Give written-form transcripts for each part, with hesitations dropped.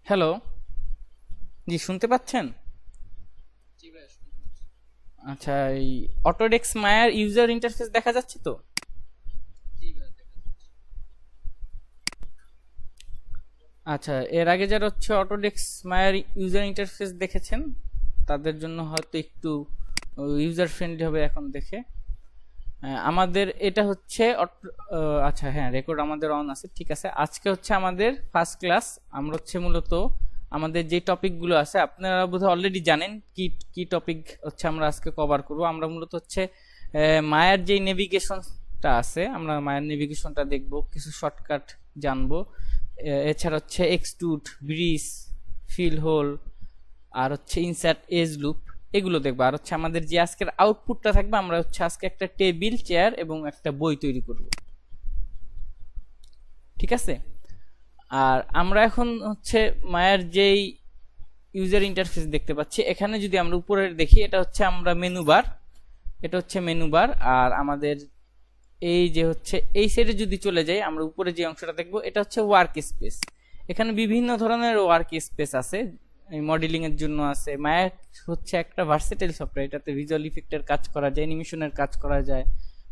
Hello. জি, শুনতে পাচ্ছেন? জি ভাই শুনতে পাচ্ছি। আচ্ছা, এই অটোডেস্ক মায়ার ইউজার ইন্টারফেস দেখা যাচ্ছে তো? জি ভাই দেখা যাচ্ছে। আচ্ছা, এর আগে যারা হচ্ছে অটোডেস্ক মায়ার ইউজার ইন্টারফেস দেখেছেন তাদের জন্য হয়তো একটু ইউজার ফ্রেন্ডলি হবে এখন দেখে। আমাদের এটা হচ্ছে আচ্ছা, হ্যাঁ, রেকর্ড আমাদের অন আছে, ঠিক আছে। আজকে হচ্ছে আমাদের ফার্স্ট ক্লাস। আমরা হচ্ছে মূলত আমাদের যে টপিকগুলো আছে আপনারা বোধহয় অলরেডি জানেন কি কি টপিক হচ্ছে আমরা আজকে কভার করব। আমরা মূলত হচ্ছে মায়ার যে নেভিগেশনটা আছে, আমরা মায়ার নেভিগেশনটা দেখব, কিছু শর্টকাট জানবো। এছাড়া হচ্ছে এক্সট্রুড, ব্রিজ, ফিল হোল, আর হচ্ছে ইনসার্ট এজ লুপ, এগুলো দেখবো। আর হচ্ছে আমাদের যে আজকের আউটপুটটা থাকবে, আমরা হচ্ছে আজকে একটা টেবিল, চেয়ার এবং একটা বই তৈরি করব, ঠিক আছে। আর আমরা এখন হচ্ছে মায়ার যেই ইউজার ইন্টারফেস দেখতে পাচ্ছি, এখানে যদি আমরা উপরে দেখি, এটা হচ্ছে আমরা মেনু বার, এটা হচ্ছে মেনু বার। আর আমাদের এই যে হচ্ছে এই সাইডে যদি চলে যাই, আমরা উপরে যে অংশটা দেখবো, এটা হচ্ছে ওয়ার্ক স্পেস। এখানে বিভিন্ন ধরনের ওয়ার্ক স্পেস আছে। এই মডেলিং এর জন্য আছে। মায়া হচ্ছে একটা ভার্সেটাইল সফটওয়্যার, এটাতে ভিজুয়াল ইফেক্টের কাজ করা যায়, অ্যানিমেশনের কাজ করা যায়,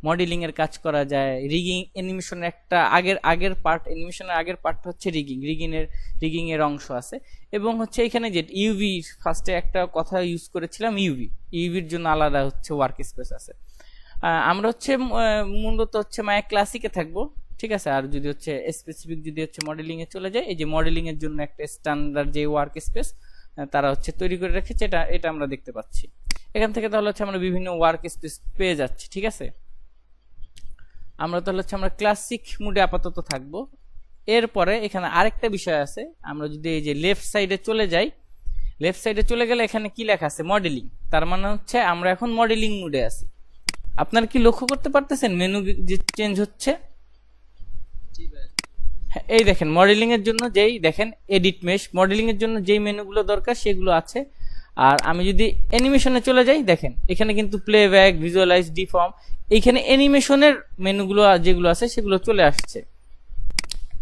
মডেলিং এর কাজ করা যায়, রিগিং অ্যানিমেশনের একটা আগের আগের পার্ট, অ্যানিমেশনের আগের পার্ট হচ্ছে রিগিং এর অংশ আছে। এবং হচ্ছে এখানে যে ইউভি, ফার্স্টে একটা কথা ইউজ করেছিলাম, ইউভির জন্য আলাদা হচ্ছে ওয়ার্ক স্পেস আছে। আমরা হচ্ছে মূলত হচ্ছে মায়া ক্লাসিকে থাকবো, ঠিক আছে। আর যদি হচ্ছে স্পেসিফিক যদি হচ্ছে মডেলিং এ চলে যায়, এই যে মডেলিং এর জন্য একটা স্ট্যান্ডার্ড যে ওয়ার্ক স্পেস তারা হচ্ছে তৈরি করে রেখেছে, এটা এটা আমরা দেখতে পাচ্ছি। এখান থেকে তাহলে হচ্ছে আমরা বিভিন্ন ওয়ার্ক স্পেস পেয়ে যাচ্ছি, ঠিক আছে। আমরা তাহলে হচ্ছে আমরা ক্লাসিক মুডে আপাতত থাকবো। এরপরে এখানে আরেকটা বিষয় আছে। আমরা যদি এই যে লেফট সাইডে চলে যাই, লেফট সাইডে চলে গেলে এখানে কি লেখা আছে? মডেলিং। তার মানে হচ্ছে আমরা এখন মডেলিং মুডে আছি। আপনারা কি লক্ষ্য করতে পারতেছেন মেনু যে চেঞ্জ হচ্ছে? জি ভাই। হ্যাঁ, এই দেখেন মডেলিং এর জন্য যেই দেখেন এডিট মেশ, মডেলিং এর জন্য যেই মেনুগুলো দরকার সেগুলো আছে। আর আমি যদি অ্যানিমেশনে চলে যাই, দেখেন এখানে কিন্তু প্লেব্যাক, ভিজুয়ালাইজ, ডিফর্ম, এইখানে অ্যানিমেশনের মেনুগুলো যেগুলো আছে সেগুলো চলে আসছে।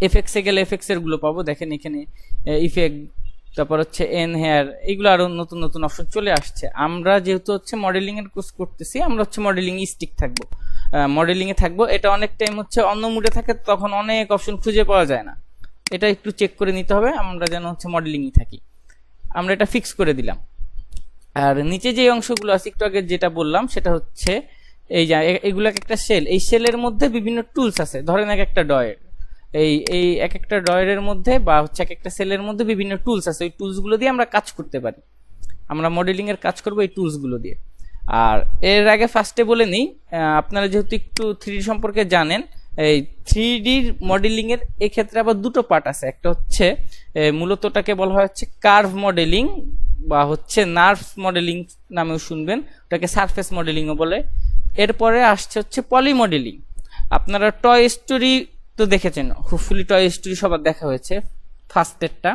এফএক্স এ গেলে এফএক্স এর গুলো পাবো, দেখেন এখানে ইফেক্ট, তারপর হচ্ছে এন হেয়ার, এইগুলো আরো নতুন নতুন অপশন চলে আসছে। আমরা যেহেতু হচ্ছে মডেলিং এর কোর্স করতেছি, আমরা হচ্ছে মডেলিং স্টিক থাকবো, মডেলিং এ থাকবো। এটা অনেক টাইম হচ্ছে অন্য মুডে থাকে, তখন অনেক অপশন খুঁজে পাওয়া যায় না। এটা একটু চেক করে নিতে হবে, আমরা যেন হচ্ছে মডেলিংই থাকি। আমরা এটা ফিক্স করে দিলাম। আর নিচে যে অংশগুলো আছে একটু আগে যেটা বললাম, সেটা হচ্ছে এই যে এগুলো একটা সেল, এই সেলের মধ্যে বিভিন্ন টুলস আছে। ধরেন এক একটা ডয়ের, এই এই এক একটা ড্রয়ারের মধ্যে বা হচ্ছে এক একটা সেলের মধ্যে বিভিন্ন টুলস আছে। ওই টুলস গুলো দিয়ে আমরা কাজ করতে পারি। আমরা মডেলিং এর কাজ করবো এই টুলস গুলো দিয়ে। আর এর আগে ফার্স্টে বলে নিই, আপনারা যেহেতু একটু থ্রি সম্পর্কে জানেন, এই থ্রি ডির মডেলিং এর এক্ষেত্রে আবার দুটো পার্ট আছে। একটা হচ্ছে মূলত ওটাকে বলা হয় হচ্ছে কার্ভ মডেলিং বা হচ্ছে নার্ভ মডেলিং নামেও শুনবেন, ওটাকে সারফেস মডেলিংও বলে। এরপরে আসছে হচ্ছে পলি মডেলিং। আপনারা টয় স্টোরি তো দেখেছেন, হোপফুলি টয় স্টোরি সবার দেখা হয়েছে, ফার্স্টেরটা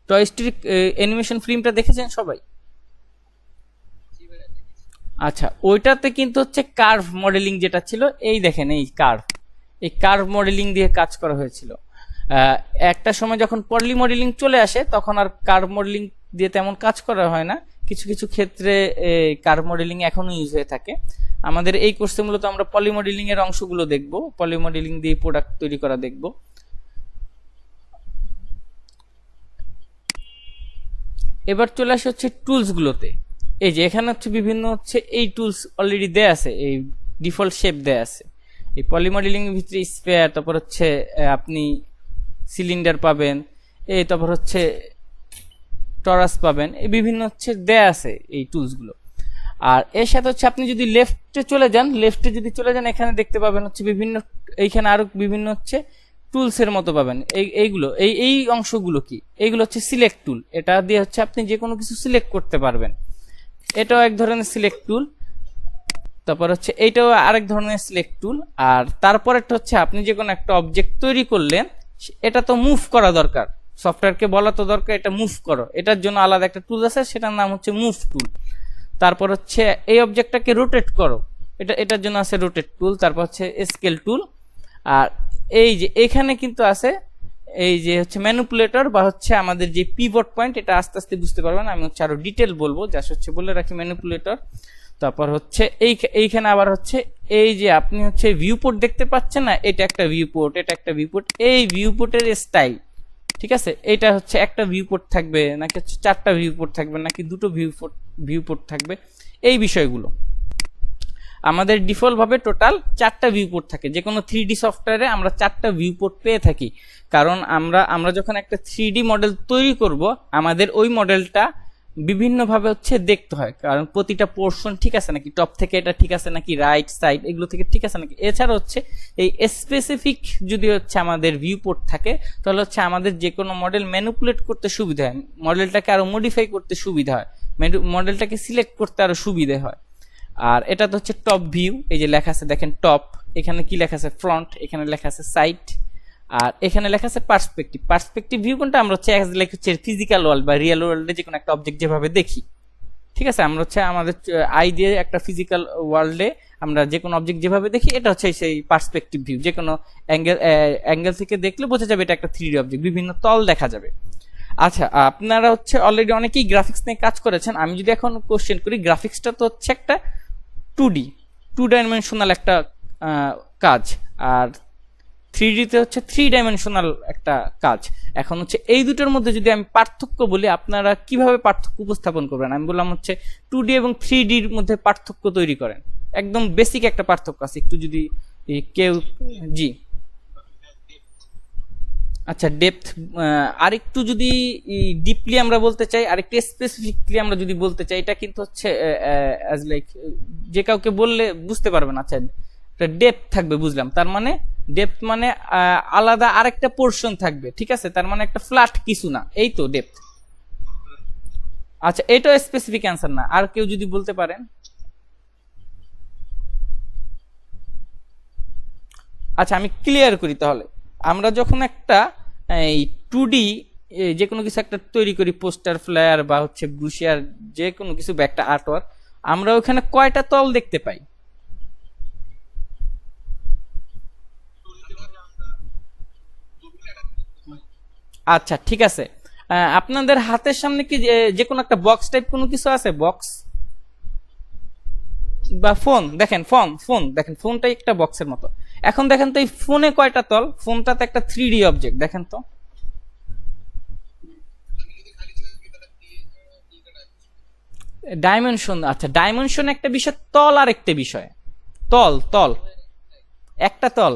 টয় স্টোরি অ্যানিমেশন ফিল্মটা দেখেছেন সবাই? জি ভাই দেখেছি। আচ্ছা, ওইটাতে কিন্তু হচ্ছে কার্ভ মডেলিং যেটা ছিল, এই দেখেন এই কার্ভ মডেলিং দিয়ে কাজ করা হয়েছিল। আহ, একটা সময় যখন পলি মডেলিং চলে আসে, তখন আর কার্ভ মডেলিং দিয়ে তেমন কাজ করা হয় না। কিছু কিছু ক্ষেত্রে কার্ভ মডেলিং এখনো ইউজ হয়ে থাকে। আমাদের এই কোর্সে মূলত আমরা পলি মডেলিং এর অংশগুলো দেখব, পলি মডেলিং দিয়ে প্রোডাক্ট তৈরি করা দেখব। এবার চলে আসে হচ্ছে টুলস গুলোতে। এই যে এখানে হচ্ছে বিভিন্ন হচ্ছে এই টুলস অলরেডি দেয়া আছে, এই ডিফল্ট শেপ দেয়া আছে। এই পলি মডেলিং এর ভিতরে স্পেয়ার, তারপর হচ্ছে আপনি সিলিন্ডার পাবেন, এই তারপর হচ্ছে টরাস পাবেন, এই বিভিন্ন হচ্ছে দেয়া আছে এই টুলস গুলো। আর এর সাথে হচ্ছে আপনি যদি লেফটে যদি চলে যান, এখানে দেখতে পাবেন হচ্ছে বিভিন্ন, এইখানে আরো বিভিন্ন হচ্ছে টুলস এর মতো পাবেন। এইগুলো এই অংশগুলো কি? এইগুলো হচ্ছে সিলেক্ট টুল। এটা দিয়ে হচ্ছে আপনি যে কোনো কিছু সিলেক্ট করতে পারবেন। এটাও এক ধরনের সিলেক্ট টুল। তারপর হচ্ছে এইটাও আরেক ধরনের সিলেক্ট টুল। আর তারপরেরটা হচ্ছে আপনি যে কোনো একটা অবজেক্ট তৈরি করলেন, এটা তো মুভ করা দরকার, সফটওয়্যারকে বলা তো দরকার এটা মুভ করো, এটার জন্য আলাদা একটা টুল আছে, সেটার নাম হচ্ছে মুভ টুল। তারপর হচ্ছে এই অবজেক্টটাকে রোটেট করো, এটার জন্য আছে রোটেট টুল। তারপর হচ্ছে স্কেল টুল। আর এই যে এখানে কিন্তু আছে এই যে হচ্ছে ম্যানিপুলেটর বা হচ্ছে আমাদের যে পিভট পয়েন্ট, এটা আস্তে আস্তে বুঝতে পারবেন, আমি হচ্ছে আরো ডিটেল বলবো, জাস্ট হচ্ছে বলে রাখি ম্যানিপুলেটর। তারপর হচ্ছে এইখানে আবার হচ্ছে এই যে আপনি হচ্ছে ভিউপোর্ট দেখতে পাচ্ছেন না, এটা একটা ভিউপোর্ট, এটা একটা ভিউপোর্ট, এই ভিউপোর্টের স্টাইল, ঠিক আছে, এটা হচ্ছে একটা ভিউপোর্ট থাকবে নাকি হচ্ছে 4টা ভিউপোর্ট থাকবে নাকি 2টো ভিউপোর্ট থাকবে, এই বিষয়গুলো আমাদের ডিফল্ট ভাবে টোটাল 4টা ভিউপোর্ট থাকে। যে কোনো 3D সফটওয়্যারে আমরা 4টা ভিউপোর্ট পেয়ে থাকি, কারণ আমরা যখন একটা 3D মডেল তৈরি করব আমাদের ওই মডেলটা বিভিন্নভাবে হচ্ছে দেখতে হয়, কারণ প্রতিটা পোর্শন ঠিক আছে নাকি, টপ থেকে এটা ঠিক আছে নাকি, রাইট সাইড এগুলো থেকে ঠিক আছে নাকি। এছাড়া হচ্ছে এই স্পেসিফিক যদি হচ্ছে আমাদের ভিউপোর্ট থাকে তাহলে হচ্ছে আমাদের যে কোনো মডেল ম্যানিপুলেট করতে সুবিধা হয়, মডেলটাকে আরো মডিফাই করতে সুবিধা হয়, মডেলটাকে সিলেক্ট করতে আরো সুবিধা হয়। আর এটা তো হচ্ছে টপ ভিউ, এই যে লেখা আছে দেখেন টপ, এখানে কি লেখা আছে ফ্রন্ট, এখানে লেখা আছে সাইড, আর এখানে লেখা আছে পার্সপেক্টিভ। পার্সপেক্টিভ ভিউ কোনটা, আমরা হচ্ছে হচ্ছে ফিজিক্যাল ওয়ার্ল্ড বা রিয়েল ওয়ার্ল্ডে যে কোনো একটা অবজেক্ট যেভাবে দেখি, ঠিক আছে, আমরা হচ্ছে আমাদের আই দিয়ে একটা ফিজিক্যাল ওয়ার্ল্ডে আমরা যে কোনো অবজেক্ট যেভাবে দেখি, এটা হচ্ছে সেই পার্সপেক্টিভ ভিউ। যে কোনো অ্যাঙ্গেল থেকে দেখলে বোঝা যাবে এটা একটা 3D অবজেক্ট, বিভিন্ন তল দেখা যাবে। আচ্ছা, আপনারা হচ্ছে অলরেডি অনেকেই গ্রাফিক্স নিয়ে কাজ করেছেন, আমি যদি এখন কোশ্চেন করি, গ্রাফিক্সটা তো হচ্ছে একটা 2 ডাইমেনশনাল একটা কাজ, আর 3D তে হচ্ছে 3 ডাইমেনশনাল একটা কাজ। এখন হচ্ছে এই দুটোর মধ্যে যদি আমি পার্থক্য বলি, আপনারা কিভাবে পার্থক্য উপস্থাপন করবেন? আমি বললাম হচ্ছে 2D এবং 3D এর মধ্যে পার্থক্য তৈরি করেন, একদম বেসিক একটা পার্থক্য আছে, একটু যদি কেউ, জি আচ্ছা ডেপথ, আরেকটু যদি ডিপলি আমরা বলতে চাই, আরেকটু স্পেসিফিকলি আমরা যদি বলতে চাই, এটা কিন্তু হচ্ছে অ্যাজ লাইক যে কাউকে বললে বুঝতে পারবেন। আচ্ছা, ডেপথ থাকবে বুঝলাম, তার মানে ডেপথ মানে আলাদা আরেকটা পোর্শন থাকবে, ঠিক আছে, তার মানে একটা ফ্ল্যাট কিছু না, এই তো ডেপথ। আচ্ছা, এটাও স্পেসিফিক অ্যান্সার না, আর কেউ যদি বলতে পারেন। আচ্ছা, আমি ক্লিয়ার করি তাহলে। আমরা যখন একটা এই 2D যে কোনো কিছু একটা তৈরি করি, পোস্টার, ফ্লায়ার বা হচ্ছে ব্রুশিয়ার, যে কোনো কিছু বা একটা আর্টওয়ার্ক, আমরা ওখানে কয়টা তল দেখতে পাই? আচ্ছা ঠিক আছে, আপনাদের হাতের সামনে কি যে কোনো একটা বক্স টাইপ কোনো কিছু আছে, বক্স বা ফোন দেখেন, ফোন দেখেন, ফোনটাই একটা বক্সের মতো। এখন দেখেন তো এই ফোনে কয়টা তল? ফোনটা তো একটা 3D অবজেক্ট, দেখেন তো। ডাইমেনশন, আচ্ছা ডাইমেনশন একটা বিষয়, তল আর একটা বিষয়, তল তল একটা তল।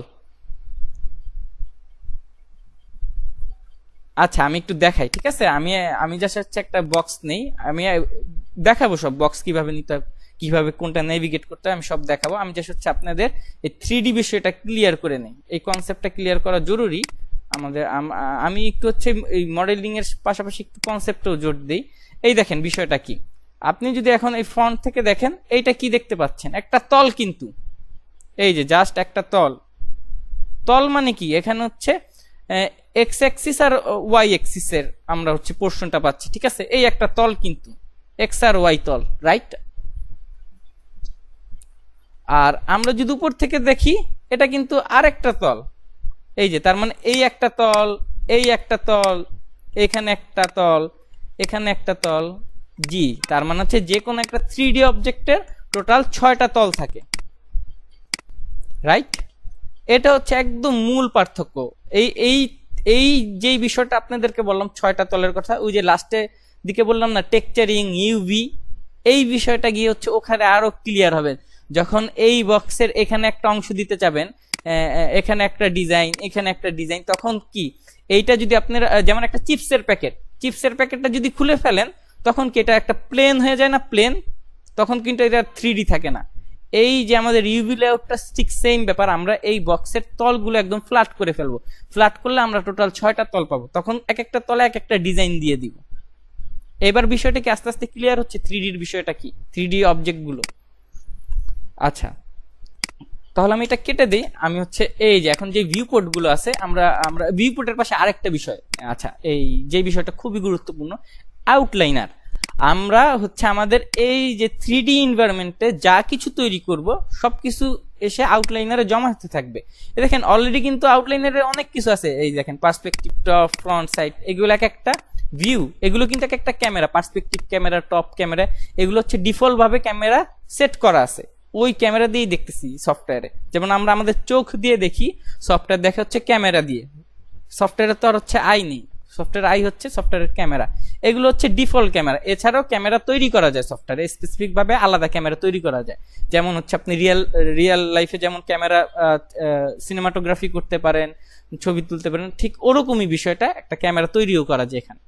আচ্ছা, আমি একটু দেখাই, ঠিক আছে, আমি জাস্ট হচ্ছে একটা বক্স নেই, আমি দেখাবো সব বক্স কিভাবে নিতে হয়, কিভাবে কোনটা নেভিগেট করতে হয়, আমি সব দেখাবো। আমি জাস্ট হচ্ছে আপনাদের এই 3D বিষয়টা ক্লিয়ার করে নেই, এই কনসেপ্টটা ক্লিয়ার করা জরুরি আমাদের। আমি একটু হচ্ছে এই মডেলিং এর পাশাপাশি একটু কনসেপ্টও জোর দিই। এই দেখেন বিষয়টা কি, আপনি যদি এখন এই ফ্রন্ট থেকে দেখেন, এইটা কি দেখতে পাচ্ছেন? একটা তল, কিন্তু এই যে জাস্ট একটা তল। তল মানে কি, এখানে হচ্ছে এক্স অ্যাক্সিস আর ওয়াই অ্যাক্সিস এর আমরা হচ্ছে পোর্শনটা পাচ্ছি, ঠিক আছে, এই একটা তল, কিন্তু এক্স আর ওয়াই তল, রাইট। আর আমরা যদি উপর থেকে দেখি, এটা কিন্তু আর একটা তল, এই যে, তার মানে এই একটা তল, এই একটা তল, এখানে একটা তল, এখানে একটা তল, জি, তার মানে হচ্ছে যে কোনো একটা 3D অবজেক্টের টোটাল 6টা তল থাকে, রাইট। এটা হচ্ছে একদম মূল পার্থক্য। এই এই এই যে বিষয়টা আপনাদেরকে বললাম 6টা তলের কথা, ওই যে লাস্টে দিকে বললাম না টেক্সচারিং, ইউভি, এই বিষয়টা গিয়ে হচ্ছে ওখানে আরো ক্লিয়ার হবে যখন এই বক্সের এখানে একটা অংশ দিতে যাবেন, এখানে একটা ডিজাইন, এখানে একটা ডিজাইন, তখন কি এইটা যদি আপনারা যেমন একটা চিপসের প্যাকেটটা যদি খুলে ফেলেন, তখন কি এটা একটা প্লেন হয়ে যায় না, প্লেন, তখন কিন্তু এটা 3D থাকে না। এই যে আমাদের ইউভি লেআউটটা ঠিক সেম ব্যাপার, আমরা এই বক্সের তলগুলো একদম ফ্ল্যাট করে ফেলবো, ফ্ল্যাট করলে আমরা টোটাল 6টা তল পাবো, তখন এক একটা তলে এক একটা ডিজাইন দিয়ে দিব। এবার বিষয়টা কি আস্তে আস্তে ক্লিয়ার হচ্ছে, 3Dর বিষয়টা কি, 3D অবজেক্ট গুলো। আচ্ছা, তাহলে আমি এটা কেটে দিই। আমি হচ্ছে এই যে এখন যে ভিউপোর্ট গুলো আছে, আমরা ভিউপোর্টের পাশে আরেকটা বিষয়, আচ্ছা এই যে বিষয়টা খুবই গুরুত্বপূর্ণ, আউটলাইনার। আমরা হচ্ছে আমাদের এই যে 3D এনভায়রনমেন্টে যা কিছু তৈরি করব, সবকিছু এসে আউটলাইনারে জমা হতে থাকবে। দেখেন অলরেডি কিন্তু আউটলাইনারে অনেক কিছু আছে, এই দেখেন পার্সপেক্টিভ, টপ, ফ্রন্ট, সাইড, এগুলো এক একটা ভিউ, এগুলো কিন্তু এক একটা camera, perspective camera, top camera, এগুলো হচ্ছে ডিফল্ট ভাবে ক্যামেরা সেট করা আছে, ওই ক্যামেরা দিয়েই দেখতেছি সফটওয়্যারে। যেমন আমরা আমাদের চোখ দিয়ে দেখি, সফটওয়্যার দেখা হচ্ছে ক্যামেরা দিয়ে, সফটওয়্যারে তো আর হচ্ছে আই নেই, সফটওয়্যার আই হচ্ছে সফটওয়্যারের ক্যামেরা, এগুলো হচ্ছে ডিফল্ট ক্যামেরা। এছাড়াও ক্যামেরা তৈরি করা যায় সফটওয়্যারে, স্পেসিফিক ভাবে আলাদা ক্যামেরা তৈরি করা যায়। যেমন হচ্ছে আপনি রিয়েল লাইফে যেমন ক্যামেরা সিনেমাটোগ্রাফি করতে পারেন, ছবি তুলতে পারেন, ঠিক ওরকমই বিষয়টা একটা ক্যামেরা তৈরিও করা যায় এখানে।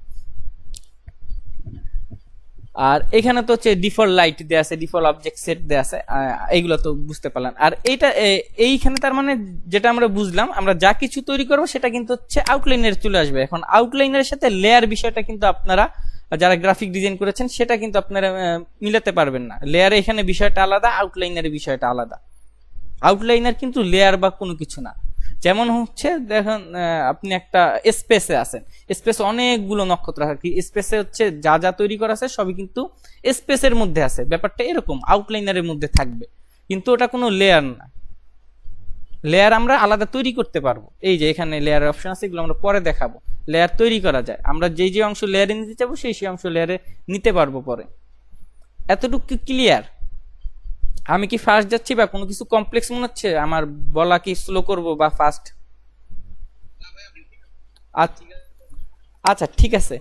আর এখানে তো হচ্ছে ডিফল্ট লাইট দেয়া আছে, ডিফল্ট অবজেক্ট সেট দেয়া আছে, এইগুলো তো বুঝতে পারলেন। আর এইখানে তার মানে যেটা আমরা বুঝলাম, আমরা যা কিছু তৈরি করবো সেটা কিন্তু হচ্ছে আউটলাইনের চলে আসবে। এখন আউটলাইনের সাথে লেয়ার বিষয়টা কিন্তু আপনারা যারা গ্রাফিক ডিজাইন করেছেন সেটা কিন্তু আপনারা মিলাতে পারবেন না। লেয়ারে এখানে বিষয়টা আলাদা, আউটলাইনের বিষয়টা আলাদা। আউটলাইনার কিন্তু লেয়ার বা কোনো কিছু না। যেমন হচ্ছে দেখেন আপনি একটা স্পেসে আছেন, স্পেসে অনেকগুলো নক্ষত্র থাকে, স্পেসে হচ্ছে যা যা তৈরি করা আছে সবই কিন্তু স্পেসের মধ্যে আছে, ব্যাপারটা এরকম আউটলাইনারের মধ্যে থাকবে, কিন্তু ওটা কোনো লেয়ার না। লেয়ার আমরা আলাদা তৈরি করতে পারবো, এই যে এখানে লেয়ারের অপশন আছে, এগুলো আমরা পরে দেখাবো। লেয়ার তৈরি করা যায়, আমরা যেই যে অংশ লেয়ারে নিতে চাবো সেই অংশ লেয়ারে নিতে পারবো পরে। এতটুকু ক্লিয়ার? আমি কি ফাস্ট যাচ্ছি বা কোনো কিছু কমপ্লেক্স মনে হচ্ছে আমার বলা, কি স্লো করব বা ফাস্ট? আচ্ছা ঠিক আছে,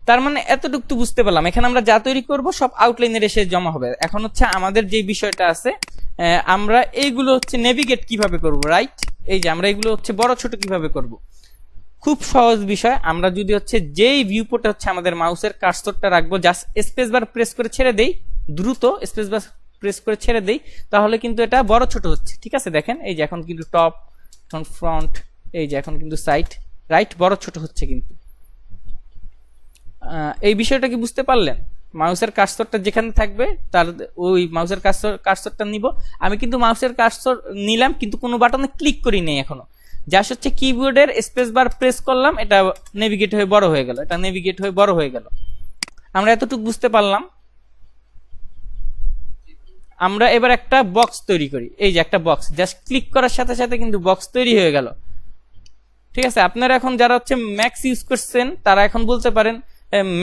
তার মানে এতটুকু তো বুঝতে পারলাম। এখানে আমরা যা তৈরি করব সব আউটলাইনের এসে জমা হবে। এখন হচ্ছে আমাদের যে বিষয়টা আছে, আমরা এইগুলো হচ্ছে নেভিগেট কিভাবে করব, রাইট? এই যে আমরা এগুলো হচ্ছে বড় ছোট কিভাবে করব, খুব সহজ বিষয়। আমরা যদি হচ্ছে যেই ভিউ পোর্টে হচ্ছে আমাদের মাউসের কার্সরটা রাখবো, জাস্ট স্পেস বার প্রেস করে ছেড়ে দেই, দ্রুত স্পেস বার প্রেস করে ছেড়ে দেই, তাহলে কিন্তু এটা বড় ছোট হচ্ছে। ঠিক আছে, দেখেন এই যে এখন কিন্তু টপ, এখন ফ্রন্ট, এই যে এখন কিন্তু সাইড, রাইট, বড় ছোট হচ্ছে কিন্তু। এই বিষয়টা কি বুঝতে পারলেন? মাউসের কার্সরটা যেখানে থাকবে তার ওই মাউসের কার্সরটা নিব। আমি কিন্তু মাউসের কার্সর নিলাম কিন্তু কোনো বাটনে ক্লিক করি নাই এখনো, জাস্ট হচ্ছে কিবোর্ডের স্পেস বার প্রেস করলাম, এটা নেভিগেট হয়ে বড় হয়ে গেল, এটা নেভিগেট হয়ে বড় হয়ে গেল। আমরা এতটুকু বুঝতে পারলাম। আমরা এবার একটা বক্স তৈরি করি, এই যে একটা বক্স, জাস্ট ক্লিক করার সাথে সাথে কিন্তু বক্স তৈরি হয়ে গেল। ঠিক আছে, আপনারা এখন যারা হচ্ছে ম্যাক্স ইউজ করছেন তারা এখন বলতে পারেন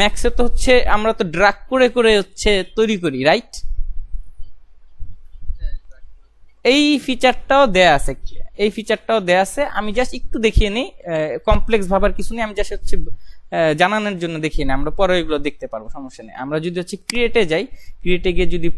ম্যাক্সে তো হচ্ছে আমরা তো ড্রাগ করে করে হচ্ছে তৈরি করি, রাইট? এই ফিচারটাও দেয়া আছে, এই ফিচারটাও দেয়া আছে। আমি জাস্ট একটু দেখিয়ে নিই, কমপ্লেক্স ভাবার কিছু নেই, আমি জাস্ট হচ্ছে জানানোর জন্য দেখিয়ে নিই, আমরা পরে এগুলো দেখতে পারবো, সমস্যা নেই। আমরা যদি হচ্ছে ক্রিয়েটে যাই, ক্রিয়েটে গিয়ে যদি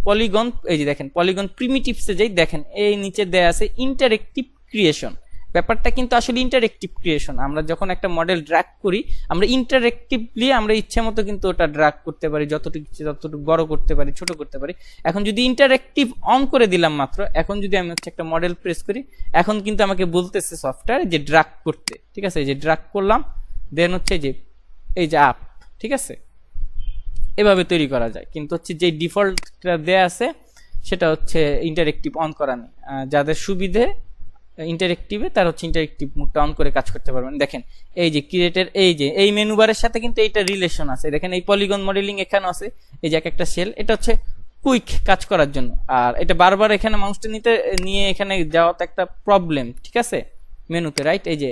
পলিগন, এই যে দেখেন পলিগন প্রিমিটিভসে যাই, দেখেন এই নিচে দেয়া আছে ইন্টারেক্টিভ ক্রিয়েশন। ব্যাপারটা কিন্তু আসলে ইন্টারেক্টিভ ক্রিয়েশন। আমরা যখন একটা মডেল ড্র্যাগ করি, আমরা ইন্টারেক্টিভলি আমরা ইচ্ছে মতো কিন্তু ওটা ড্র্যাগ করতে পারি, যতটুকু ইচ্ছে ততটুকু বড় করতে পারি, ছোট করতে পারি। এখন যদি ইন্টারেক্টিভ অন করে দিলাম মাত্র, এখন যদি আমি হচ্ছে একটা মডেল প্রেস করি, এখন কিন্তু আমাকে বলতেছে সফটওয়্যার যে ড্র্যাগ করতে। ঠিক আছে, এই যে ড্র্যাগ করলাম, দেন হচ্ছে এই যে আপ। ঠিক আছে, এভাবে তৈরি করা যায়, কিন্তু হচ্ছে যে ডিফল্টটা দেয়া আছে সেটা হচ্ছে ইন্টারেক্টিভ অন করা নেই। যাদের সুবিধে ইন্টারেক্টিভে, তার হচ্ছে ইন্টারেক্টিভ মুডটা অন করে কাজ করতে পারবেন। দেখেন এই যে ক্রিয়েটের এই যে এই মেনু বারের সাথে কিন্তু এইটা রিলেশন আছে, দেখেন এই পলিগন মডেলিং এখানে আছে, এই যে একটা সেল, এটা হচ্ছে কুইক কাজ করার জন্য। আর এটা বারবার এখানে মাউসটা নিয়ে এখানে যাওয়া তো একটা প্রবলেম। ঠিক আছে, মেনুতে, রাইট? এই যে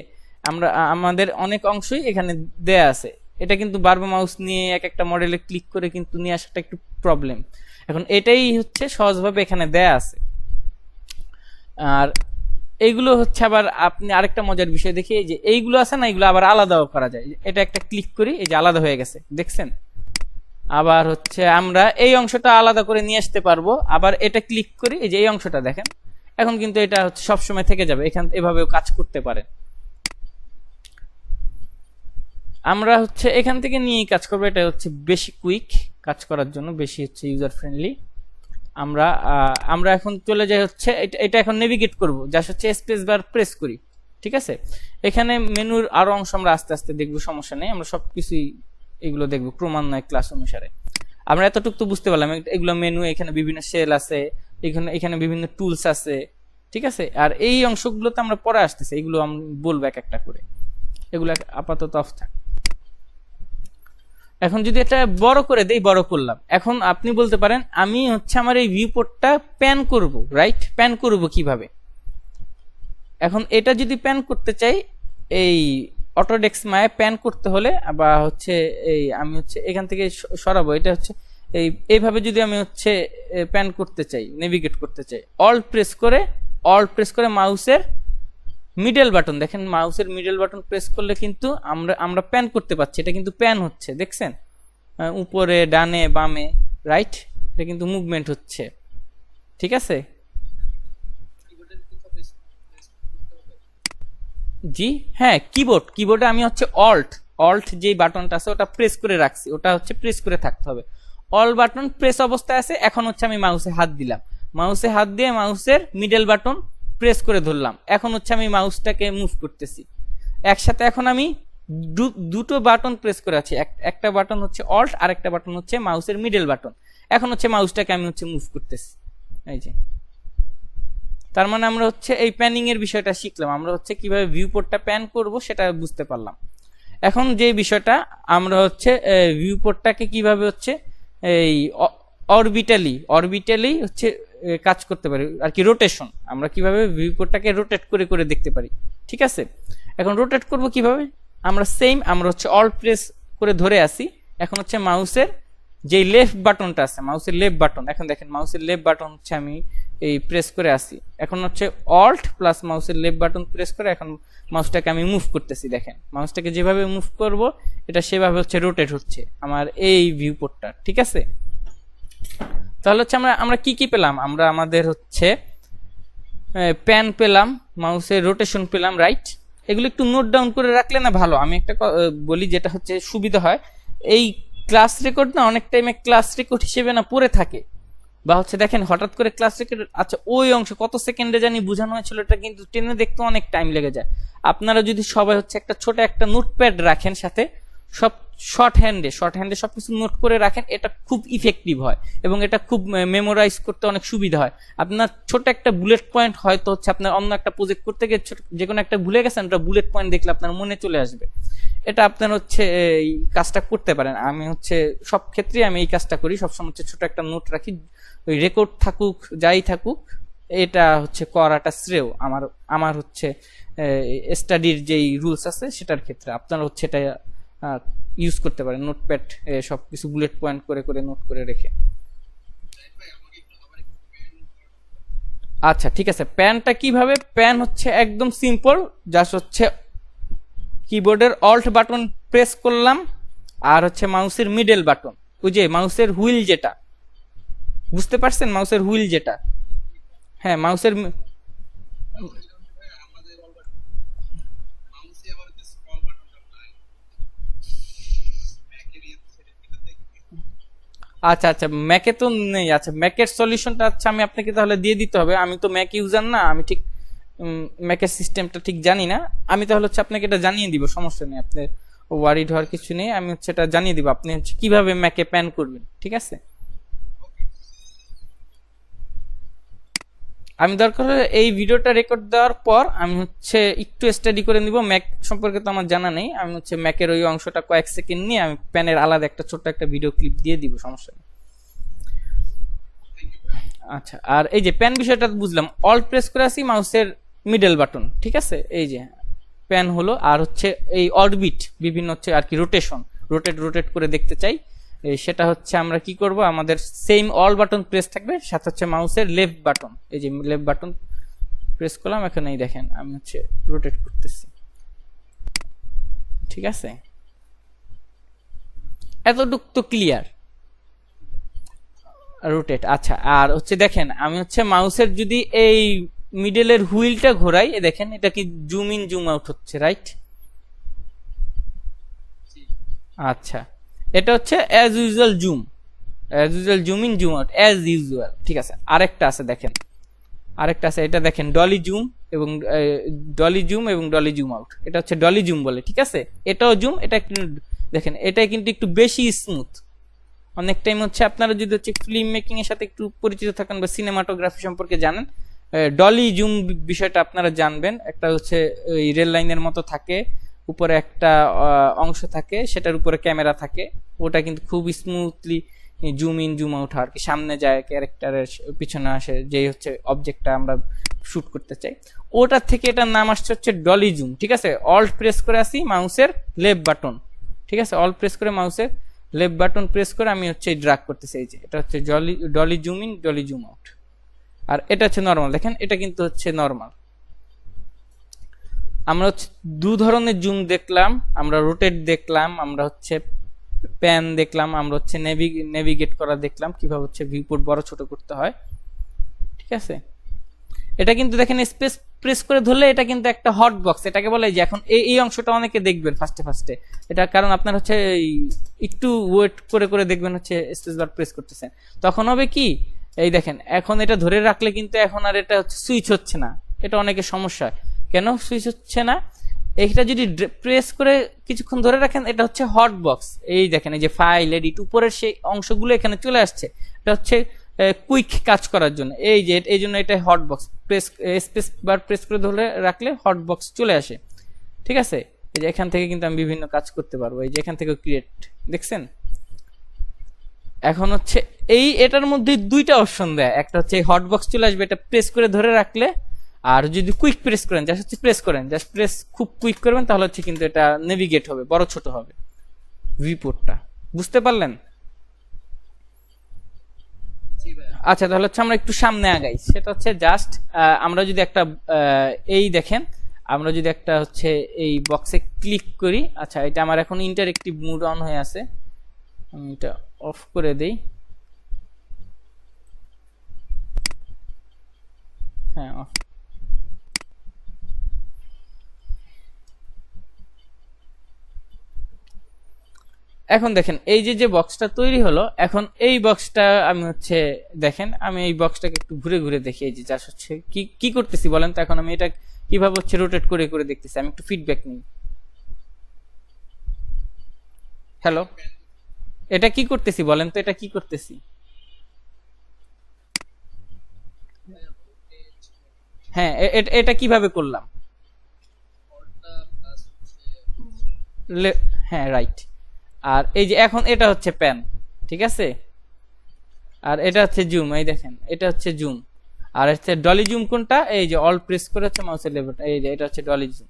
আমাদের অনেক অংশই এখানে দেয়া আছে, এটা কিন্তু বারবার মাউস নিয়ে এক একটা মডেলে ক্লিক করে কিন্তু নিয়ে আসাটা একটু প্রবলেম। এখন এটাই হচ্ছে সহজভাবে এখানে দেয়া আছে। আর এইগুলো হচ্ছে আবার আপনি আরেকটা মজার বিষয় দেখি, এই যে এইগুলো আছে না, এগুলো আবার আলাদাও করা যায়। এটা একটা ক্লিক করি, এই যে আলাদা হয়ে গেছে, দেখছেন? আবার হচ্ছে আমরা এই অংশটা আলাদা করে নিয়ে আসতে পারবো, আবার এটা ক্লিক করি, এই যে এই অংশটা দেখেন, এখন কিন্তু এটা হচ্ছে সবসময় থেকে যাবে, এভাবেও কাজ করতে পারে। আমরা হচ্ছে এখান থেকে নিয়েই কাজ করবো, এটা হচ্ছে বেশি কুইক কাজ করার জন্য, বেশি হচ্ছে ইউজার ফ্রেন্ডলি। আমরা এখন চলে যাই হচ্ছে এটা এখন নেভিগেট করব, যা হচ্ছে স্পেস বার প্রেস করি। ঠিক আছে, এখানে মেনুর আরো অংশ আমরা আস্তে আস্তে দেখবো, সমস্যা নেই, আমরা সবকিছুই এগুলো দেখবো ক্রমান্বয়ে ক্লাস অনুসারে। আমরা এতটুকু তো বুঝতে পারলাম, এগুলো মেনু, এখানে বিভিন্ন সেল আছে, এখানে বিভিন্ন টুলস আছে। ঠিক আছে, আর এই অংশগুলোতে আমরা পরে আসতেছি, এগুলো আমি বলবো এক একটা করে, এগুলো আপাতত অফ থাক। এখন যদি এটা বড় করে দেই, বড় করলাম, এখন আপনি বলতে পারেন আমি হচ্ছে আমার এই ভিউপোর্টটা প্যান করব, রাইট? প্যান করব কিভাবে? এখন এটা যদি প্যান করতে চাই, এই অটোডেস্ক মায়ে প্যান করতে হলে বা হচ্ছে এই আমি হচ্ছে এখান থেকে সরাবো, এটা হচ্ছে এইভাবে যদি আমি হচ্ছে প্যান করতে চাই, নেভিগেট করতে চাই, অল্ট প্রেস করে মাউসের মিডল বাটন, দেখেন মাউসের মিডল বাটন প্রেস করলে কিন্তু আমরা প্যান করতে পারছি। এটা কিন্তু প্যান হচ্ছে, দেখছেন? উপরে, ডানে, বামে, রাইট? এটা কিন্তু মুভমেন্ট হচ্ছে, ঠিক আছে? কিবোর্ডের কোথাও প্রেস করতে হবে? জি হ্যাঁ, কিবোর্ডে আমি হচ্ছে অল্ট যেই বাটনটা আছে ওটা প্রেস করে রাখছি, ওটা হচ্ছে প্রেস করে থাকতে হবে। অল বাটন প্রেস অবস্থায় আছে, এখন হচ্ছে আমি মাউসে হাত দিলাম, মাউসে হাত দিয়ে মাউসের মিডল বাটন প্রেস করে ধরলাম, এখন হচ্ছে আমি মাউসটাকে মুভ করতেছি একসাথে। এখন আমি দুটো বাটন প্রেস করে আছি, একটা বাটন হচ্ছে অল্ট আর একটা বাটন হচ্ছে মাউসের মিডল বাটন। এখন হচ্ছে মাউসটাকে আমি হচ্ছে মুভ করতেছি, এই যে। তার মানে আমরা হচ্ছে এই প্যানিং এর বিষয়টা শিখলাম, আমরা হচ্ছে কিভাবে ভিউপোর্টটা প্যান করব সেটা বুঝতে পারলাম। এখন যে বিষয়টা আমরা হচ্ছে ভিউপোর্টটাকে কিভাবে হচ্ছে এই অরবিটালি হচ্ছে কাজ করতে পারি আর কি, রোটেশন, আমরা কিভাবে ভিউপোর্টটাকে রোটেট করে করে দেখতে পারি, ঠিক আছে? এখন রোটেট করব কিভাবে? আমরা হচ্ছে অল প্রেস করে ধরে আসি, এখন হচ্ছে মাউসের যে লেফট বাটনটা আছে, মাউসের লেফট বাটন, এখন দেখেন মাউসের লেফট বাটন হচ্ছে আমি এই প্রেস করে আসি, এখন হচ্ছে অল্ট প্লাস মাউসের লেফট বাটন প্রেস করে এখন মাউসটাকে আমি মুভ করতেছি, দেখেন মাউসটাকে যেভাবে মুভ করব এটা সেভাবে হচ্ছে রোটেট হচ্ছে আমার এই ভিউপোর্টটা, ঠিক আছে? তাহলে হচ্ছে আমরা কি পেলাম? আমরা আমাদের হচ্ছে প্যান পেলাম, মাউসের রোটেশন পেলাম, রাইট? এগুলো একটু নোট ডাউন করে রাখলে না ভালো। আমি একটা বলি যেটা হচ্ছে সুবিধা হয়, এই ক্লাস রেকর্ড না অনেক টাইমে ক্লাস রেকর্ড হিসেবে না পড়ে থাকে, বা হচ্ছে দেখেন হঠাৎ করে ক্লাস রেকর্ড, আচ্ছা ওই অংশ কত সেকেন্ডে জানি বোঝানো হয়েছিল, এটা কিন্তু টেনে দেখতে অনেক টাইম লেগে যায়। আপনারা যদি সবাই হচ্ছে একটা ছোট একটা নোটপ্যাড রাখেন সাথে, সব শর্ট হ্যান্ডে সবকিছু নোট করে রাখেন, এটা খুব ইফেক্টিভ হয় এবং এটা খুব মেমোরাইজ করতে অনেক সুবিধা হয়। আপনার ছোট একটা বুলেট পয়েন্ট হয়তো হচ্ছে আপনার অন্য একটা প্রজেক্ট করতে গিয়ে যে কোনো একটা ভুলে গেছেন, ওটা বুলেট পয়েন্ট দেখলে আপনার মনে চলে আসবে। এটা আপনার হচ্ছে এই কাজটা করতে পারেন। আমি হচ্ছে সব ক্ষেত্রে আমি এই কাজটা করি, সবসময় হচ্ছে ছোট একটা নোট রাখি, ওই রেকর্ড থাকুক যাই থাকুক, এটা হচ্ছে করাটা শ্রেয় আমার হচ্ছে স্টাডির যেই রুলস আছে সেটার ক্ষেত্রে। আপনারা হচ্ছে এটা ইউজ করতে পারেন, নোটপ্যাড সবকিছু বুলেট পয়েন্ট করে করে নোট করে রেখে। আচ্ছা ঠিক আছে, প্যানটা কিভাবে? প্যান হচ্ছে একদম সিম্পল, জাস্ট হচ্ছে কিবোর্ডের অল্ট বাটন প্রেস করলাম আর হচ্ছে মাউসের মিডল বাটন, ওই যে মাউসের হুইল যেটা, বুঝতে পারছেন? মাউসের হুইল যেটা, হ্যাঁ মাউসের আমাদের অল বাটন মাউসে আবার স্ক্রল বাটনটা নাই, ম্যাকের সেটা দেখি। আচ্ছা ম্যাকে তো নেই। আচ্ছা ম্যাকের সলিউশনটা আচ্ছা আমি আপনাকে তাহলে দিয়ে দিতে হবে, আমি তো ম্যাক ইউজার না, আমি ঠিক ম্যাকের সিস্টেমটা ঠিক জানি না। আমি তাহলে হচ্ছে আপনাকে এটা জানিয়ে দিব, সমস্যা নেই, আপনি ওয়ারিড হওয়ার কিছু নেই, আমি হচ্ছে এটা জানিয়ে দিব আপনি হচ্ছে কিভাবে ম্যাকে প্যান করবেন, ঠিক আছে? আমি দরকার হলে এই ভিডিওটা রেকর্ড দেওয়ার পর আমি হচ্ছে একটু স্টাডি করে নিব, ম্যাক সম্পর্কে তো আমার জানা নেই, আমি হচ্ছে ম্যাকের ওই অংশটা কয়েক সেকেন্ড নিয়ে আমি প্যানের আলাদা একটা ছোট্ট একটা ভিডিও ক্লিপ দিয়ে দিব, সমস্যা নেই। আচ্ছা, আর এই যে প্যান বিষয়টা বুঝলাম, অল প্রেস করে আসি মাউসের মিডল বাটন, ঠিক আছে? এই যে প্যান হলো, আর হচ্ছে এই অরবিট বিভিন্ন হচ্ছে আর কি রোটেট করে দেখতে চাই, সেটা হচ্ছে আমরা কি করব, আমাদের সেম অল বাটন প্রেস থাকবে, সাথে হচ্ছে মাউসের লেফট বাটন, এই যে লেফট বাটন প্রেস করলাম, এখন এই দেখেন আমি হচ্ছে রোটেট করতেছি, ঠিক আছে? এতটুক তো ক্লিয়ার, রোটেট। আচ্ছা, আর হচ্ছে দেখেন আমি হচ্ছে মাউসের যদি এই মিডলের হুইলটা ঘোরাই, দেখেন এটা কি জুম ইন জুম আউট হচ্ছে, রাইট? আচ্ছা, এটা হচ্ছে as usual zoom in zoom out as usual, ঠিক আছে? আরেকটা আছে দেখেন, এটা দেখেন ডলি জুম এবং ডলি জুম আউট, এটা হচ্ছে ডলি জুম বলে, ঠিক আছে? এটাও জুম, এটা একটু দেখেন, এটা কিন্তু একটু বেশি স্মুথ। অনেক টাইম হচ্ছে আপনারা যদি হচ্ছে ফিল্ম মেকিং এর সাথে একটু পরিচিত থাকেন বা সিনেমাটোগ্রাফি সম্পর্কে জানেন, ডলি জুম বিষয়টা আপনারা জানবেন। একটা হচ্ছে ওই রেল লাইনের মতো থাকে, উপরে একটা অংশ থাকে, সেটার উপরে ক্যামেরা থাকে, ওটা কিন্তু খুব smoothly zoom in zoom out আর কি, সামনে যায় ক্যারেক্টারের পিছনে আসে, যেই হচ্ছে অবজেক্টটা আমরা শুট করতে চাই। ওটার থেকে এটার নাম আসছে হচ্ছে ডলি জুম, ঠিক আছে। অল্ট প্রেস করে আসি মাউসের লেফট বাটন, ঠিক আছে, অল্ট প্রেস করে মাউসের লেফট বাটন প্রেস করে আমি হচ্ছে ড্র্যাগ করতেছি, এই যে এটা হচ্ছে dolly zoom in dolly zoom out. আর এটা হচ্ছে নর্মাল, দেখেন এটা কিন্তু হচ্ছে নর্মাল। আমরা হচ্ছে দু ধরনের জুম দেখলাম, আমরা রোটেট দেখলাম, আমরা হচ্ছে প্যান দেখলাম, আমরা হচ্ছে নেভিগেট করা দেখলাম, কিভাবে হচ্ছে ভিউপোর্ট বড় ছোট করতে হয়, ঠিক আছে। এটা কিন্তু দেখেন স্পেস প্রেস করে ধরলে এটা কিন্তু একটা হট বক্স, এটাকে বলে যে এখন এই অংশটা অনেকে দেখবেন ফার্স্টে এটা, কারণ আপনার হচ্ছে একটু ওয়েট করে করে দেখবেন হচ্ছে স্পেস বার প্রেস করতেছেন, তখন হবে কি এই দেখেন এখন এটা ধরে রাখলে কিন্তু এখন আর এটা হচ্ছে সুইচ হচ্ছে না, এটা অনেকের সমস্যা। কেন সুইচ হচ্ছে না? এইটা যদি প্রেস করে কিছুক্ষণ ধরে রাখেন, এটা হচ্ছে হট বক্স, এই দেখেন এই যে ফাইল এডিট উপরের সেই অংশগুলো এখানে চলে আসছে, এটা হচ্ছে কুইক কাজ করার জন্য, এই যে এই জন্য এটা hot box, press space bar press করে ধরে রাখলে হট বক্স চলে আসে, ঠিক আছে। এই যে এখান থেকে কিন্তু আমি বিভিন্ন কাজ করতে পারবো, এই যে এখান থেকে ক্রিয়েট, দেখছেন। এখন হচ্ছে এটার মধ্যে দুইটা অপশন দেয়, একটা হচ্ছে হট বক্স চলে আসবে এটা প্রেস করে ধরে রাখলে, আর যদি কুইক প্রেস করেন, জাস্ট হচ্ছে প্রেস করেন, জাস্ট প্রেস খুব কুইক করবেন, তাহলে হচ্ছে কিন্তু এটা নেভিগেট হবে, বড় ছোট হবে ভিউপোর্টটা, বুঝতে পারলেন? আচ্ছা, তাহলে হচ্ছে আমরা একটু সামনে আগাই, সেটা হচ্ছে জাস্ট আমরা যদি একটা এই দেখেন, আমরা যদি একটা হচ্ছে এই বক্সে ক্লিক করি, আচ্ছা এটা আমার এখন ইন্টারেক্টিভ মোড অন হয়ে আছে, আমি এটা অফ করে দেই, হ্যাঁ অফ। এখন দেখেন এই যে বক্সটা তৈরি হলো, এখন এই বক্সটা আমি হচ্ছে দেখেন, আমি এই বক্সটাকে একটু ঘুরে ঘুরে দেখি, এই যে যা হচ্ছে কি করতেছি বলেন তো, এখন আমি এটা কিভাবে হচ্ছে রোটেট করে করে দেখতেছি, আমি একটু ফিডব্যাক নিই। হ্যালো, এটা কি করতেছি বলেন তো, এটা কি করতেছি? হ্যাঁ, এটা কিভাবে করলাম? হ্যাঁ রাইট। আর এই যে এখন এটা হচ্ছে প্যান, ঠিক আছে, আর এটা হচ্ছে জুম, এই দেখেন এটা হচ্ছে জুম, আর হচ্ছে ডলি জুম কোনটা, এই যে অল প্রেস করে হচ্ছে মাউসের লেভার, এই যে এটা হচ্ছে ডলি জুম।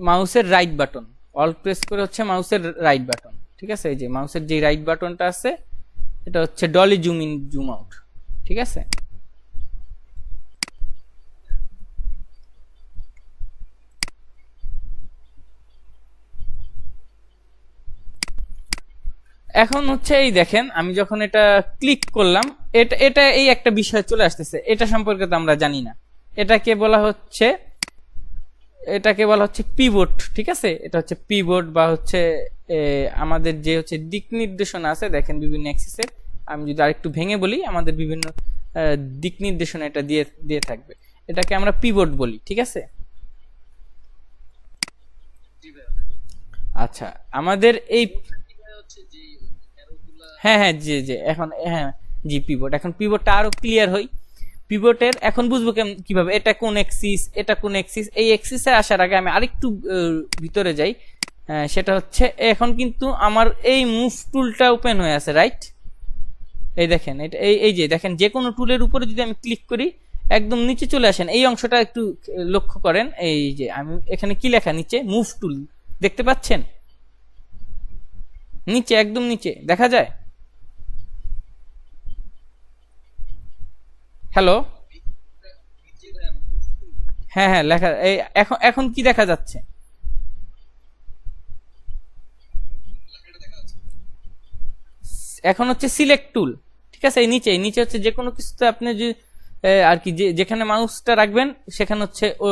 মাউসের রাইট বাটন, অল প্রেস করে হচ্ছে মাউসের রাইট বাটন, ঠিক আছে, এই যে মাউসের যে রাইট বাটনটা আছে এটা হচ্ছে dolly zoom in zoom out, ঠিক আছে। এখন হচ্ছে এই দেখেন আমি যখন এটা ক্লিক করলাম, এটা এই একটা বিষয় চলে আসতেছে, এটা সম্পর্কে তো আমরা জানি না, এটাকে বলা হচ্ছে পিভট, ঠিক আছে। এটা হচ্ছে পিভট বা হচ্ছে আমাদের যে হচ্ছে দিক নির্দেশনা আছে, দেখেন বিভিন্ন অ্যাক্সিসের, আমি যদি আরেকটু ভেঙে বলি, আমাদের বিভিন্ন দিক নির্দেশনা এটা দিয়ে দিয়ে থাকবে, এটাকে আমরা পিভট বলি, ঠিক আছে। আচ্ছা, আমাদের এই হ্যাঁ হ্যাঁ জি জি এখন হ্যাঁ জি পিভট, এখন পিভটটা আরো ক্লিয়ার হই। পিভটের এখন বুঝবো কিভাবে এটা কোন এক্সিস, এটা কোন এক্সিস, এই এক্সিসে আসার আগে আমি আরেকটু ভিতরে যাই, সেটা হচ্ছে এখন কিন্তু আমার এই মুভ টুলটা ওপেন হয়ে আছে, রাইট। এই দেখেন এটা এই যে দেখেন যে কোনো টুলের উপরে যদি আমি ক্লিক করি একদম নিচে চলে আসেন, এই অংশটা একটু লক্ষ্য করেন, এই যে আমি এখানে কি লেখা নিচে মুভ টুল দেখতে পাচ্ছেন, নিচে একদম নিচে দেখা যায়। হ্যালো, হ্যাঁ হ্যাঁ লেখা, এই এখন এখন কি দেখা যাচ্ছে? এখন হচ্ছে সিলেক্ট টুল, ঠিক আছে, এই নিচে নিচে হচ্ছে যে কোনো কিছুতে আপনি যে আর কি যেখানে মাউসটা রাখবেন সেখানে হচ্ছে ও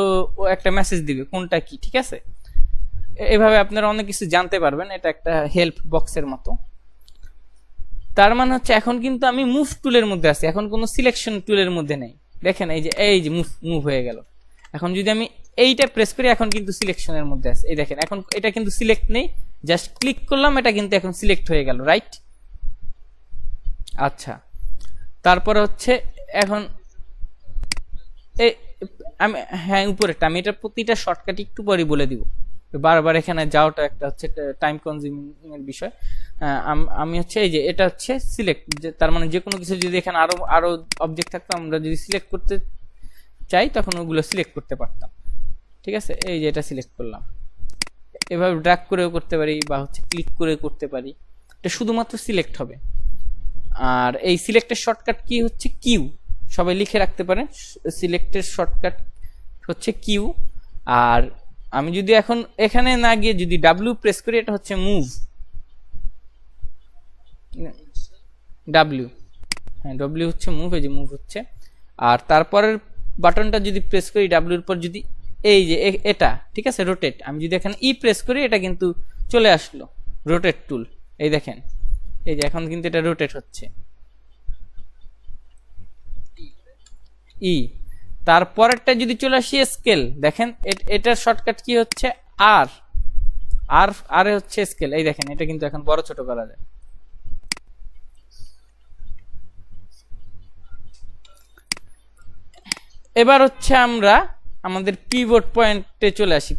একটা মেসেজ দিবে কোনটা কি, ঠিক আছে। এভাবে আপনারা অনেক কিছু জানতে পারবেন, এটা একটা হেল্প বক্সের মতো। তার মানে হচ্ছে এখন কিন্তু আমি মুভ টুলের মধ্যে আছি, এখন কোনো সিলেকশন টুলের মধ্যে নেই, দেখেন এই যে মুভ মুভ হয়ে গেল। এখন যদি আমি এইটা প্রেস করি এখন কিন্তু সিলেকশনের মধ্যে আছে, এই দেখেন এখন এটা কিন্তু সিলেক্ট নেই, জাস্ট ক্লিক করলাম এটা কিন্তু এখন সিলেক্ট হয়ে গেল, রাইট। আচ্ছা, তারপরে হচ্ছে এখন এই আমি, হ্যাঁ উপরেরটা, আমি এটা প্রতিটা শর্টকাট একটু পরে বলে দিব, বারবার এখানে যাওয়াটা একটা হচ্ছে টাইম কনজিউমিং এর বিষয়। আমি হচ্ছে এই যে এটা হচ্ছে সিলেক্ট, যে তার মানে যে কোনো কিছু যদি এখানে আরো আরো অবজেক্ট থাকতো, আমরা যদি সিলেক্ট করতে চাই তখন ওগুলো সিলেক্ট করতে পারতাম। ঠিক আছে, এই যে এটা সিলেক্ট করলাম, এভাবে ড্র্যাগ করেও করতে পারি বা হচ্ছে ক্লিক করে করতে পারি, এটা শুধুমাত্র সিলেক্ট হবে। আর এই সিলেক্টের শর্টকাট কি হচ্ছে কিউ, সবাই লিখে রাখতে পারেন, সিলেক্টের শর্টকাট হচ্ছে কিউ। আর আমি যদি এখন এখানে না গিয়ে যদি ডাব্লিউ প্রেস করি, এটা হচ্ছে মুভ, ডাব্লিউ, হ্যাঁ ডব্লিউ হচ্ছে মুভ, এই যে মুভ হচ্ছে। আর তারপরের বাটনটা যদি প্রেস করি ডাব্লিউর পর, যদি এই যে এটা ঠিক আছে রোটেট, আমি যদি এখানে ই প্রেস করি এটা কিন্তু চলে আসলো রোটেট টুল, এই দেখেন এই যে এখন কিন্তু এটা রোটেট হচ্ছে ই। তারপরেরটা যদি চলে আসি স্কেল, দেখেন এটার শর্টকাট কি হচ্ছে আর, আর হচ্ছে স্কেল, এই দেখেন এটা কিন্তু এখন বড় ছোট করা যায়। এবার হচ্ছে আমরা আমাদের পিভট পয়েন্টে চলে আসি।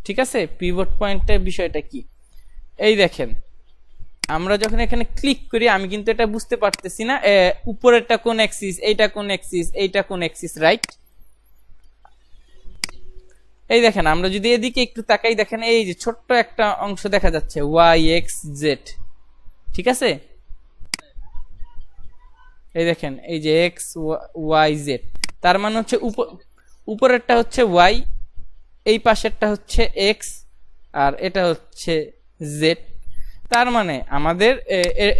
ঠিক আছে, পিভট পয়েন্টের বিষয়টা কি, এই দেখেন আমরা যখন এখানে ক্লিক করি আমি কিন্তু এটা বুঝতে পারতেছি না উপরেরটা কোন অ্যাক্সিস, এইটা কোন অ্যাক্সিস, এইটা কোন অ্যাক্সিস, রাইট? এই দেখেন আমরা যদি এদিকে একটু তাকাই, দেখেন এই যে ছোট্ট একটা অংশ দেখা যাচ্ছে ওয়াই এক্স জেড, ঠিক আছে, এই দেখেন এই যে এক্স ওয়াই জেড, তার মানে হচ্ছে উপরেরটা হচ্ছে ওয়াই, এই পাশেরটা হচ্ছে এক্স, আর এটা হচ্ছে জেড। তার মানে আমাদের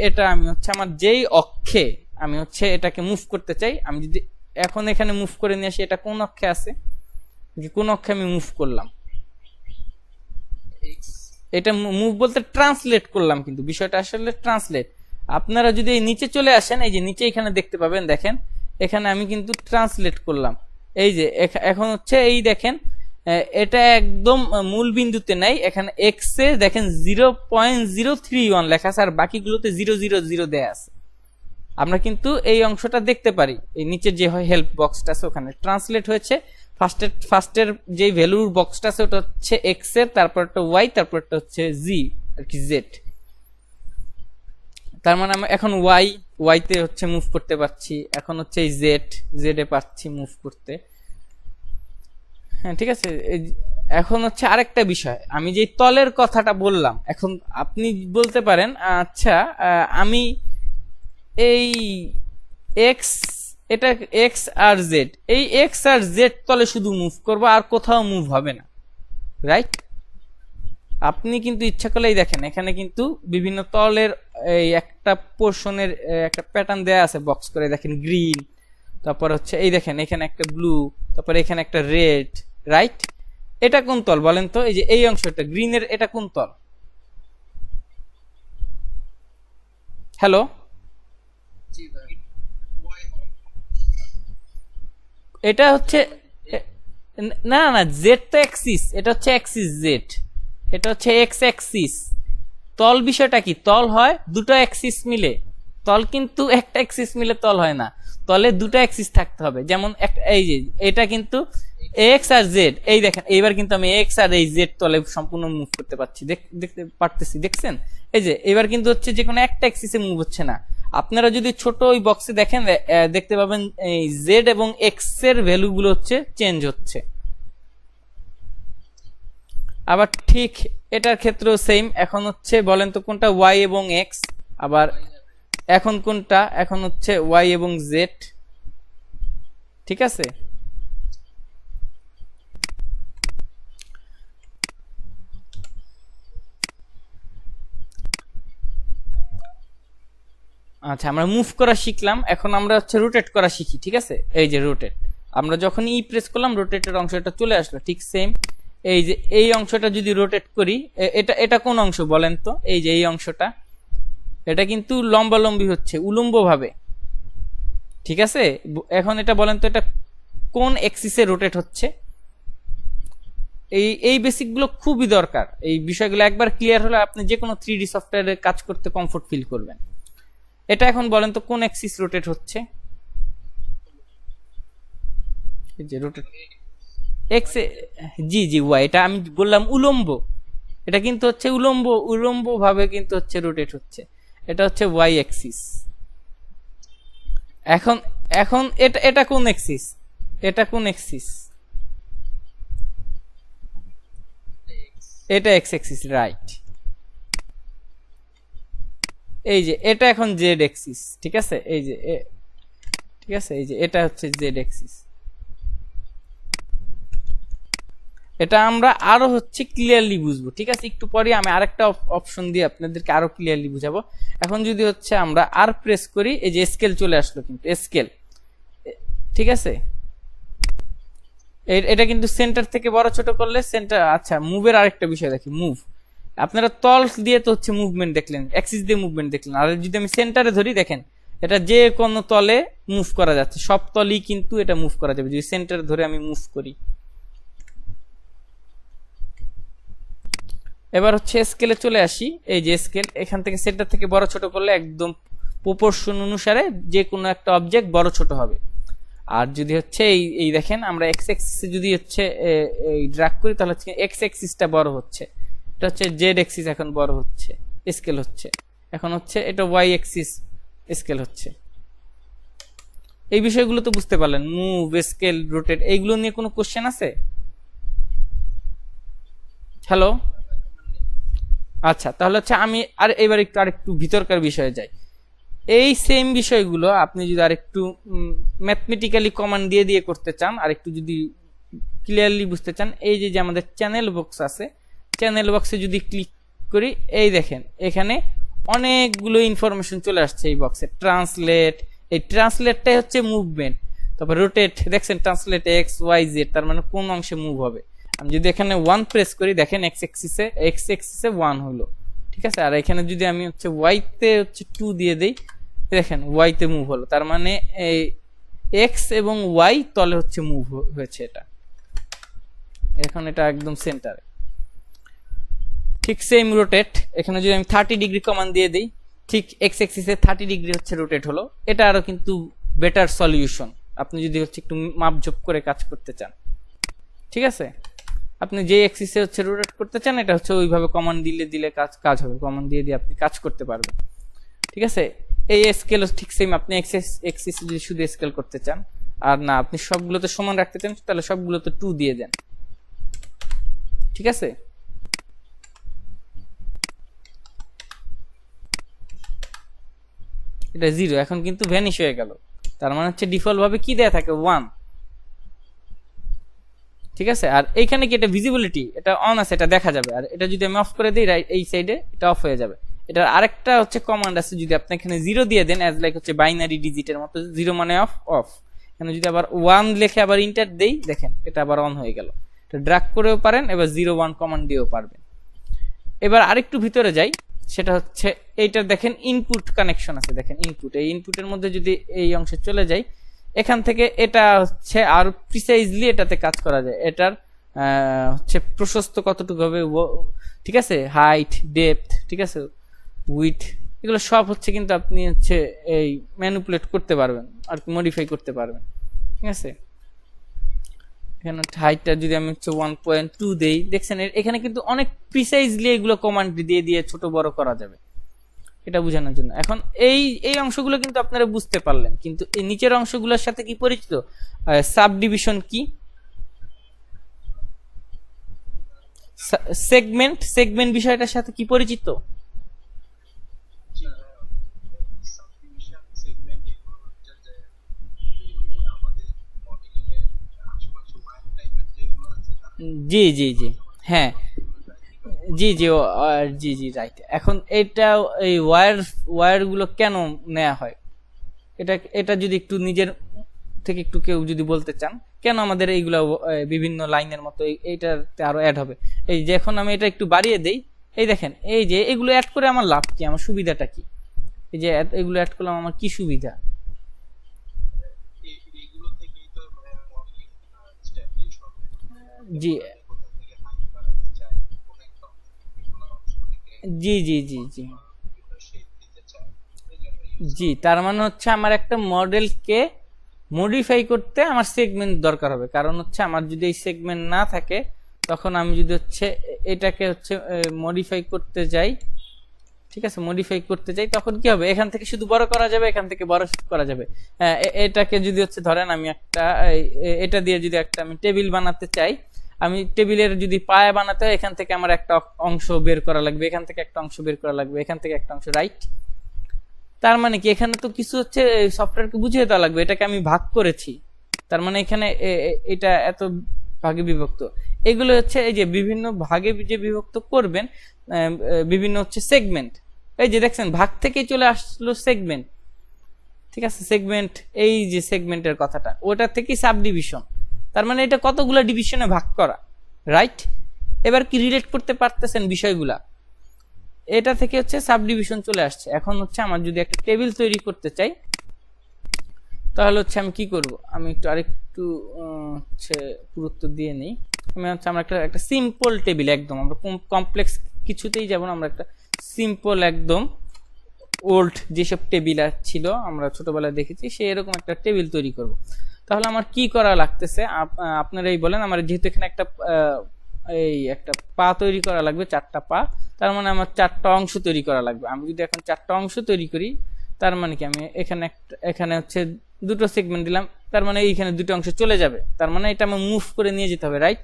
এটা আমি হচ্ছে আমার যেই অক্ষে আমি হচ্ছে এটাকে মুভ করতে চাই, আমি যদি এখন এখানে মুভ করে নিয়ে আসি, এটা কোন অক্ষে আছে, কোন অক্ষে আমি মুভ করলাম, এটা মুভ বলতে ট্রান্সলেট করলাম, কিন্তু বিষয়টা আসলে ট্রান্সলেট। আপনারা যদি এই নিচে চলে আসেন, এই যে নিচে এখানে দেখতে পাবেন, দেখেন এখানে আমি কিন্তু ট্রান্সলেট করলাম, এই যে এখন হচ্ছে এই দেখেন এটা একদম মূল বিন্দুতে নাই, এখানে এক্স এ দেখেন 0.031 লেখা আছে, আর বাকিগুলোতে 000 দেয়া আছে। আমরা কিন্তু এই অংশটা দেখতে পারি, এই নিচের যে হেল্প বক্সটা আছে ওখানে ট্রান্সলেট হয়েছে, ফার্স্টের যে ভ্যালুর বক্সটা আছে ওটা হচ্ছে এক্স এর, তারপরটা ওয়াই, তারপরটা হচ্ছে জি আর কি জেড। তার মানে আমরা এখন ওয়াই তে হচ্ছে মুভ করতে পারছি, এখন হচ্ছে এই জেড এ পাচ্ছি মুভ করতে। হ্যাঁ ঠিক আছে, এখন হচ্ছে আরেকটা বিষয়, আমি যে তলের কথাটা বললাম, এখন আপনি বলতে পারেন আচ্ছা আমি এই এক্স, এটা এক্স আর জেড, এই এক্স আর জেড তলে শুধু মুভ করবো আর কোথাও মুভ হবে না, রাইট? আপনি কিন্তু ইচ্ছা করলেই দেখেন এখানে কিন্তু বিভিন্ন তলের এই একটা পোর্শনের একটা প্যাটার্ন দেয়া আছে বক্স করে, দেখেন গ্রিন, তারপর হচ্ছে এই দেখেন এখানে একটা ব্লু, তারপর এখানে একটা রেড, রাইট? এটা কোন তল বলেন তো, এই যে এই অংশটা গ্রিনের, এটা কোন তল? হ্যালো, এটা হচ্ছে না না জেড তো অ্যাক্সিস, এটা হচ্ছে অ্যাক্সিস জেড, এটা হচ্ছে এক্স অ্যাক্সিস। তল বিষয়টা কি, তল হয় দুটো অ্যাক্সিস মিলে, তল কিন্তু একটা অ্যাক্সিস মিলে তল হয় না, তলে দুটো অ্যাক্সিস থাকতে হবে। যেমন এই যে এটা কিন্তু এক্স আর জেড, এই দেখেন এইবার কিন্তু আমি এক্স আর এই জেড তলে সম্পূর্ণ মুভ করতে পারছি, দেখতে পারতেছি, দেখছেন? এই যে এবার কিন্তু হচ্ছে যে কোনো একটা অ্যাক্সিসে মুভ হচ্ছে না। আপনারা যদি ছোট ওই বক্সে দেখেন দেখতে পাবেন এই জেড এবং এক্স এর ভ্যালু গুলো হচ্ছে চেঞ্জ হচ্ছে। আবার ঠিক এটার ক্ষেত্রেও সেম, এখন হচ্ছে বলেন তো কোনটা ওয়াই এবং এক্স, আবার এখন কোনটা, এখন হচ্ছে ওয়াই এবং জেড, ঠিক আছে? আচ্ছা আমরা মুভ করা শিখলাম, এখন আমরা হচ্ছে রোটেট করা শিখি, ঠিক আছে? এই যে রোটেট, আমরা যখন ই প্রেস করলাম রোটেটের অংশটা চলে আসলো, ঠিক সেম এই যে এই অংশটা যদি রোটেট করি, এটা কোন অংশ বলেন তো, এই যে এই অংশটা, এটা কিন্তু লম্বালম্বি হচ্ছে উলম্ব ভাবে, ঠিক আছে? এখন এটা বলেন তো এটা কোন এক্সিসে রোটেট হচ্ছে? এই বেসিক গুলো খুবই দরকার, এই বিষয়গুলো একবার ক্লিয়ার হলে আপনি যে কোনো 3D সফটওয়্যারে কাজ করতে কমফোর্ট ফিল করবেন। এটা এখন বলেন তো কোন অ্যাক্সিস রোটেট হচ্ছে? এই যে রোটেট এক্স, জি জি ওয়াই, এটা আমি বললাম উলম্ব, এটা কিন্তু হচ্ছে উলম্ব, উলম্ব ভাবে কিন্তু হচ্ছে রোটেট হচ্ছে, এটা হচ্ছে ওয়াই অ্যাক্সিস। এখন এখন এটা এটা কোন অ্যাক্সিস, এটা কোন অ্যাক্সিস, এটা এক্স অ্যাক্সিস, রাইট। এই যে এটা এখন জেড অ্যাক্সিস, ঠিক আছে, এই যে ঠিক আছে, এই যে এটা হচ্ছে জেড অ্যাক্সিস। এটা আমরা আরো হচ্ছে ক্লিয়ারলি বুঝবো, ঠিক আছে, একটু পরে আমি আরেকটা অপশন দিয়ে আপনাদেরকে আরো ক্লিয়ারলি বুঝাবো। এখন যদি হচ্ছে আমরা আর প্রেস করি, এই যে স্কেল চলে আসলো, কিন্তু স্কেল, ঠিক আছে, এটা কিন্তু সেন্টার থেকে বড় ছোট করলে সেন্টার। আচ্ছা, মুভের আরেকটা বিষয় দেখি, মুভ, আপনারা তল দিয়ে তো হচ্ছে মুভমেন্ট দেখলেন, অ্যাক্সিস দিয়ে মুভমেন্ট দেখলেন, আর যদি আমি সেন্টারে ধরি দেখেন এটা যে কোনো তলে মুভ করা যাচ্ছে, সব তলেই কিন্তু এটা মুভ করা যাবে যদি সেন্টারে ধরে আমি মুভ করি। এবার হচ্ছে স্কেলে চলে আসি, এই যে স্কেল, এখান থেকে সেন্টার থেকে বড় ছোট করলে একদম প্রপোর্শন অনুসারে যে কোনো একটা অবজেক্ট বড় ছোট হবে। আর যদি হচ্ছে এই দেখেন আমরা এক্স এক্সিসে যদি হচ্ছে এই ড্র্যাগ করি তাহলে হচ্ছে এক্স এক্সিসটা বড় হচ্ছে, এটা হচ্ছে জেড এক্সিস এখন বড় হচ্ছে, স্কেল হচ্ছে। এখন হচ্ছে এটা ওয়াই এক্সিস, স্কেল হচ্ছে। এই বিষয়গুলো তো বুঝতে পারলেন, মুভ, স্কেল, রোটেট, এইগুলো নিয়ে কোনো কোশ্চেন আছে? হ্যালো, আচ্ছা, তাহলে হচ্ছে আমি আর এবার একটু আরেকটু ভিতরকার বিষয়ে যাই। এই সেম বিষয়গুলো আপনি যদি আরেকটু ম্যাথমেটিক্যালি কমান্ড দিয়ে দিয়ে করতে চান, আর একটু যদি ক্লিয়ারলি বুঝতে চান, এই যে আমাদের চ্যানেল বক্স আছে, চ্যানেল বক্সে যদি ক্লিক করি, এই দেখেন এখানে অনেকগুলো ইনফরমেশন চলে আসছে এই বক্সে। ট্রান্সলেট, এই ট্রান্সলেটটাই হচ্ছে মুভমেন্ট। তারপর রোটেট, দেখছেন ট্রান্সলেট এক্স ওয়াই জেড, তার মানে কোন অংশে মুভ হবে। আমি যদি এখানে 1 প্রেস করি, দেখেন এক্স এক্সিসে 1 হলো, ঠিক আছে। আর এখানে যদি আমি হচ্ছে ওয়াই তে হচ্ছে 2 দিয়ে দেই, দেখেন ওয়াই তে মুভ হলো, তার মানে এই এক্স এবং ওয়াই তলে হচ্ছে মুভ হয়েছে এটা। এখন এটা একদম সেন্টারে। ঠিক সেম রোটেট, এখানে যদি আমি 30 ডিগ্রি কমান্ড দিয়ে দিই, ঠিক এক্স এক্সিসে 30 ডিগ্রি হচ্ছে রোটেট হলো। এটা আরো কিন্তু বেটার সলিউশন আপনি যদি হচ্ছে একটু মাপজোপ করে কাজ করতে চান, ঠিক আছে। আপনি যে এক্সিসে হচ্ছে রোটেট করতে চান, এটা হচ্ছে ওইভাবে কমান্ড দিলে কাজ হবে, কমান্ড দিয়ে দিয়ে আপনি কাজ করতে পারবেন, ঠিক আছে। এই স্কেল ঠিক সেম, আপনি এক্সিস যদি শুধু স্কেল করতে চান, আর না আপনি সবগুলোতে সমান রাখতে চান, তাহলে সবগুলোতে 2 দিয়ে দেন, ঠিক আছে। এটা 0, এখন কিন্তু ভ্যানিশ হয়ে গেল, তার মানে হচ্ছে ডিফল্ট ভাবে কি দেয়া থাকে 1, ঠিক আছে। আর এইখানে কি এটা ভিজিবিলিটি, এটা অন আছে, এটা দেখা যাবে। আর এটা যদি আমি অফ করে দিই, এই সাইডে এটা অফ হয়ে যাবে। এটার আরেকটা হচ্ছে কমান্ড আছে, যদি আপনি এখানে 0 দিয়ে দেন, অ্যাজ লাইক হচ্ছে বাইনারি ডিজিটের মতো, 0 মানে অফ, অফ। এখানে যদি আবার 1 লিখে আবার ইন্টার দেই, দেখেন এটা আবার অন হয়ে গেল। এটা ড্র্যাগ করেও পারেন, এবার 0 1 কমান্ড দিয়েও পারবেন। এবার আরেকটু ভিতরে যাই, সেটা হচ্ছে এইটার দেখেন ইনপুট কানেকশন আছে, দেখেন ইনপুট, এই ইনপুটের মধ্যে যদি এই অংশে চলে যাই, এখান থেকে এটা হচ্ছে আর প্রিসাইজলি এটাতে কাজ করা যায়। এটার হচ্ছে প্রশস্ত কতটুকু হবে, ঠিক আছে, হাইট, ডেপথ, ঠিক আছে, উইথ, এগুলো সব হচ্ছে কিন্তু আপনি হচ্ছে এই ম্যানিপুলেট করতে পারবেন আর মডিফাই করতে পারবেন, ঠিক আছে। এখানে হাইটটা যদি আমি হচ্ছে 1.2 দেই, দেখছেন এখানে কিন্তু অনেক প্রিসাইজলি এগুলো কমান্ড দিয়ে দিয়ে ছোট বড় করা যাবে, এটা বোঝানোর জন্য। এখন এই অংশগুলো কিন্তু আপনারা বুঝতে পারলেন, কিন্তু এই নিচের অংশগুলোর সাথে কি পরিচিত? সাব ডিভিশন কি, সেগমেন্ট বিষয়টার সাথে কি পরিচিত? সাবডিভিশন সেগমেন্ট এগুলো হচ্ছে যে আমাদের মডেলিং এর আশেপাশে ওয়ার টাইপের যেগুলো আছে জি জি জি, হ্যাঁ, জি জি জি জি, রাইট। এখন এটা এই ওয়্যার গুলো কেন নেওয়া হয়, এটা এটা যদি একটু নিজের থেকে একটু কেউ যদি বলতে চান, কেন আমাদের এইগুলো বিভিন্ন লাইনের মতো এইটাতে আরো অ্যাড হবে। এই যে এখন আমি এটা একটু বাড়িয়ে দেই, এই দেখেন এই যে এগুলো অ্যাড করে আমার লাভ কি, আমার সুবিধাটা কি, এই যে এগুলো অ্যাড করলাম আমার কি সুবিধা? এইগুলো থেকেই তো মডেলিং এস্টাবলিশ হবে। জি কোথা থেকে হাইট বাড়াতে চাই, কোন একটা এগুলো অংশটিকে জি জি জি জি শেপ দিতে চাই, এই জন্য ইউজ জি, তার মানে হচ্ছে আমার একটা মডেলকে মডিফাই করতে আমার সেগমেন্ট দরকার হবে, কারণ হচ্ছে আমার যদি এই সেগমেন্ট না থাকে তখন আমি যদি হচ্ছে এটাকে হচ্ছে মডিফাই করতে যাই, ঠিক আছে, মডিফাই করতে যাই তখন কি হবে, এখান থেকে শুধু বড় করা যাবে, এখান থেকে বড় করা যাবে। এটাকে যদি হচ্ছে ধরেন আমি একটা এটা দিয়ে যদি একটা আমি টেবিল বানাতে চাই, আমি টেবিলের যদি পায়া বানাতে হয় এখান থেকে আমার একটা অংশ বের করা লাগবে, এখান থেকে একটা অংশ বের করা লাগবে, এখান থেকে একটা অংশ, রাইট? তার মানে কি এখানে তো কিছু হচ্ছে সফটওয়্যারকে বুঝিয়ে দেওয়া লাগবে, এটাকে আমি ভাগ করেছি, তার মানে এখানে এটা এত ভাগে বিভক্ত। এগুলো হচ্ছে এই যে বিভিন্ন ভাগে যে বিভক্ত করবেন, বিভিন্ন হচ্ছে সেগমেন্ট, এই যে দেখছেন ভাগ থেকেই চলে আসলো সেগমেন্ট, ঠিক আছে, সেগমেন্ট, এই যে সেগমেন্টের কথাটা ওটা থেকেই সাব ডিভিশন, তার মানে এটা কতগুলো ডিভিশনে ভাগ করা, রাইট? এবার কি রিলেট করতে পারতেছেন বিষয়গুলা? এটা থেকে হচ্ছে সাব ডিভিশন চলে আসছে। এখন হচ্ছে আমার যদি একটা টেবিল তৈরি করতে চাই তাহলে হচ্ছে আমি কি করব, আমি একটু আরেকটু হচ্ছে গুরুত্ব দিয়ে নেই। আমি হচ্ছে আমরা একটা সিম্পল টেবিল, একদম আমরা কমপ্লেক্স কিছুতেই যাব না, আমরা একটা সিম্পল একদম ওল্ড যেসব টেবিল ছিল আমরা ছোটবেলায় দেখেছি সেই এরকম একটা টেবিল তৈরি করব। তাহলে আমার কি করা লাগতেছে আপনারাই বলেন। আমার যেহেতু এখানে একটা এই একটা পা তৈরি করা লাগবে, 4টা পা, তার মানে আমার 4টা অংশ তৈরি করা লাগবে। আমি যদি এখন 4টা অংশ তৈরি করি তার মানে কি আমি এখানে হচ্ছে 2টো সেগমেন্ট দিলাম, তার মানে এইখানে 2টো অংশ চলে যাবে, তার মানে এটা আমার মুভ করে নিয়ে যেতে হবে, রাইট?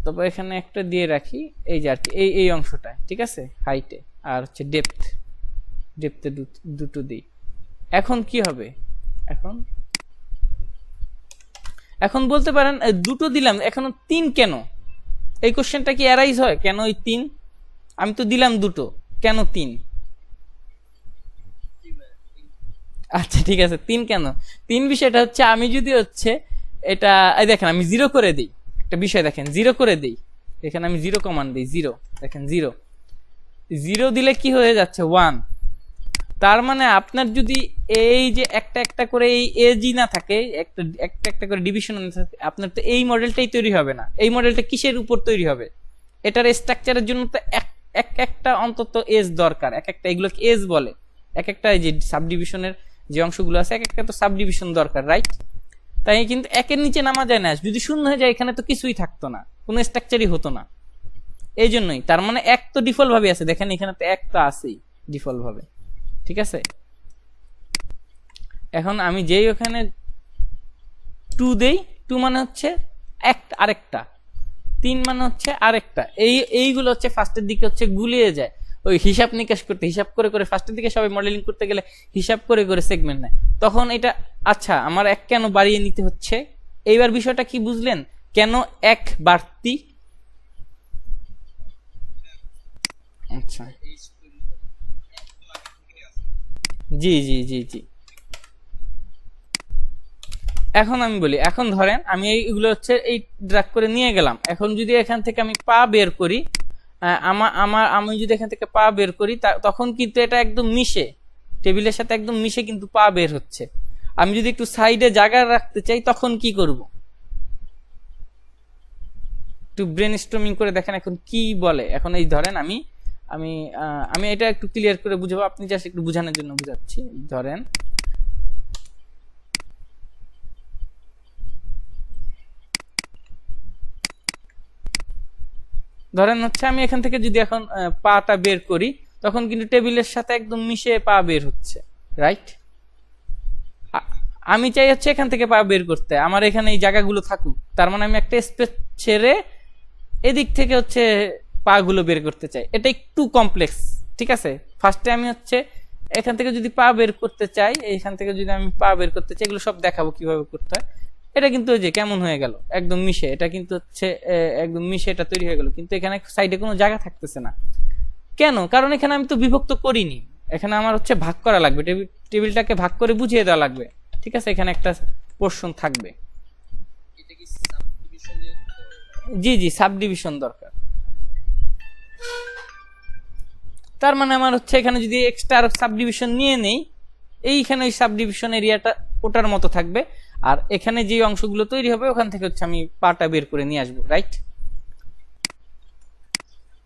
তবে এখানে একটা দিয়ে রাখি, এই যে আর কি এই অংশটা, ঠিক আছে, হাইটে, আর হচ্ছে ডেপথে 2টো দিই। এখন কি হবে, এখন বলতে পারেন 2টো দিলাম, এখনো 3 কেন? এই কোশ্চেনটা কি অ্যারাইজ হয়, কেন ওই 3? আমি তো দিলাম 2টো, কেন 3? আচ্ছা ঠিক আছে, 3 কেন? 3 বিষয়টা হচ্ছে আমি যদি হচ্ছে এটা দেখেন আমি 0 করে দিই, একটা বিষয় দেখেন 0 করে দিই, এখানে আমি 0 কমান্ড দিই, 0, দেখেন 0 দিলে কি হয়ে যাচ্ছে 1। তার মানে আপনার যদি এই যে একটা একটা করে এই এজি না থাকে, একটা করে ডিভিশন না থাকে, আপনার তো এই মডেলটাই তৈরি হবে না। এই মডেলটা কিসের উপর তৈরি হবে? এটার স্ট্রাকচারের জন্য তো একটা অন্তত এজ দরকার, একটা এগুলোকে এজ বলে, একটা এই যে সাবডিভিশনের যে অংশগুলো আছে একটা তো সাবডিভিশন দরকার, রাইট? তাই কিন্তু একের নিচে নামা যায় না, যদি শূন্য হয়ে যায় এখানে তো কিছুই থাকতো না, কোনো স্ট্রাকচারই হতো না। এই জন্যই, তার মানে এক তো ডিফল্ট ভাবে আছে, দেখেন এখানে তো একটা আছেই ডিফল্ট ভাবে, ঠিক আছে। এখন আমি যেই ওখানে 2 দেই, 2 মানে হচ্ছে আরেকটা, 3 মানে হচ্ছে আরেকটা, এইগুলো হচ্ছে ফার্স্টের দিকে হচ্ছে গুলিয়ে যায়, ওই হিসাব নিকাশ করতে, হিসাব করে করে ফার্স্টের দিকে সবাই মডেলিং করতে গেলে হিসাব করে করে সেগমেন্ট নেয়, তখন এটা আচ্ছা আমার এক কেন বাড়িয়ে নিতে হচ্ছে। এইবার বিষয়টা কি বুঝলেন, কেন এক বাড়তি? আচ্ছা, জি জি জি জি। এখন আমি বলি, এখন ধরেন আমি এইগুলো হচ্ছে এই ড্রাগ করে নিয়ে গেলাম, এখন যদি এখান থেকে আমি পা বের করি, আমি যদি এখান থেকে পা বের করি তখন কিন্তু এটা একদম মিশে, টেবিলের সাথে একদম মিশে কিন্তু পা বের হচ্ছে। আমি যদি একটু সাইডে জায়গা রাখতে চাই তখন কি করব, একটু ব্রেনস্টর্মিং করে দেখেন এখন কি বলে। এখন এই ধরেন আমি আমি আমি এটা একটু ক্লিয়ার করে বুঝাবো, আপনি জাস্ট একটু বোঝানোর জন্য বুঝাচ্ছি। ধরেন হচ্ছে আমি এখান থেকে যদি এখন পাটা বের করি তখন কিন্তু টেবিলের সাথে একদম মিশে পা বের হচ্ছে, রাইট? আমি চাই হচ্ছে এখান থেকে পা বের করতে, আমার এখানে এই জায়গাগুলো থাকুক, তার মানে আমি একটা স্পেস ছেড়ে এদিক থেকে হচ্ছে পা গুলো বের করতে চাই। এটা একটু কমপ্লেক্স, ঠিক আছে। ফার্স্টে আমি হচ্ছে এখান থেকে যদি পা বের করতে চাই, এখান থেকে যদি আমি পা বের করতে চাই, এগুলো সব দেখাবো কিভাবে করতে হয়। এটা কিন্তু ওই যে কেমন হয়ে গেল, একদম মিশে, এটা কিন্তু হচ্ছে একদম মিশে এটা তৈরি হয়ে গেল, কিন্তু এখানে সাইডে কোনো জায়গা থাকতেছে না। কেন? কারণ এখানে আমি তো বিভক্ত করিনি, এখানে আমার হচ্ছে ভাগ করা লাগবে, টেবিলটাকে ভাগ করে বুঝিয়ে দেওয়া লাগবে, ঠিক আছে। এখানে একটা পোর্শন থাকবে, জি জি, সাব ডিভিশন দরকার। তার মানে আমার হচ্ছে এখানে যদি এক্সট্রা সাব ডিভিশন নিয়ে নেই, এইখানে ওই সাব ডিভিশন এরিয়াটা ওটার মতো থাকবে, আর এখানে যে অংশগুলো তৈরি হবে ওখান থেকে হচ্ছে আমি পাটা বের করে নিয়ে আসবো, রাইট?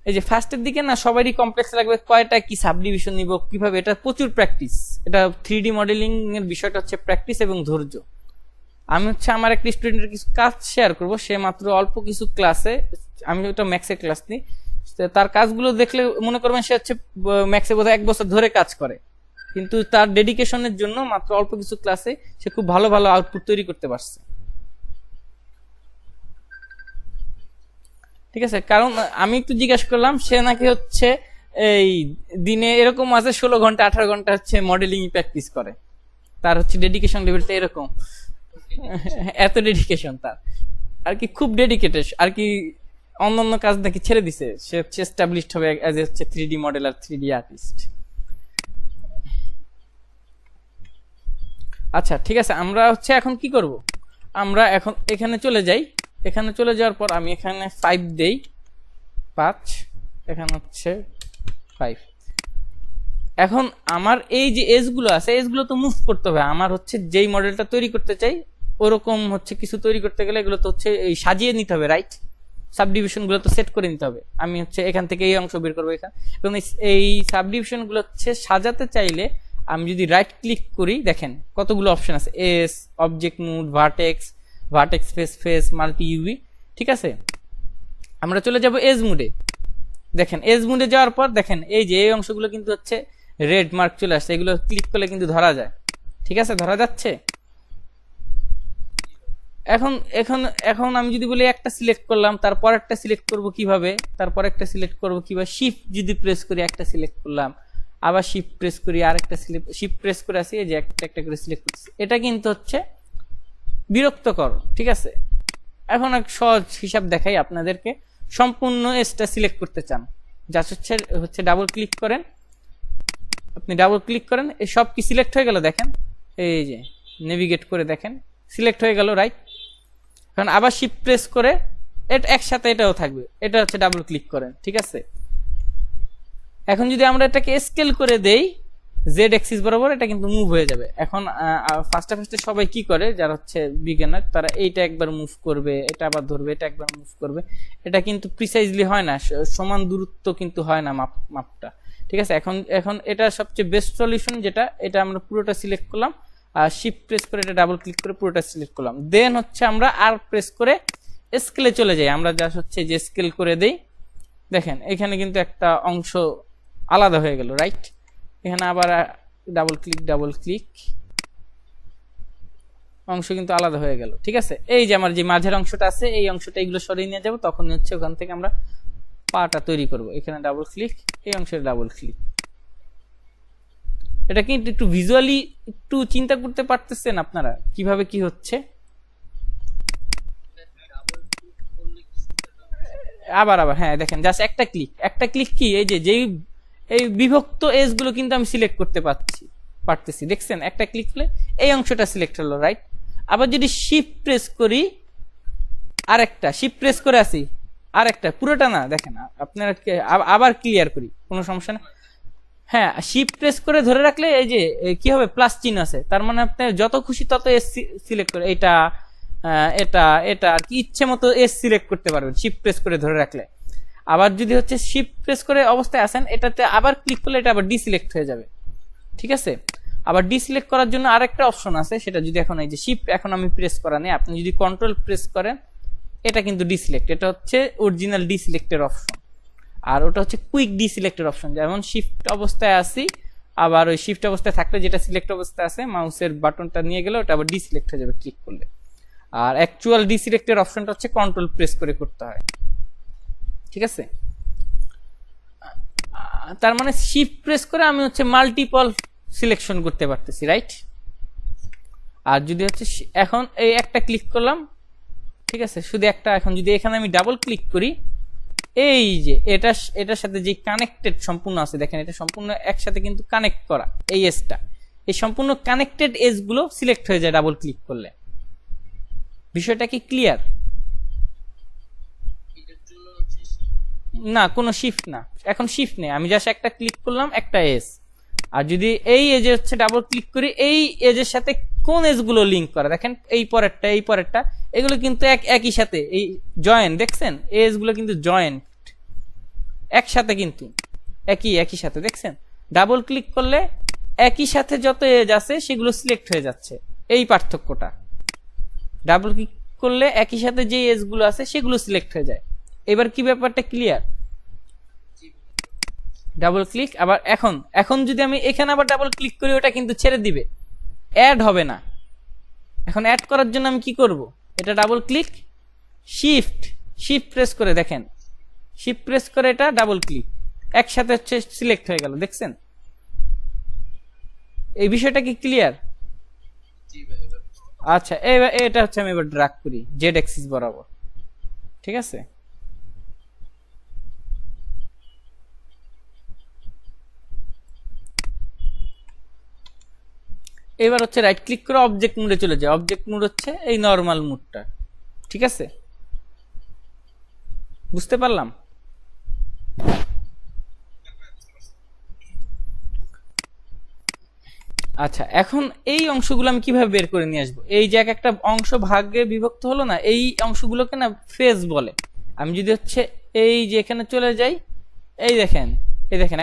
এই যে ফার্স্টের দিকে না সবারই কমপ্লেক্স লাগবে, কয়টা কি সাবডিভিশন নিব কিভাবে, এটা প্রচুর প্র্যাকটিস। এটা 3D মডেলিং এর বিষয়টা হচ্ছে প্র্যাকটিস এবং ধৈর্য। আমি হচ্ছে আমার একটা স্টুডেন্টের কিছু কাজ শেয়ার করব, সে মাত্র অল্প কিছু ক্লাসে, আমি ওটা ম্যাক্সের ক্লাস নিই, তার কাজগুলো দেখলে মনে করবেন সে হচ্ছে ম্যাক্সে বোধহয় 1 বছর ধরে কাজ করে, কিন্তু তার ডেডিকেশনের জন্য মাত্র অল্প কিছু ক্লাসে সে খুব ভালো ভালো আউটপুট তৈরি করতে পারছে। ঠিক আছে, কারণ আমি একটু জিজ্ঞাসা করলাম, সে নাকি হচ্ছে এই দিনে এরকম আছে 16 ঘন্টা 18 ঘন্টা হচ্ছে মডেলিং প্র্যাকটিস করে, তার হচ্ছে ডেডিকেশন লেভেলটা এরকম, এত ডেডিকেশন তার আর কি, খুব ডেডিকেটেড আর কি। অন্যান্য কাজ নাকি ছেড়ে দিছে, সে হচ্ছে এস্টাবলিশড হবে অ্যাজ এ হচ্ছে 3D মডেলার 3D আর্টিস্ট। আচ্ছা ঠিক আছে, আমরা হচ্ছে এখন কি করব, আমরা এখন এখানে চলে যাই। এখানে চলে যাওয়ার পর আমি এখানে 5 দেই, 5, এখানে হচ্ছে 5। এখন আমার এই যে এজ গুলো আছে, এজ গুলো তো মুভ করতে হবে, আমার হচ্ছে যেই মডেলটা তৈরি করতে চাই ওরকম হচ্ছে কিছু তৈরি করতে গেলে এগুলো তো হচ্ছে এই সাজিয়ে নিতে হবে, রাইট? সাবডিভিশন গুলো তো সেট করে নিতে হবে। আমি হচ্ছে এখান থেকে এই অংশ বের করবো এখানে, এবং এই সাবডিভিশন গুলো হচ্ছে সাজাতে চাইলে আমি যদি রাইট ক্লিক করি, দেখেন কতগুলো অপশন আছে, এস, object mode, vertex, vertex face, face multi UV. ঠিক আছে, আমরা চলে যাব এজ মুডে। দেখেন এজ মুডে যাওয়ার পর দেখেন এই যে এই অংশগুলো কিন্তু হচ্ছে রেড মার্ক চলে আসছে, এগুলো ক্লিক করলে কিন্তু ধরা যায়। ঠিক আছে, ধরা যাচ্ছে। এখন এখন এখন আমি যদি বলি একটা সিলেক্ট করলাম, তারপর একটা সিলেক্ট করব কিভাবে, তারপর একটা সিলেক্ট করব কিভাবে, শিফট যদি প্রেস করি একটা সিলেক্ট করলাম, আবার শিফট প্রেস করি আর একটা শিফট প্রেস করে আসি, এই যে একটা একটা করে সিলেক্ট করছি, এটা কিন্তু হচ্ছে বিরক্তকর। ঠিক আছে, এখন এক সহজ হিসাব দেখাই আপনাদেরকে। সম্পূর্ণ এসটা সিলেক্ট করতে চান, যা হচ্ছে ডাবল ক্লিক করেন, আপনি ডাবল ক্লিক করেন, এই সব কি সিলেক্ট হয়ে গেল, দেখেন এই যে নেভিগেট করে দেখেন সিলেক্ট হয়ে গেল, রাইট? এখন আবার শিফট প্রেস করে এটা একসাথে এটাও থাকবে, এটা হচ্ছে ডাবল ক্লিক করেন। ঠিক আছে, এখন যদি আমরা এটাকে স্কেল করে দেই জেড এক্সিস বরাবর, এটা কিন্তু মুভ হয়ে যাবে। এখন ফার্স্টে সবাই কি করে, যারা হচ্ছে বিগিনার, তারা এইটা একবার মুভ করবে, এটা আবার ধরবে, এটা একবার মুভ করবে, এটা কিন্তু প্রিসাইজলি হয় না, সমান দূরত্ব কিন্তু হয় না মাপটা। ঠিক আছে, এখন এখন এটা সবচেয়ে বেস্ট সলিউশন যেটা, এটা আমরা পুরোটা সিলেক্ট করলাম, আর শিফট প্রেস করে এটা ডাবল ক্লিক করে পুরোটা সিলেক্ট করলাম, দেন হচ্ছে আমরা আর প্রেস করে স্কেলে চলে যাই। আমরা যা হচ্ছে যে স্কেল করে দেই, দেখেন এখানে কিন্তু একটা অংশ আলাদা হয়ে গেল, রাইট? এখানে আবার ডাবল ক্লিক, অংশ কিন্তু আলাদা হয়ে গেল। ঠিক আছে, এই যে আমার যে মাঝের অংশটা আছে, এই অংশটা এগুলো সরিয়ে নিয়ে যাবো, তখন হচ্ছে ওখান থেকে আমরা পাটা তৈরি করব। এখানে ডাবল ক্লিক, এই অংশে ডাবল ক্লিক। এটা কিন্তু একটু ভিজুয়ালি একটু চিন্তা করতে পারতেছেন আপনারা কিভাবে কি হচ্ছে? আবার হ্যাঁ দেখেন, জাস্ট একটা ক্লিক কি, এই যে যেই এই বিভক্ত এজ গুলো কিন্তু আমি সিলেক্ট করতে পারতেছি, দেখছেন? একটা ক্লিক করলে এই অংশটা সিলেক্ট হলো, রাইট? আবার যদি শিফট প্রেস করি, আরেকটা শিফট প্রেস করে আসি, আরেকটা, পুরোটা না, দেখেন আপনারা আবার ক্লিয়ার করি, কোনো সমস্যা না। হ্যাঁ, শিফট প্রেস করে ধরে রাখলে এই যে কি হবে, প্লাস চিহ্ন আছে, তার মানে আপনি যত খুশি তত এস সিলেক্ট করে, এটা এটা এটা আর কি ইচ্ছে মতো এস সিলেক্ট করতে পারবেন শিফট প্রেস করে ধরে রাখলে। আবার যদি হচ্ছে শিফট প্রেস করে অবস্থায় আসেন, এটাতে আবার ক্লিক করলে এটা আবার ডিসিলেক্ট হয়ে যাবে। ঠিক আছে, আবার ডিসিলেক্ট করার জন্য আরেকটা অপশন আছে, সেটা যদি এখন এই যে শিফট এখন আমি প্রেস করা নেই, আপনি যদি কন্ট্রোল প্রেস করেন, এটা কিন্তু ডিসিলেক্ট, এটা হচ্ছে অরিজিনাল ডিসিলেক্টের অপশন। আর ওটা হচ্ছে কুইক ডিসিলেক্টের অপশন, যেমন শিফট অবস্থায় আসি, আবার ওই শিফট অবস্থায় থাকলে যেটা সিলেক্ট অবস্থায় আছে, মাউসের বাটনটা নিয়ে গেলে ওটা আবার ডিসিলেক্ট হয়ে যাবে ক্লিক করলে। আর অ্যাকচুয়াল ডিসিলেক্টের অপশনটা হচ্ছে কন্ট্রোল প্রেস করে করতে হয়। ঠিক আছে, তার মানে শিফট প্রেস করে আমি হচ্ছে মাল্টিপল সিলেকশন করতে পারতেছি, রাইট? আর যদি হচ্ছে এখন এই একটা ক্লিক করলাম, ঠিক আছে, শুধু একটা, এখন যদি এখানে আমি ডাবল ক্লিক করি, এই যে এটার সাথে যে কানেক্টেড সম্পূর্ণ আছে, দেখেন এটা সম্পূর্ণ একসাথে কিন্তু কানেক্ট করা, এই এজটা, এই সম্পূর্ণ কানেক্টেড এজ গুলো সিলেক্ট হয়ে যায় ডাবল ক্লিক করলে। বিষয়টা কি ক্লিয়ার? না, কোনো শিফট না, এখন শিফট নেই, আমি জাস্ট একটা ক্লিক করলাম, একটা এজ। আর যদি এই এজে হচ্ছে ডাবল ক্লিক করি, এই এজের সাথে কোন এজ গুলো লিঙ্ক করা, দেখেন এই পরেরটা এগুলো কিন্তু একই সাথে এই জয়েন্ট, দেখছেন এজ গুলো কিন্তু জয়েন্ট, একসাথে, কিন্তু একই সাথে দেখছেন, ডাবল ক্লিক করলে একই সাথে যত এজ আছে সেগুলো সিলেক্ট হয়ে যাচ্ছে, এই পার্থক্যটা। ডাবল ক্লিক করলে একই সাথে যে এজ গুলো আছে সেগুলো সিলেক্ট হয়ে যায়। এবার কি ব্যাপারটা ক্লিয়ার? ডাবল ক্লিক, আবার এখন যদি আমি এখানে আবার ডাবল ক্লিক করি ওটা কিন্তু ছেড়ে দিবে, অ্যাড হবে না। এখন অ্যাড করার জন্য আমি কি করব, এটা ডাবল ক্লিক, শিফট প্রেস করে দেখেন, শিফট প্রেস করে এটা ডাবল ক্লিক, একসাথে হচ্ছে সিলেক্ট হয়ে গেল, দেখছেন? এই বিষয়টা কি ক্লিয়ার? আচ্ছা, এটা হচ্ছে আমি এবার ড্র্যাগ করি জেড অ্যাক্সিস বরাবর, ঠিক আছে? এবার হচ্ছে রাইট ক্লিক করে অবজেক্ট মোডে চলে যায়। অবজেক্ট মোড হচ্ছে এই নরমাল মোডটা, ঠিক আছে? বুঝতে পারলাম? আচ্ছা, এখন এই অংশগুলো আমি কিভাবে বের করে নিয়ে আসবো? এই যে একটা অংশ ভাগে বিভক্ত হলো না, এই অংশগুলোকে না ফেজ বলে। আমি যদি হচ্ছে এই যে এখানে চলে যাই, এই দেখেন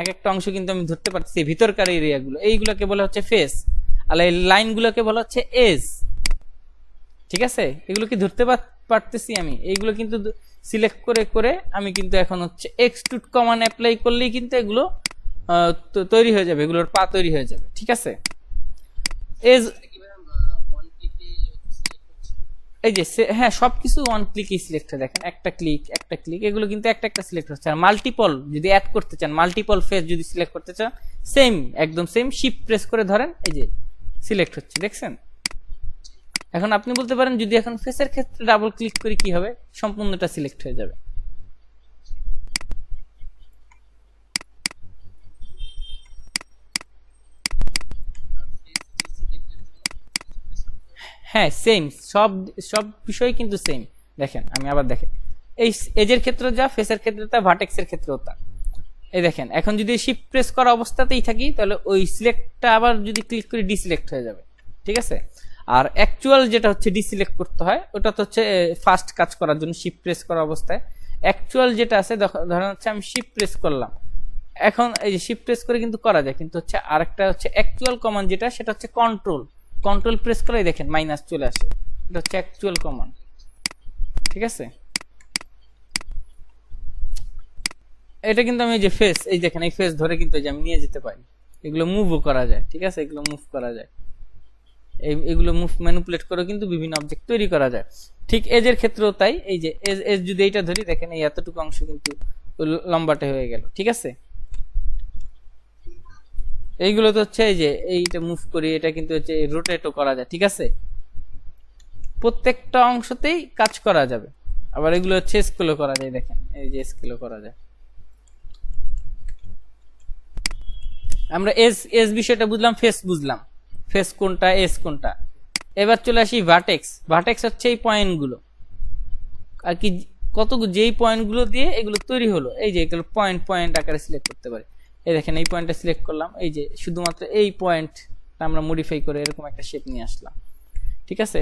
এক একটা অংশ কিন্তু আমি ধরতে পারছি, ভিতরকার এরিয়াগুলো, এইগুলোকে বলা হচ্ছে ফেস, আর এই লাইনগুলোকে বলা হচ্ছে এজ, ঠিক আছে? এগুলো কি ধরতে পারতেছি আমি? এইগুলো কিন্তু সিলেক্ট করে করে আমি কিন্তু এখন হচ্ছে এক্সট্রুড কমান্ড অ্যাপ্লাই করলেই কিন্তু এগুলো তৈরি হয়ে যাবে, এগুলোর পা তৈরি হয়ে যাবে, ঠিক আছে? এজ, এই যে হ্যাঁ, সবকিছু ওয়ান ক্লিকই সিলেক্ট হয়, দেখেন একটা ক্লিক এগুলো কিন্তু একটা সিলেক্ট হচ্ছে। আর মাল্টিপল যদি অ্যাড করতে চান, মাল্টিপল ফেস যদি সিলেক্ট করতে চান, সেম, একদম সেম, শিফট প্রেস করে ধরেন, এই যে সিলেক্ট হচ্ছে, দেখছেন? এখন আপনি বলতে পারেন যদি এখন ফেসের ক্ষেত্রে ডাবল ক্লিক করি কি হবে? সম্পূর্ণটা সিলেক্ট হয়ে যাবে। হ্যাঁ, সেম, সব বিষয় কিন্তু সেম। দেখেন আমি আবার দেখেন, এই এজের ক্ষেত্রে যা, ফেসের ক্ষেত্রে তা, ভার্টেক্সের ক্ষেত্রেও তা। এই দেখেন, এখন যদি শিফট প্রেস করা অবস্থাতেই থাকি তাহলে ওই সিলেক্টটা আবার যদি ক্লিক করি ডিসিলেক্ট হয়ে যাবে, ঠিক আছে? আর অ্যাকচুয়াল যেটা হচ্ছে ডিসিলেক্ট করতে হয়, ওটা তো হচ্ছে ফাস্ট কাজ করার জন্য শিফট প্রেস করা অবস্থায়। অ্যাকচুয়াল যেটা আছে, ধরেন হচ্ছে আমি শিফট প্রেস করলাম, এখন এই যে শিফট প্রেস করে কিন্তু করা যায়, কিন্তু হচ্ছে আরেকটা হচ্ছে অ্যাকচুয়াল কমান্ড যেটা, সেটা হচ্ছে কন্ট্রোল প্রেস করে দেখেন মাইনাস চলে আসে, এটা হচ্ছে অ্যাকচুয়াল কমান্ড, ঠিক আছে? এটা কিন্তু আমি যে ফেস, এই দেখেন এই ফেস ধরে কিন্তু আমি নিয়ে যেতে পারি, এগুলো মুভও করা যায়, ঠিক আছে? এগুলো মুভ করা যায়, এগুলো মুভ ম্যানিপুলেট করে কিন্তু বিভিন্ন অবজেক্ট তৈরি করা যায়। ঠিক এজের ক্ষেত্রেও তাই, এই যে এজ যদি এইটা ধরি, দেখেন এই এতটুকু অংশ কিন্তু লম্বাটে হয়ে গেল, ঠিক আছে? এইগুলো তো হচ্ছে এই যে এইটা মুভ করি, এটা কিন্তু হচ্ছে রোটেটও করা যায়, ঠিক আছে? প্রত্যেকটা অংশতেই কাজ করা যাবে। আবার এগুলো হচ্ছে স্কেলও করা যায়, দেখেন এই যে স্কেলও করা যায়। আমরা এজ বিষয়টা বুঝলাম, ফেস বুঝলাম, ফেস কোনটা, এজ কোনটা। এবার চলে আসি ভার্টেক্স হচ্ছে এই পয়েন্টগুলো, আর কি কতগুলো, যেই পয়েন্টগুলো দিয়ে এগুলো তৈরি হলো, এই যে এগুলো পয়েন্ট আকারে সিলেক্ট করতে পারি। এই দেখেন এই পয়েন্টটা সিলেক্ট করলাম, এই যে শুধুমাত্র এই পয়েন্টটা আমরা মডিফাই করে এরকম একটা শেপ নিয়ে আসলাম, ঠিক আছে?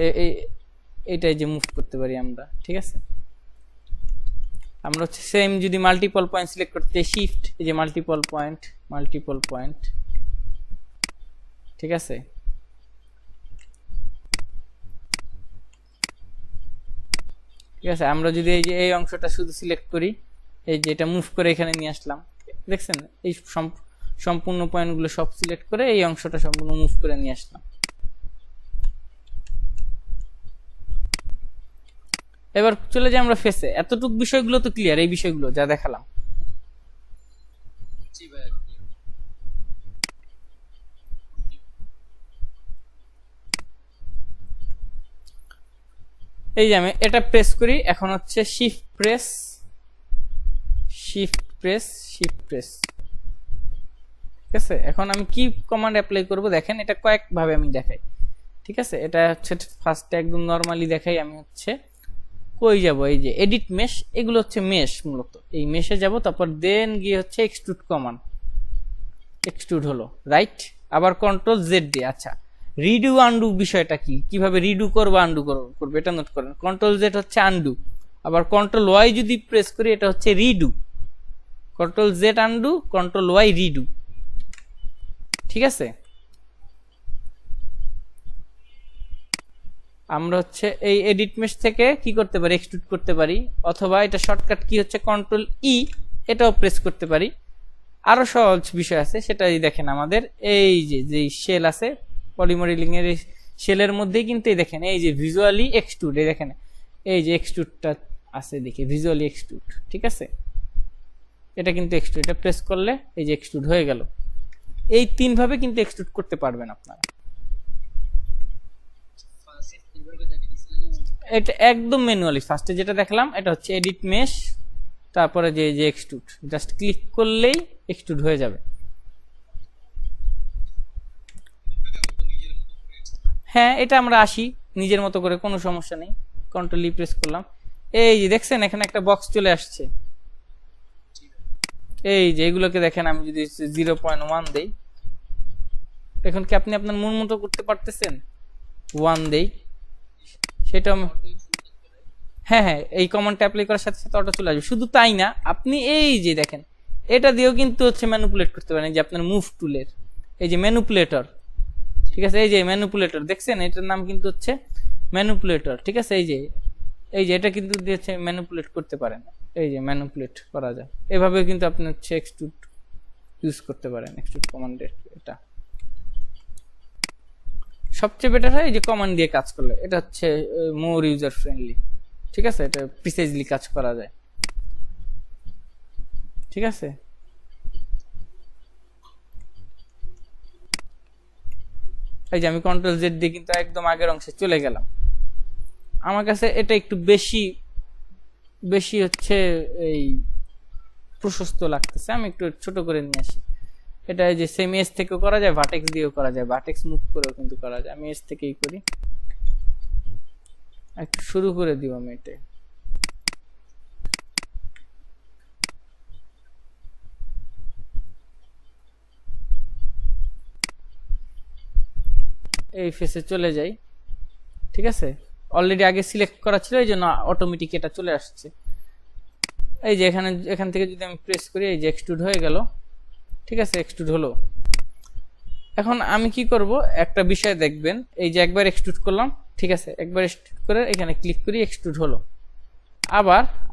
এইটাই যে মুভ করতে পারি আমরা, ঠিক আছে? আমরা হচ্ছে সেম যদি মাল্টিপল পয়েন্ট সিলেক্ট করতে, শিফট, এই যে মাল্টিপল পয়েন্ট, ঠিক আছে? ঠিক আছে, আমরা যদি এই যে এই অংশটা শুধু সিলেক্ট করি, এই যে এটা মুভ করে এখানে নিয়ে আসলাম, দেখছেন? এই সম্পূর্ণ পয়েন্টগুলো সব সিলেক্ট করে এই অংশটা সম্পূর্ণ মুভ করে নিয়ে আসলাম। এবার চলে যাই আমরা ফেসে। এতটুক বিষয়গুলো তো ক্লিয়ার, এই বিষয়গুলো যা দেখালাম। এই যে আমি এটা প্রেস করি, এখন হচ্ছে শিফট প্রেস, ঠিক আছে? এখন আমি কি কমান্ড অ্যাপ্লাই করব দেখেন, এটা কয়েক ভাবে আমি দেখাই, ঠিক আছে? এটা হচ্ছে ফার্স্টে একদম নরমালি দেখাই, আমি হচ্ছে কই যাব, এই যে এডিট মেশ, এগুলো হচ্ছে মেশ, মূলত এই মেশে যাব, তারপর দেন গিয়ে হচ্ছে এক্সট্রুড কমান্ড, এক্সট্রুড হলো, রাইট? আবার কন্ট্রোল জেড দিয়ে। আচ্ছা, রিডু আনডু বিষয়টা কি, কিভাবে রিডু করবো আনডু করবো এটা নোট করেন। কন্ট্রোল জেড হচ্ছে আনডু, আবার কন্ট্রোল ওয়াই যদি প্রেস করি এটা হচ্ছে redo, control Z undo, control Y redo. ঠিক আছে, আমরা হচ্ছে এই এডিট মেশ থেকে কি করতে পারি, এক্সট্রুড করতে পারি, অথবা এটা শর্টকাট কি হচ্ছে কন্ট্রোল ই, এটাও প্রেস করতে পারি। আরো সহজ বিষয় আছে, সেটাই দেখেন আমাদের এই যে শেল আছে পলিমডেলিং এর, শেলের মধ্যেই কিন্তু এই দেখেন এই যে ভিজুয়ালি এক্সট্রুড, এই দেখেন এই যে এক্সট্রুডটা আছে, দেখে ভিজুয়ালি এক্সট্রুড। ঠিক আছে, এটা কিন্তু এক্সট্রুড, এটা প্রেস করলে এই যে এক্সট্রুড হয়ে গেল। এই তিন ভাবে কিন্তু এক্সট্রুড করতে পারবেন আপনারা। এটা একদম ম্যানুয়ালি, ফার্স্টে যেটা দেখলাম এটা হচ্ছে এডিট মেশ, তারপরে যে এক্সট্রুড, জাস্ট ক্লিক করলেই এক্সট্রুড হয়ে যাবে। হ্যাঁ, এটা আমরা আসি নিজের মতো করে, কোনো সমস্যা নেই। কন্ট্রোল ই প্রেস করলাম, এই যে দেখছেন এখানে একটা বক্স চলে আসছে। এই যে এগুলোকে দেখেন, আমি যদি 0.1 দেই, এখন কি আপনি আপনার মন মতো করতে পারতেছেন? 1 দেই, সেটা হ্যাঁ হ্যাঁ, এই কমান্ডটা অ্যাপ্লাই করার সাথে সাথে অটো চলে আসবে। শুধু তাই না, আপনি এই যে দেখেন এটা দিয়েও কিন্তু হচ্ছে ম্যানিপুলেট করতে পারেন। এই যে আপনার মুভ টুলের এই যে ম্যানিপুলেটর, ঠিক আছে, এই যে ম্যানিপুলেটর দেখছেন, এটার নাম কিন্তু হচ্ছে ম্যানিপুলেটর। ঠিক আছে, এই যে এটা কিন্তু দিয়েছে ম্যানিপুলেট করতে পারেন, এই যে ম্যানিপুলেট করা যায়। এভাবে কিন্তু আপনি হচ্ছে এক্সট্রুড ইউজ করতে পারেন, এক্সট্রুড কমান্ডের। এটা সবচেয়ে বেটার হয় এই যে কমান্ড দিয়ে কাজ করলে, এটা হচ্ছে মোর ইউজার ফ্রেন্ডলি। ঠিক আছে, এটা প্রিসাইজলি কাজ করা যায়। ঠিক আছে, এই যে আমি কন্ট্রোল জেড দিয়ে কিন্তু একদম আগের অংশে চলে গেলাম। আমার কাছে এটা একটু বেশি হচ্ছে এই প্রশস্ত লাগতেছে, আমি একটু ছোট করে নিয়ে আসি। এটা এই যে সেম এজ থেকেও করা যায়, ভার্টেক্স দিয়েও করা যায়, ভার্টেক্স মুভ করেও কিন্তু করা যায়। আমি এজ থেকেই করি, একটু শুরু করে দিব আমি এটা। এই ফেসে চলে যাই। ঠিক আছে, অলরেডি আগে সিলেক্ট করা ছিল, এই জন্য অটোমেটিক এটা চলে আসছে। এই যে এখান থেকে যদি আমি প্রেস করি, এই যে এক্সট্রুড হয়ে গেল। ঠিক আছে, এক্সট্রুড হলো। এখন আমি কি করব, একটা বিষয় দেখবেন, এই যে একবার এক্সট্রুড করলাম, ঠিক আছে, একবার এক্সট্রুড করে এখানে ক্লিক করি, এক্সট্রুড হলো।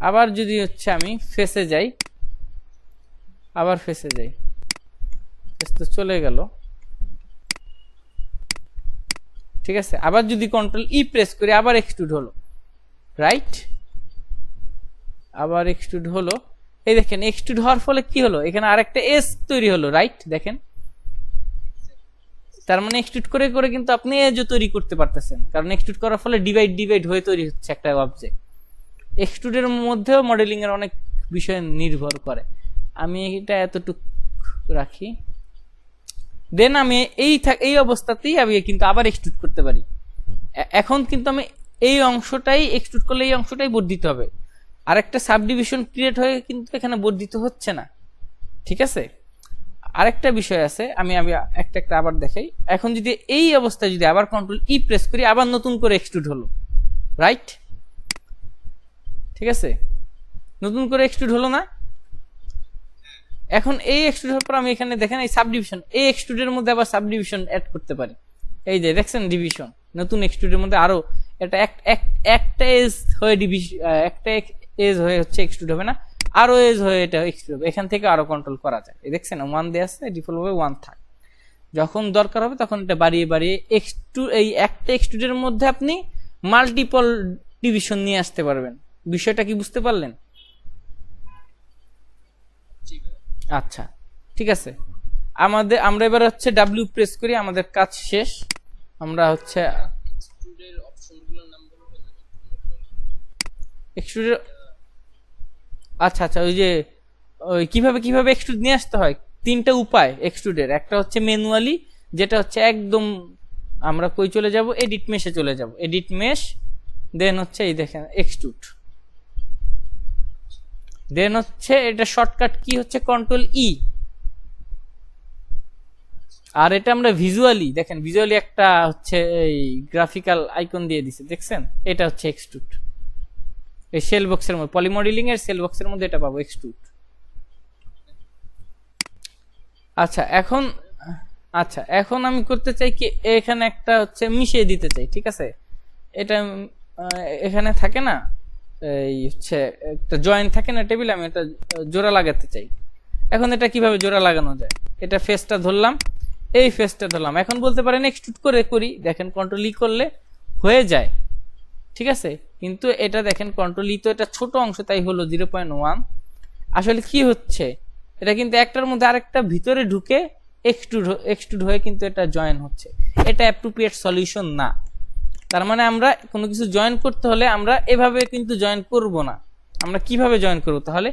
আবার যদি হচ্ছে আমি ফেসে যাই, আবার ফেসে যাই, ফেস তো চলে গেল। ঠিক আছে, আবার যদি কন্ট্রোল ই প্রেস করি, আবার এক্সট্রুড হলো, রাইট, আবার এক্সট্রুড হলো। এই দেখেন এক্সট্রুড হওয়ার ফলে কি হলো, এখানে আরেকটা এস তৈরি হলো, রাইট, দেখেন। তার মানে এক্সট্রুড করে করে কিন্তু আপনি এজও তৈরি করতে পারতেছেন, কারণ এক্সট্রুড করার ফলে ডিভাইড হয়ে তৈরি হচ্ছে একটা অবজেক্ট। এক্সট্রুডের মধ্যেও মডেলিং এর অনেক বিষয় নির্ভর করে। আমি এটা এতটুকু রাখি, দেন আমি এই অবস্থাতেই আমি কিন্তু আবার এক্সট্রুড করতে পারি। এখন কিন্তু আমি এই অংশটাই এক্সট্রুড করলে এই অংশটাই বর্ধিত হবে, আরেকটা সাবডিভিশন ক্রিয়েট হয়ে কিন্তু এখানে বর্ধিত হচ্ছে না। ঠিক আছে, আরেকটা বিষয় আছে, আমি একটা আবার দেখাই। এখন যদি এই অবস্থায় যদি আবার কন্ট্রোল ই প্রেস করি, আবার নতুন করে এক্সট্রুড হলো, রাইট। ঠিক আছে, নতুন করে এক্সট্রুড হলো না। এখন এই এক্সট্রুড হওয়ার পর আমি এখানে দেখেন এই সাবডিভিশন, এই এক্সট্রুডের মধ্যে আবার সাবডিভিশন অ্যাড করতে পারি। এই যে দেখছেন ডিভিশন, নতুন এক্সট্রুডের মধ্যে আরো এটা একটা এজ হয়ে একটা এজ হয়ে হচ্ছে এক্সট্রুড হবে না, আরো এজ হয়ে এটা এক্সট্রুড হবে। এখান থেকে আরো কন্ট্রোল করা যায়। এই দেখছেন 1 দিয়ে আসছে, ডিফল্ট ভাবে 1 থাক, যখন দরকার হবে তখন এটা বাড়িয়ে এই একটা এক্সট্রুডের মধ্যে আপনি মাল্টিপল ডিভিশন নিয়ে আসতে পারবেন। বিষয়টা কি বুঝতে পারলেন? আচ্ছা, ঠিক আছে, আমরা এবার হচ্ছে ডাব্লিউ প্রেস করি, আমাদের কাজ শেষ। আমরা হচ্ছে এক্সট্রুডের অপশনগুলোর নাম বলবেন? এক্সট্রুডের, আচ্ছা ওই কিভাবে এক্সট্রুড নিয়ে আসতে হয়, 3টা উপায় এক্সট্রুডের। একটা হচ্ছে ম্যানুয়ালি, যেটা হচ্ছে একদম আমরা কই চলে যাব, এডিট মেশে চলে যাব, এডিট মেশ, দেন হচ্ছে এই দেখেন এক্সট্রুড, দেন হচ্ছে এটা শর্টকাট কি হচ্ছে কন্ট্রোল ই। আর এটা আমরা ভিজুয়ালি দেখেন, ভিজুয়ালি একটা হচ্ছে এই গ্রাফিক্যাল আইকন দিয়ে দিছে, দেখছেন, এটা হচ্ছে এক্সট্রুড। এই সেল বক্সের মধ্যে, পলিমডেলিং এর সেল বক্সের মধ্যে এটা পাবো এক্সট্রুড। আচ্ছা এখন আমি করতে চাই কি, এখানে একটা হচ্ছে মিশিয়ে দিতে চাই, ঠিক আছে। এটা এখানে থাকে না, এই হচ্ছে একটা জয়েন্ট থাকে না টেবিলে, আমি এটা জোড়া লাগাতে চাই। এখন এটা কিভাবে জোড়া লাগানো যায়, এটা ফেসটা ধরলাম, এই ফেসটা ধরলাম, এখন বলতে পারেন এক্সট্রুড করে করি, দেখেন কন্ট্রোল ই করলে হয়ে যায়, ঠিক আছে। কিন্তু এটা দেখেন কন্ট্রোল ই তো এটা ছোট অংশ, তাই হলো 0.1। আসলে কি হচ্ছে, এটা কিন্তু একটার মধ্যে আরেকটা ভিতরে ঢুকে এক্সট্রুড হয়ে কিন্তু এটা জয়েন হচ্ছে, এটা অ্যাপ্রোপ্রিয়েট সলিউশন না। তার মানে আমরা কোনো কিছু জয়েন করতে হলে আমরা এভাবে কিন্তু জয়েন করব না, আমরা কিভাবে জয়েন করব তাহলে,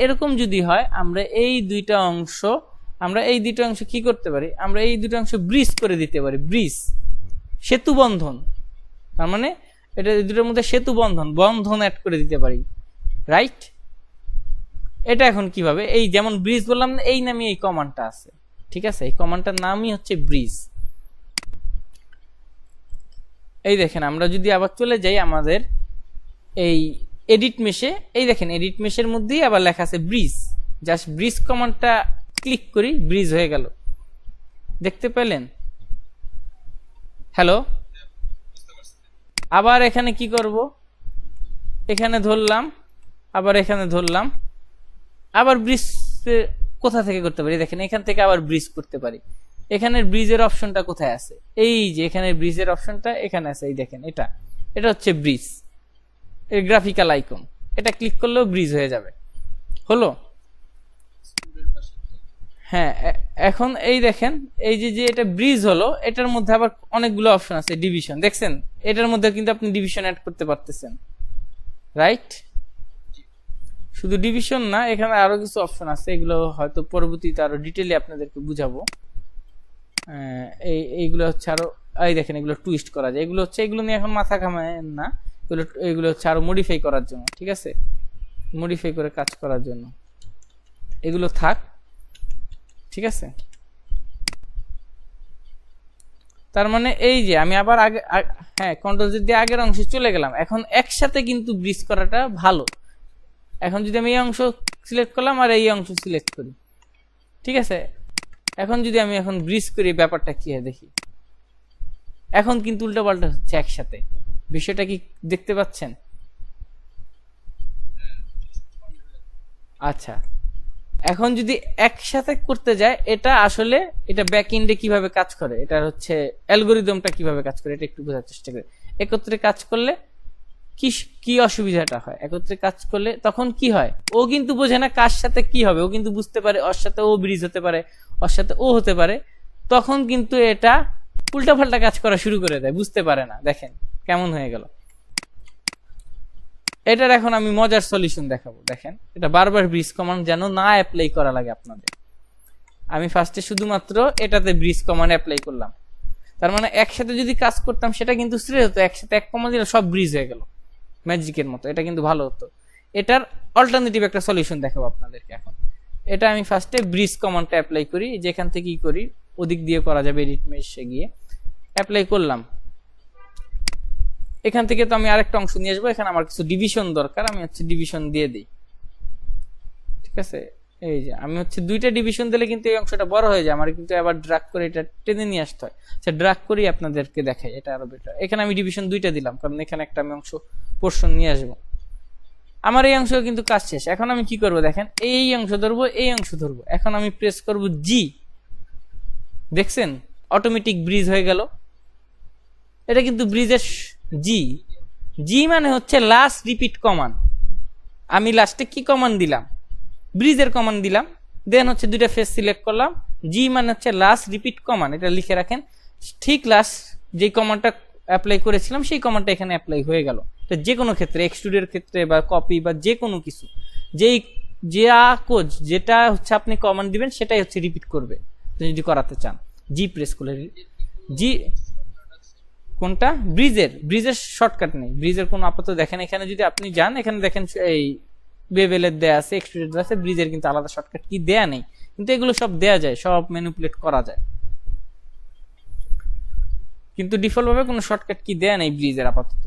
এরকম যদি হয় আমরা এই দুইটা অংশ কি করতে পারি, আমরা এই দুটো অংশ ব্রিজ করে দিতে পারি, ব্রিজ, সেতু বন্ধন। তার মানে এটা এই দুটোর মধ্যে সেতু বন্ধন অ্যাড করে দিতে পারি, রাইট। এটা এখন কিভাবে, এই যেমন ব্রিজ বললাম না, এই নামে এই কমান্ডটা আছে, ঠিক আছে, এই কমান্ডটার নামই হচ্ছে ব্রিজ। এই দেখেন আমরা যদি আবার চলে যাই আমাদের এই এডিট মেশে, এই দেখেন এডিট মেশের মধ্যেই আবার লেখা আছে ব্রিজ, জাস্ট ব্রিজ কমান্ডটা ক্লিক করি, ব্রিজ হয়ে গেল, দেখতে পেলেন। হ্যালো, আবার এখানে কি করব, এখানে ধরলাম, আবার এখানে ধরলাম, আবার ব্রিজ কোথা থেকে করতে পারি, দেখেন এখান থেকে আবার ব্রিজ করতে পারি। এখানের ব্রিজের অপশনটা কোথায় আছে, এই যে এখানে ব্রিজের অপশনটা এখানে আছে, এই দেখেন এটা হচ্ছে ব্রিজ, এর গ্রাফিক্যাল আইকন, এটা ক্লিক করলেও ব্রিজ হয়ে যাবে, হলো। হ্যাঁ, এখন এই দেখেন এই যে এটা ব্রিজ হলো, এটার মধ্যে আবার অনেকগুলো অপশন আছে, ডিভিশন দেখছেন, এটার মধ্যে কিন্তু আপনি ডিভিশন অ্যাড করতে পারতেছেন, রাইট। শুধু ডিভিশন না, এখানে আরো কিছু অপশন আছে, এগুলো হয়তো পরবর্তীতে আরো ডিটেইলি আপনাদেরকে বুঝাবো। এইগুলো হচ্ছে আরো, এই দেখেন এগুলো টুইস্ট করা যায়, এগুলো হচ্ছে, এগুলো নিয়ে এখন মাথা ঘামায় না, এগুলো হচ্ছে আরো মডিফাই করার জন্য, ঠিক আছে, মডিফাই করে কাজ করার জন্য, এগুলো থাক, ঠিক আছে। তার মানে এই যে আমি আবার আগে, হ্যাঁ কন্ট্রোল দিয়ে আগের অংশে চলে গেলাম, এখন একসাথে কিন্তু ব্রিজ করাটা ভালো। এখন যদি আমি এই অংশ সিলেক্ট করলাম আর এই অংশ সিলেক্ট করি, ঠিক আছে, এখন যদি আমি এখন ব্রিজ করি, ব্যাপারটা কি হয় দেখি, এখন কিন্তু উল্টোপাল্টা হচ্ছে একসাথে, বিষয়টা কি দেখতে পাচ্ছেন? আচ্ছা, এখন যদি একসাথে করতে যায়, এটা আসলে এটা ব্যাক এন্ডে কিভাবে কাজ করে, এটা হচ্ছে অ্যালগরিদমটা কিভাবে কাজ করে, এটা একটু বোঝার চেষ্টা করি। একত্রে কাজ করলে কি কি অসুবিধাটা হয়, একত্রে কাজ করলে তখন কি হয়, ও কিন্তু বোঝে না কার সাথে কি হবে, ও কিন্তু বুঝতে পারে ওর সাথে ও ব্রিজ হতে পারে, ওর সাথে ও হতে পারে, তখন কিন্তু এটা উল্টাপাল্টা কাজ করা শুরু করে দেয়, বুঝতে পারে না, দেখেন কেমন হয়ে গেল। এটার এখন আমি মজার সলিউশন দেখাবো, দেখেন এটা বারবার ব্রিজ কমান্ড যেন না অ্যাপ্লাই করা লাগে আপনাদের। আমি ফার্স্টে শুধুমাত্র এটাতে ব্রিজ কমান্ড অ্যাপ্লাই করলাম, তার মানে একসাথে যদি কাজ করতাম সেটা কিন্তু স্ট্রেট হতো, একসাথে এক কমান্ড দিলে সব ব্রিজ হয়ে গেল ম্যাজিকের মতো, এটা কিন্তু ভালো হতো। এটার অল্টারনেটিভ একটা সলিউশন দেখাবো আপনাদেরকে এখন। এটা আমি ফার্স্টে ব্রিজ কমান্ডটা অ্যাপ্লাই করি, যেখান থেকেই করি ওদিক দিয়ে করা যাবে, এডিট মেশে গিয়ে অ্যাপ্লাই করলাম। এখান থেকে তো আমি আরেকটা অংশ নিয়ে আসবো, এখানে আমার কিছু ডিভিশন দরকার, আমি হচ্ছে ডিভিশন দিয়ে দিই, ঠিক আছে। এই যে আমি হচ্ছে দুইটা ডিভিশন দিলে কিন্তু এই অংশটা বড় হয়ে যায়, আমার কিন্তু আবার ড্রাগ করে এটা টেনে নিয়ে আসতে হয়, আচ্ছা ড্রাগ করি আপনাদেরকে দেখাই, এটা আরো বেটার। এখানে আমি ডিভিশন দুইটা দিলাম, কারণ এখানে একটা আমি অংশ পোর্শন নিয়ে আসবো, আমার এই অংশ কিন্তু কাজ শেষ। এখন আমি কি করব দেখেন, এই অংশ ধরবো, এই অংশ ধরবো, এখন আমি প্রেস করব জি, দেখছেন অটোমেটিক ব্রিজ হয়ে গেল, এটা কিন্তু ব্রিজের জি, জি মানে হচ্ছে লাস্ট রিপিট কমান্ড। আমি লাস্টে কি কমান্ড দিলাম, ব্রিজের কমান্ড দিলাম, দেন হচ্ছে দুইটা ফেস সিলেক্ট করলাম, জি মানে হচ্ছে লাস্ট রিপিট কমান্ড, এটা লিখে রাখেন, ঠিক লাস্ট যে কমান্ডটা অ্যাপ্লাই করেছিলাম সেই কমান্ডটা এখানে অ্যাপ্লাই হয়ে গেল। তো যে কোনো ক্ষেত্রে এক্সট্রুডের ক্ষেত্রে বা কপি বা যে কোনো কিছু, যেই কোড যেটা হচ্ছে আপনি কমান্ড দিবেন সেটাই হচ্ছে রিপিট করবে যদি করাতে চান। জি প্রেস করলে, জি কোনটা, ব্রিজের শর্টকাট নেই, ব্রিজের কোনো আপাতত দেখেন, এখানে যদি আপনি যান এখানে দেখেন এই বেভেলের দেয়া আছে, এক্সট্রুডেড আছে, ব্রিজের কিন্তু আলাদা শর্টকাট কি দেয়া নেই, কিন্তু এগুলো সব দেয়া যায়, সব ম্যানিপুলেট করা যায়, কিন্তু ডিফল্ট ভাবে কোনো শর্টকাট কি দেয়া নেই ব্রিজের আপাতত।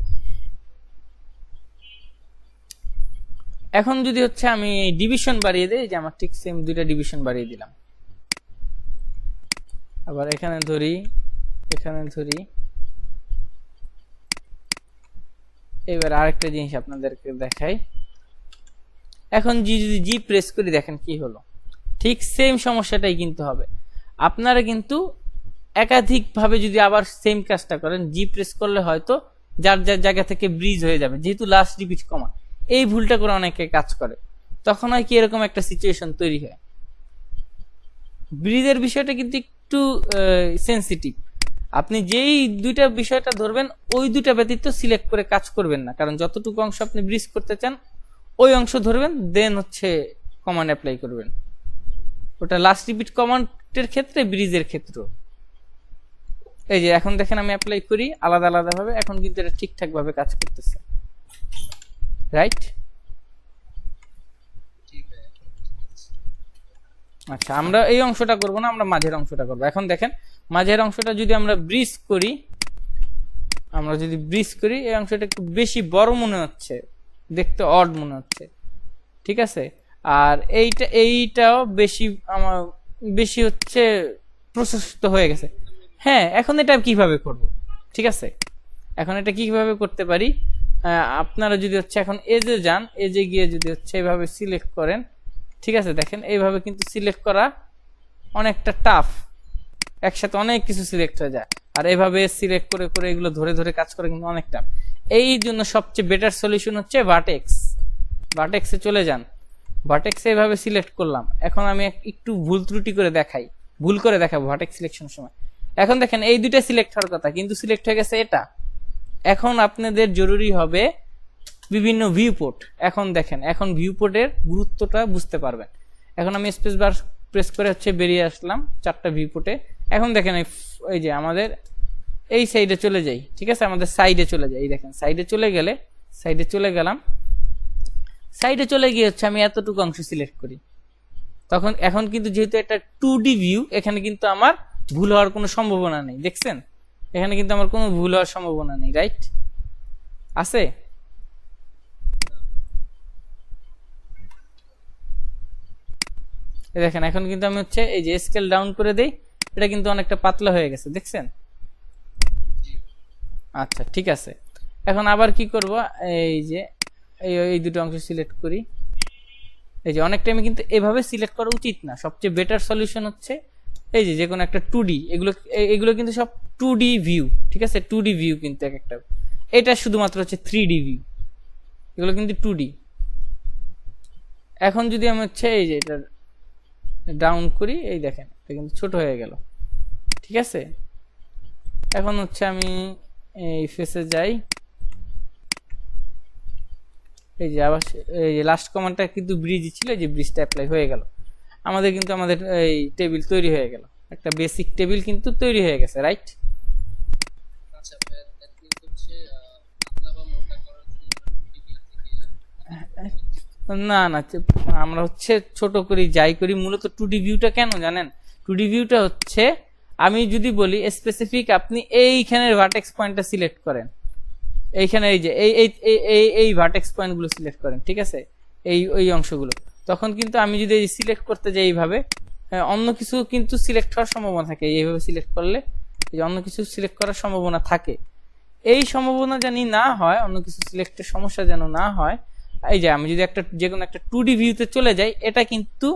এখন যদি হচ্ছে আমি ডিভিশন বাড়িয়ে দেই, যে আমার ঠিক সেম দুইটা ডিভিশন বাড়িয়ে দিলাম, আবার এখানে ধরি, এখানে ধরি। এবার আরেকটা জিনিস আপনাদেরকে দেখাই। এখন যদি জি প্রেস করি দেখেন কি হলো, ঠিক সেম সমস্যাটাই কিন্তু হবে। আপনারা কিন্তু একাধিকভাবে যদি আবার সেম কাজটা করেন, জি প্রেস করলে হয়তো যার যার জায়গা থেকে ব্রিজ হয়ে যাবে, যেহেতু লাস্ট রিপিট কমা। এই ভুলটা করে অনেকে কাজ করে, তখন হয় কি এরকম একটা সিচুয়েশন তৈরি হয়। ব্রিজের বিষয়টা কিন্তু একটু সেন্সিটিভ। আপনি যেই দুইটা বিষয়টা ধরবেন ওই দুইটা ব্যতীত সিলেক্ট করে কাজ করবেন না, কারণ যতটুকু অংশ আপনি ব্রিজ করতে চান ওই অংশ ধরবেন, দেন হচ্ছে কমান্ড অ্যাপ্লাই করবেন। ওটা লাস্ট রিপিট কমান্ডের ক্ষেত্রে, ব্রিজের ক্ষেত্রে। এই যে এখন দেখেন আমি অ্যাপ্লাই করি আলাদা আলাদা ভাবে, এখন কিন্তু এটা ঠিকঠাক ভাবে কাজ করতেছে, রাইট? আচ্ছা, আমরা এই অংশটা করব না, আমরা মাঝের অংশটা করব। এখন দেখেন মাঝের অংশটা যদি আমরা ব্রিজ করি, আমরা যদি ব্রিজ করি, এই অংশটা একটু বেশি বড় মনে হচ্ছে, দেখতে অড মনে হচ্ছে, ঠিক আছে? আর এইটাও বেশি আমার বেশি হচ্ছে প্রশস্ত হয়ে গেছে। হ্যাঁ, এখন এটা কিভাবে করব? ঠিক আছে, এখন এটা কিভাবে করতে পারি, আপনারা যদি হচ্ছে এখন এজে যান, এজে গিয়ে যদি হচ্ছে এইভাবে সিলেক্ট করেন, ঠিক আছে? দেখেন এইভাবে কিন্তু সিলেক্ট করা অনেকটা টাফ, একসাথে অনেক কিছু সিলেক্ট হয়ে যায়। আর এইভাবে সিলেক্ট করে করে এগুলো ধরে ধরে কাজ করে কিন্তু অনেক টাফ। এই জন্য সবচেয়ে বেটার সলিউশন হচ্ছে ভার্টেক্স। ভার্টেক্সে চলে যান, ভার্টেক্সে এইভাবে সিলেক্ট করলাম। এখন আমি একটু ভুল ত্রুটি করে দেখাই, ভুল করে দেখাবো ভার্টেক্স সিলেকশন সময়। এখন দেখেন এই দুইটা সিলেক্ট হওয়ার কথা, কিন্তু সিলেক্ট হয়ে গেছে এটা। এখন আপনাদের জরুরি হবে বিভিন্ন ভিউ পোর্ট। এখন দেখেন, এখন ভিউ পোর্টের গুরুত্বটা বুঝতে পারবেন। এখন আমি স্পেস বার প্রেস করে হচ্ছে বেরিয়ে আসলাম চারটা ভিউ পোর্টে। এখন দেখেন এই যে আমাদের এই সাইডে চলে যাই, ঠিক আছে? আমাদের সাইডে চলে যাই, এই দেখেন সাইডে চলে গেলে, সাইডে চলে গেলাম, সাইডে চলে গিয়ে হচ্ছে আমি এতটুকু অংশ সিলেক্ট করি। তখন এখন কিন্তু যেহেতু এটা 2D ভিউ, এখানে কিন্তু আমার ভুল হওয়ার কোনো সম্ভাবনা নেই। দেখছেন, এখানে কিন্তু আমার কোনো ভুল হওয়ার সম্ভাবনা নেই, রাইট? আছে? দেখেন এখন কিন্তু আমি হচ্ছে এই যে স্কেল ডাউন করে দেই, এটা কিন্তু অনেকটা পাতলা হয়ে গেছে, দেখছেন? আচ্ছা, ঠিক আছে। এখন আবার কি করব, এই যে এই দুটো অংশ সিলেক্ট করি। এই যে অনেক টাইমে কিন্তু এভাবে সিলেক্ট করা উচিত না, সবচেয়ে বেটার সলিউশন হচ্ছে এই যে কোনো একটা 2D, এগুলো কিন্তু সব 2D ভিউ, ঠিক আছে? 2D ভিউ কিন্তু এক একটা, এটা শুধুমাত্র হচ্ছে 3D ভিউ, এগুলো কিন্তু 2D। এখন যদি আমি হচ্ছে এই যে এটা ডাউন করি, এই দেখেন এটা কিন্তু ছোট হয়ে গেল, ঠিক আছে? এখন হচ্ছে আমি এই ফেসে যাই, এই যে আবার এই যে লাস্ট কমান্ডটা কিন্তু ব্রিজ ছিল, যে ব্রিজটা অ্যাপ্লাই হয়ে গেল, আমাদের কিন্তু আমাদের এই টেবিল তৈরি হয়ে গেল, একটা বেসিক টেবিল কিন্তু তৈরি হয়ে গেছে, রাইট? আচ্ছা, টেকনিক হচ্ছে পাতলা বা মোটা করার জন্য টেবিল থেকে না না, আমরা হচ্ছে ছোট করি, যাই করি, মূলত 2D ভিউটা কেন জানেন? 2D ভিউটা হচ্ছে, আমি যদি বলি স্পেসিফিক, আপনি এইখানের ভার্টেক্স পয়েন্টটা সিলেক্ট করেন, এইখানে এই যে এই ভার্টেক্স পয়েন্টগুলো সিলেক্ট করেন, ঠিক আছে? এই অংশগুলো, তখন কিন্তু আমি যদি সিলেক্ট করতে যাই এইভাবে, অন্য কিছু কিন্তু সিলেক্ট হওয়ার সম্ভাবনা থাকে। এইভাবে সিলেক্ট করলে এই যে অন্য কিছু সিলেক্ট করার সম্ভাবনা থাকে, এই সম্ভাবনা জানি না হয়, অন্য কিছু সিলেক্টের সমস্যা যেন না হয়। এই যে আমি যদি একটা যে কোনো একটা 2D ভিউতে চলে যাই, এটা কিন্তু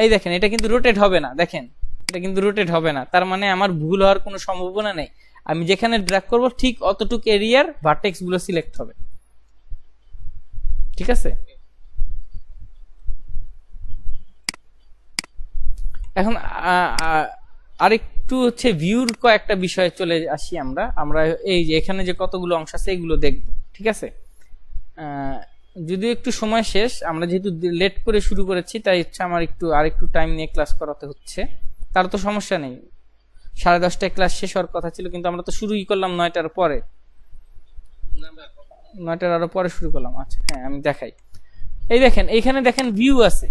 এই দেখেন এটা কিন্তু রোটেট হবে না, দেখেন এটা কিন্তু রোটেট হবে না, তার মানে আমার ভুল হওয়ার কোনো সম্ভাবনা নেই। আমি যেখানে ড্র্যাগ করব ঠিক অতটুকু এরিয়ার ভার্টেক্স গুলো সিলেক্ট হবে, ঠিক আছে? এখন আরেকটু হচ্ছে ভিউর কয়েকটা বিষয়ে চলে আসি আমরা। এই যে এখানে যে কতগুলো অংশ আছে এগুলো দেখব, ঠিক আছে? যদিও একটু সময় শেষ, আমরা যেহেতু লেট করে শুরু করেছি, তাই হচ্ছে আমার আরেকটু টাইম নিয়ে ক্লাস করাতে হচ্ছে। তার তো সমস্যা নেই, 10:30টায় ক্লাস শেষ হওয়ার কথা ছিল, কিন্তু আমরা তো শুরুই করলাম 9টার পরে, 9টার আরো পরে শুরু করলাম। আচ্ছা হ্যাঁ, আমি দেখাই। এই দেখেন, এইখানে দেখেন ভিউ আছে,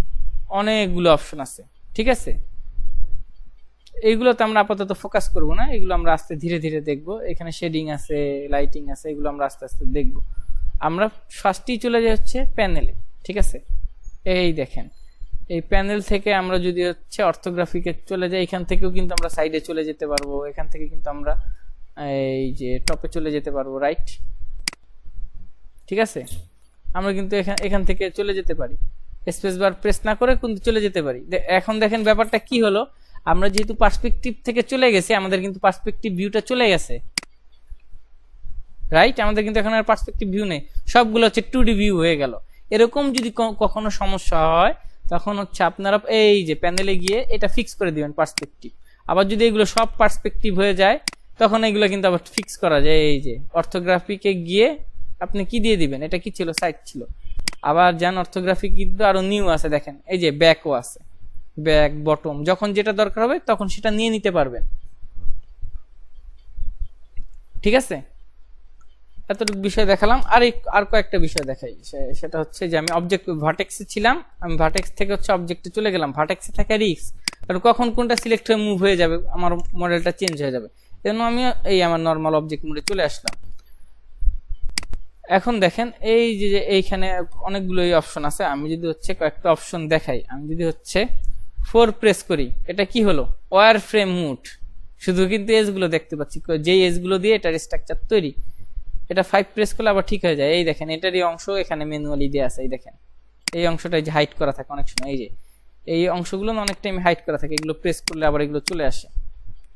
অনেকগুলো অপশন আছে, ঠিক আছে? এইগুলোতে আমরা আপাতত ফোকাস করব না, এগুলো আমরা আস্তে ধীরে ধীরে দেখব। এখানে শেডিং আছে, লাইটিং আছে, এগুলো আমরা আস্তে আস্তে দেখব। আমরা ফার্স্টেই চলে যাই হচ্ছে প্যানেলে, ঠিক আছে? এই দেখেন, এই প্যানেল থেকে আমরা যদি হচ্ছে অর্থোগ্রাফিকে চলে যাই, এখান থেকেও কিন্তু আমরা সাইডে চলে যেতে পারবো, এখান থেকে কিন্তু আমরা এই যে টপে চলে যেতে পারবো, রাইট? ঠিক আছে, আমরা কিন্তু এখান থেকে চলে যেতে পারি, স্পেস বার প্রেস না করে কিন্তু চলে যেতে পারি। এখন দেখেন ব্যাপারটা কি হলো, আমরা যেহেতু পার্সপেক্টিভ থেকে চলে গেছি, আমাদের কিন্তু পার্সপেক্টিভ ভিউটা চলে গেছে, রাইট? আমাদের কিন্তু এখন আর পার্সপেক্টিভ ভিউ নেই, সবগুলো হচ্ছে 2D ভিউ হয়ে গেল। এরকম যদি কখনো সমস্যা হয়, তখন হচ্ছে আপনারা এই যে প্যানেলে গিয়ে এটা ফিক্স করে দিবেন পার্সপেক্টিভ। আবার যদি এগুলো সব পার্সপেক্টিভ হয়ে যায়, তখন এগুলো কিন্তু আবার ফিক্স করা যায়। এই যে অর্থোগ্রাফিকে গিয়ে আপনি কি দিয়ে দিবেন, এটা কি ছিল, সাইড ছিল। আবার যান অর্থোগ্রাফি কিন্তু আরো নিউ আছে, দেখেন এই যে ব্যাকও আছে, ব্যাক বটম, যখন যেটা দরকার হবে তখন সেটা নিয়ে নিতে পারবেন। ঠিক আছে, এতটুকু বিষয় দেখালাম। আর কয়েকটা বিষয় দেখাই, সেটা হচ্ছে যে আমি অবজেক্ট ভার্টেক্সে ছিলাম, আমি ভার্টেক্স থেকে হচ্ছে অবজেক্টে চলে গেলাম। ভার্টেক্সে থাকে রিস্ক, কারণ কখন কোনটা সিলেক্ট হয়ে মুভ হয়ে যাবে, আমার মডেলটা চেঞ্জ হয়ে যাবে, এজন্য আমি এই আমার নর্মাল অবজেক্ট মোডে চলে আসলাম। এখন দেখেন এই যে এইখানে অনেকগুলো অপশন আছে, আমি যদি হচ্ছে কয়েকটা অপশন দেখাই, আমি যদি হচ্ছে 4 প্রেস করি, এটা কি হলো, ওয়্যার ফ্রেম মুড, শুধু কিন্তু এজ গুলো দেখতে পাচ্ছি, যেই এজ গুলো দিয়ে এটার স্ট্রাকচার তৈরি। এটা 5 প্রেস করলে আবার ঠিক হয়ে যায়। এই দেখেন এটারই অংশ এখানে ম্যানুয়ালি দেওয়া আছে, এই দেখেন এই অংশটা যে হাইড করা থাকে অনেক সময়, এই যে এই অংশগুলো অনেক টাইম হাইড করা থাকে, এগুলো প্রেস করলে আবার এগুলো চলে আসে।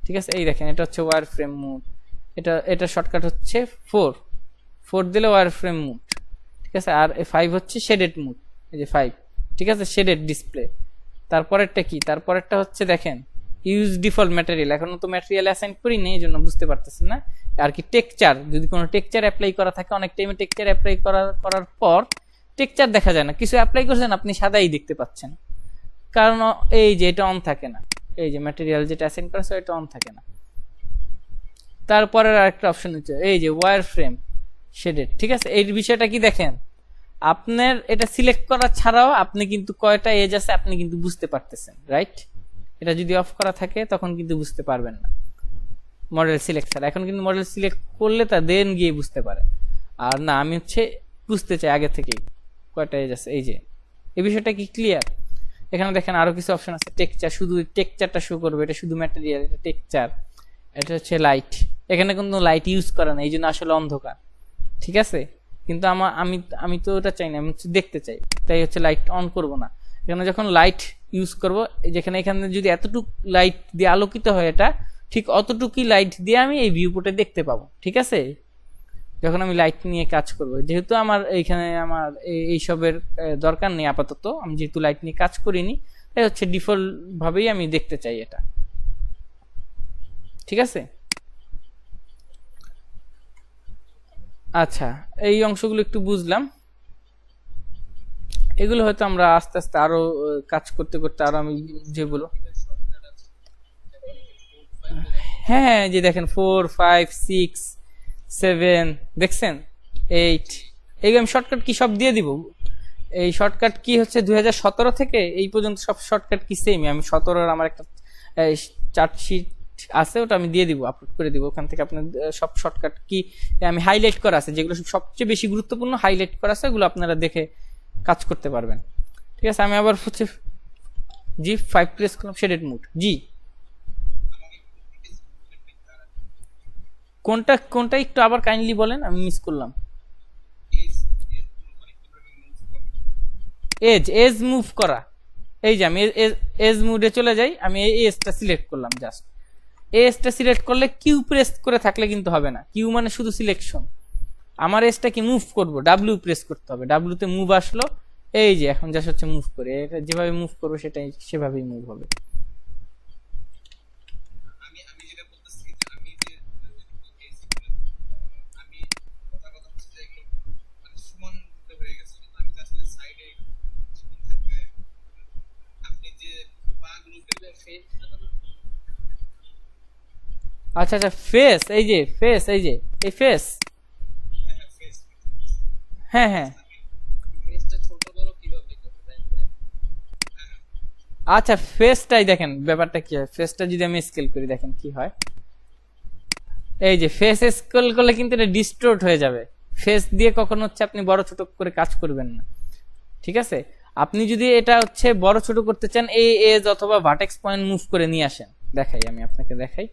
ঠিক আছে, এই দেখেন এটা হচ্ছে ওয়্যার ফ্রেম মুড, এটা শর্টকাট হচ্ছে 4 দিলে ওয়্যার ফ্রেম মুড। ঠিক আছে, আর 5 হচ্ছে শেডেড মুড, এই যে 5, ঠিক আছে, শেডেড ডিসপ্লে। তারপরেরটা কি, তারপরেরটা হচ্ছে দেখেন ইউজ ডিফল্ট ম্যাটেরিয়াল, এখনো তো ম্যাটেরিয়াল অ্যাসাইন করি নেই, এই জন্য বুঝতে পারতেছেন না। আর কি টেক্সচার, যদি কোনো টেক্সচার অ্যাপ্লাই করা থাকে, অনেক টাইমে টেক্সচার অ্যাপ্লাই করার পর টেক্সচার দেখা যায় না, কিছু অ্যাপ্লাই করছেন আপনি সাদাই দেখতে পাচ্ছেন, কারণ এই যে এটা অন থাকে না, এই যে ম্যাটেরিয়াল যেটা অ্যাসাইন করা হয় এটা অন থাকে না। তারপরের আরেকটা অপশন হচ্ছে এই যে ওয়্যার ফ্রেম শেডেড। ঠিক আছে, এই বিষয়টা কি দেখেন, আপনার এটা সিলেক্ট করা ছাড়াও আপনি কিন্তু কয়টা এজ আছে আপনি কিন্তু বুঝতে পারতেছেন, রাইট? এটা যদি অফ করা থাকে তখন কিন্তু বুঝতে পারবেন না মডেল সিলেক্ট ছাড়া। এখন কিন্তু মডেল সিলেক্ট করলে তা দেন গিয়ে বুঝতে পারে। আর না, আমি হচ্ছে বুঝতে চাই আগে থেকেই কয়টা এজ আছে। এই যে এই বিষয়টা কি ক্লিয়ার? এখানে দেখেন আরো কিছু অপশন আছে, টেক্সচার, শুধু টেক্সচারটা শো করবে, এটা শুধু ম্যাটেরিয়াল, এটা টেক্সচার, এটা হচ্ছে লাইট, এখানে কিন্তু লাইট ইউজ করা না, এই জন্য আসলে অন্ধকার। ঠিক আছে, কিন্তু আমি তো ওটা চাই না, আমি হচ্ছে দেখতে চাই, তাই হচ্ছে লাইট অন করব না। এখানে যখন লাইট ইউজ করব, যেখানে এখানে যদি এতটুকু লাইট দিয়ে আলোকিত হয়, এটা ঠিক অতটুকুই লাইট দিয়ে আমি এই ভিউপোর্টে দেখতে পাবো। ঠিক আছে, যখন আমি লাইট নিয়ে কাজ করব, যেহেতু আমার এইখানে আমার এইসবের দরকার নেই আপাতত, আমি যেহেতু লাইট নিয়ে কাজ করিনি, তাই হচ্ছে ডিফল্ট ভাবেই আমি দেখতে চাই এটা। ঠিক আছে, আচ্ছা এই অংশগুলো একটু বুঝলাম, এগুলো হয়তো আমরা আস্তে আস্তে আরো কাজ করতে করতে আরো আমি যেগুলো, হ্যাঁ যে দেখেন 4, 5, 6, 7 দেখছেন, 8, এই আমি শর্টকাট কি সব দিয়ে দিব। এই শর্টকাট কি হচ্ছে 2017 থেকে এই পর্যন্ত সব শর্টকাট কি সেমই, আমি 17-এর আমার একটা চার্টশিট আছে, ওটা আমি দিয়ে দিব, আপলোড করে দিব, ওখান থেকে আপনার সব শর্টকাট কি আমি হাইলাইট করা আছে, যেগুলো সবচেয়ে বেশি গুরুত্বপূর্ণ হাইলাইট করা আছে, ওগুলো আপনারা দেখে কাজ করতে পারবেন। ঠিক আছে, আমি আবার হচ্ছে জি 5 প্রেস করলাম, শেডেড মুড, জি কোনটা একটু আবার কাইন্ডলি বলেন, আমি মিস করলাম। এজ মুভ করা, এই যে আমি এজ মুডে চলে যাই, আমি এই এজটা সিলেক্ট করলাম, জাস্ট এজটা সিলেক্ট করলে কিউ প্রেস করে থাকলে কিন্তু হবে না, কিউ মানে শুধু সিলেকশন। আমার এজটা কি মুভ করব, ডাব্লিউ প্রেস করতে হবে, ডাব্লিউতে মুভ আসলো, এই যে এখন জাস্ট হচ্ছে মুভ করে, এটা যেভাবে মুভ করবো সেটাই সেভাবেই মুভ হবে। আচ্ছা আচ্ছা, ফেস, এই যে ফেস, এই যে এই ফেস, হ্যাঁ হ্যাঁ, আচ্ছা ফেসটাই দেখেন ব্যাপারটা কি হয়, ফেসটা যদি আমি স্কেল করি দেখেন কি হয়, এই যে ফেস স্কেল করলে কিন্তু এটা ডিস্টোর্ট হয়ে যাবে, ফেস দিয়ে কখনো হচ্ছে আপনি বড় ছোট করে কাজ করবেন না। ঠিক আছে, আপনি যদি এটা হচ্ছে বড় ছোট করতে চান, এই এজ অথবা ভার্টেক্স পয়েন্ট মুভ করে নিয়ে আসেন। দেখাই, আমি আপনাকে দেখাই।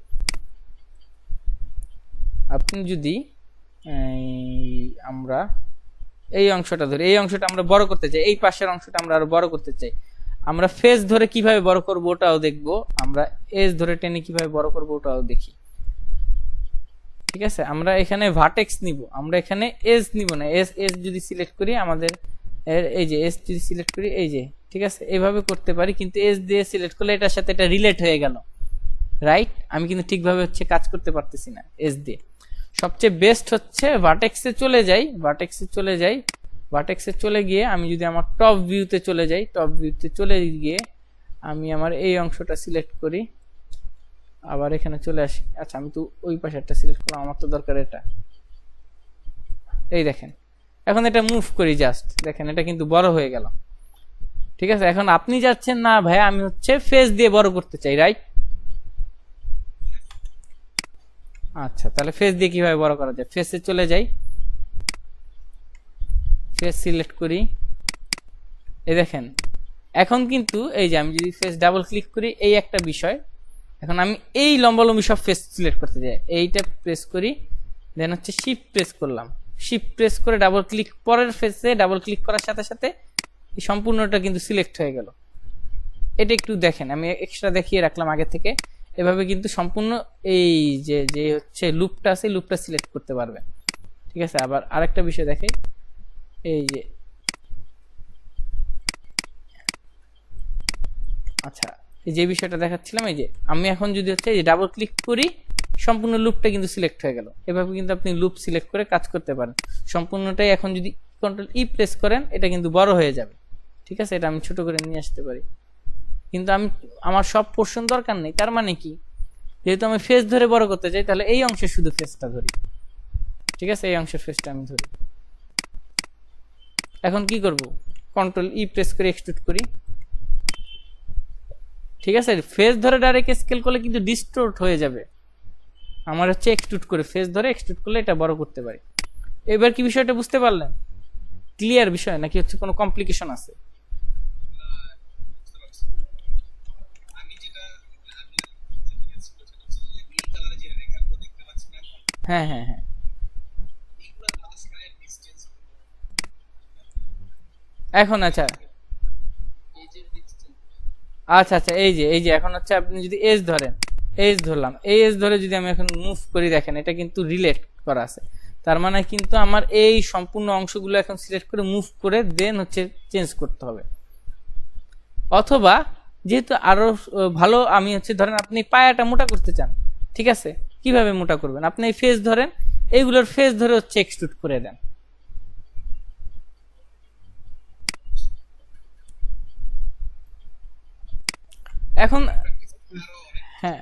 আপনি যদি আমরা এই অংশটা ধরে, এই অংশটা আমরা বড় করতে চাই, এই পাশের অংশটা আমরা আরো বড় করতে চাই, আমরা ফেস ধরে কিভাবে বড় করব ওটাও দেখবো, আমরা এজ ধরে টেনে কিভাবে বড় করব ওটাও দেখি। ঠিক আছে, আমরা এখানে ভার্টেক্স নিব, আমরা এখানে এজ নিব না। এজ এজ যদি সিলেক্ট করি আমাদের এই যে এজ যদি সিলেক্ট করি, এই যে ঠিক আছে, এইভাবে করতে পারি, কিন্তু এজ দিয়ে সিলেক্ট করলে এটার সাথে এটা রিলেট হয়ে গেল, রাইট? আমি কিন্তু ঠিকভাবে হচ্ছে কাজ করতে পারতেছি না এজ দিয়ে। সবচেয়ে বেস্ট হচ্ছে ভার্টেক্সে চলে যাই, ভার্টেক্সে চলে গিয়ে আমি যদি আমার টপ ভিউতে চলে যাই, টপ ভিউতে চলে গিয়ে আমি আমার এই অংশটা সিলেক্ট করি, আবার এখানে চলে আসি। আচ্ছা, আমি তো ওই পাশেরটা সিলেক্ট করলাম, আমার তো দরকার এটা। এই দেখেন, এখন এটা মুভ করি, জাস্ট দেখেন এটা কিন্তু বড় হয়ে গেল। ঠিক আছে, এখন আপনি যাচ্ছেন না ভাই আমি হচ্ছে ফেস দিয়ে বড় করতে চাই, রাইট? আচ্ছা, তাহলে ফেস দিয়ে কিভাবে বড় করা যায়? ফেসে চলে যাই, ফেস সিলেক্ট করি, এই দেখেন এখন কিন্তু এই যে আমি যদি ফেস ডাবল ক্লিক করি, এই একটা বিষয়, এখন আমি এই লম্বালম্বি সব ফেস সিলেক্ট করতে যাই, এইটা প্রেস করি, দেন হচ্ছে শিফট প্রেস করলাম, শিফট প্রেস করে ডাবল ক্লিক, পরের ফেসে ডাবল ক্লিক করার সাথে সাথে এই সম্পূর্ণটা কিন্তু সিলেক্ট হয়ে গেল। এটা একটু দেখেন, আমি এক্সট্রা দেখিয়ে রাখলাম আগে থেকে, এভাবে কিন্তু সম্পূর্ণ এই যে যে হচ্ছে লুপটা আছে, লুপটা সিলেক্ট করতে পারবে। ঠিক আছে, আবার আরেকটা বিষয় দেখাই, এই যে আচ্ছা এই যে বিষয়টা দেখাচ্ছিলাম, এই যে আমি এখন যদি হচ্ছে এই যে ডাবল ক্লিক করি, সম্পূর্ণ লুপটা কিন্তু সিলেক্ট হয়ে গেল। এভাবে কিন্তু আপনি লুপ সিলেক্ট করে কাজ করতে পারেন সম্পূর্ণটাই। এখন যদি কন্ট্রোল ই প্রেস করেন, এটা কিন্তু বড় হয়ে যাবে। ঠিক আছে, এটা আমি ছোট করে নিয়ে আসতে পারি, কিন্তু আমি আমার সব পোর্শন দরকার নেই। তার মানে কি, যেহেতু আমি ফেস ধরে বড় করতে চাই, তাহলে এই অংশের শুধু ফেসটা ধরি। ঠিক আছে, এই অংশের ফেসটা আমি ধরি। এখন কি করব, কন্ট্রোল ই প্রেস করে এক্সট্রুড করি। ঠিক আছে, ফেস ধরে ডাইরেক্ট স্কেল করলে কিন্তু ডিস্টোর্ট হয়ে যাবে। আমার হচ্ছে এক্সট্রুড করে, ফেস ধরে এক্সট্রুড করলে এটা বড় করতে পারি। এবার কি বিষয়টা বুঝতে পারলেন? ক্লিয়ার বিষয় নাকি হচ্ছে কোনো কমপ্লিকেশন আছে? হ্যাঁ হ্যাঁ হ্যাঁ, এখন আচ্ছা আচ্ছা আচ্ছা, এই যে এখন হচ্ছে আপনি যদি এজ ধরেন, এজ ধরলাম, এই এজ ধরে যদি আমি এখন মুভ করি, দেখেন এটা কিন্তু রিলেট করা আছে। তার মানে কিন্তু আমার এই সম্পূর্ণ অংশগুলো এখন সিলেক্ট করে মুভ করে দেন হচ্ছে চেঞ্জ করতে হবে। অথবা যেহেতু আরো ভালো, আমি হচ্ছে ধরেন আপনি পায়াটা মোটা করতে চান, ঠিক আছে, কিভাবে মোটা করবেন? আপনি এই ফেস ধরেন, এইগুলোর ফেস ধরে হচ্ছে এক্সট্রুড করে দেন। এখন হ্যাঁ,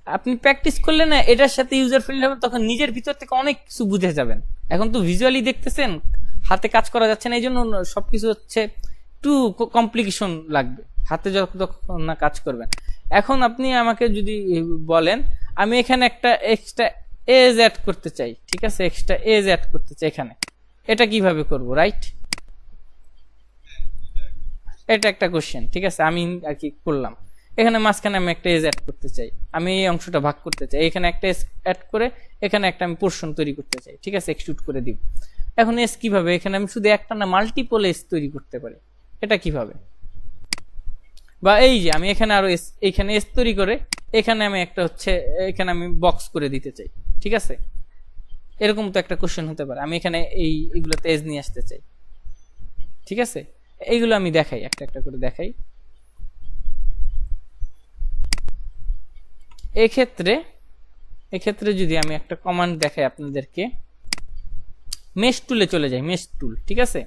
আপনি প্র্যাকটিস করলে না এটার সাথে ইউজার ফ্রেন্ডলি হবে, তখন নিজের ভিতর থেকে অনেক কিছু বুঝে যাবেন। এখন তো ভিজুয়ালি দেখতেছেন, হাতে কাজ করা যাচ্ছে না, এই জন্য সবকিছু হচ্ছে একটু কমপ্লিকেশন লাগবে হাতে যতক্ষণ না কাজ করবেন। এখন আপনি আমাকে যদি বলেন আমি এখানে একটা এক্সট্রা এজ অ্যাড করতে চাই, ঠিক আছে, এক্সট্রা এজ অ্যাড করতে চাই এখানে, এটা কিভাবে করব, রাইট? এটা একটা কোশ্চেন। ঠিক আছে, আমি আর কি করলাম, এখানে মাঝখানে আমি একটা এজ অ্যাড করতে চাই, আমি এই অংশটা ভাগ করতে চাই, এখানে একটা এজ অ্যাড করে এখানে একটা আমি পোর্শন তৈরি করতে চাই। ঠিক আছে, এক্সট্রুড করে দিব। এখন এস কিভাবে, এখানে আমি শুধু একটা না মাল্টিপল এস তৈরি করতে পারি, এটা কিভাবে? বা এই যে আমি এখানে আরো এস, এখানে এস তৈরি করে এখানে আমি একটা হচ্ছে এখানে আমি বক্স করে দিতে চাই। ঠিক আছে, এরকম তো একটা কোশ্চেন হতে পারে, আমি এখানে এইগুলোতে এজ নিয়ে আসতে চাই। ঠিক আছে, এইগুলো আমি দেখাই, একটা একটা করে দেখাই। এক্ষেত্রে যদি আমি একটা কমান্ড দেখাই আপনাদেরকে, মেশ টুলে চলে যাই, মেশ টুল। ঠিক আছে,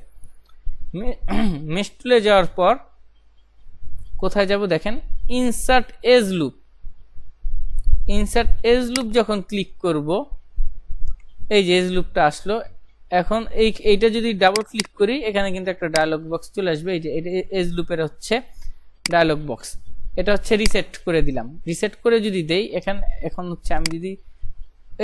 মেশ টুলে যাওয়ার পর কোথায় যাব দেখেন, insert edge loop. Insert edge loop যখন ক্লিক করব, এই যে এজ লুপটা আসলো। এখন এইটা যদি ডাবল ক্লিক করি, এখানে কিন্তু একটা ডায়লগ বক্স চলে আসবে। এই যে এজ লুপের হচ্ছে ডায়লগ বক্স, এটা হচ্ছে রিসেট করে দিলাম। রিসেট করে যদি দেই, এখন হচ্ছে আমি যদি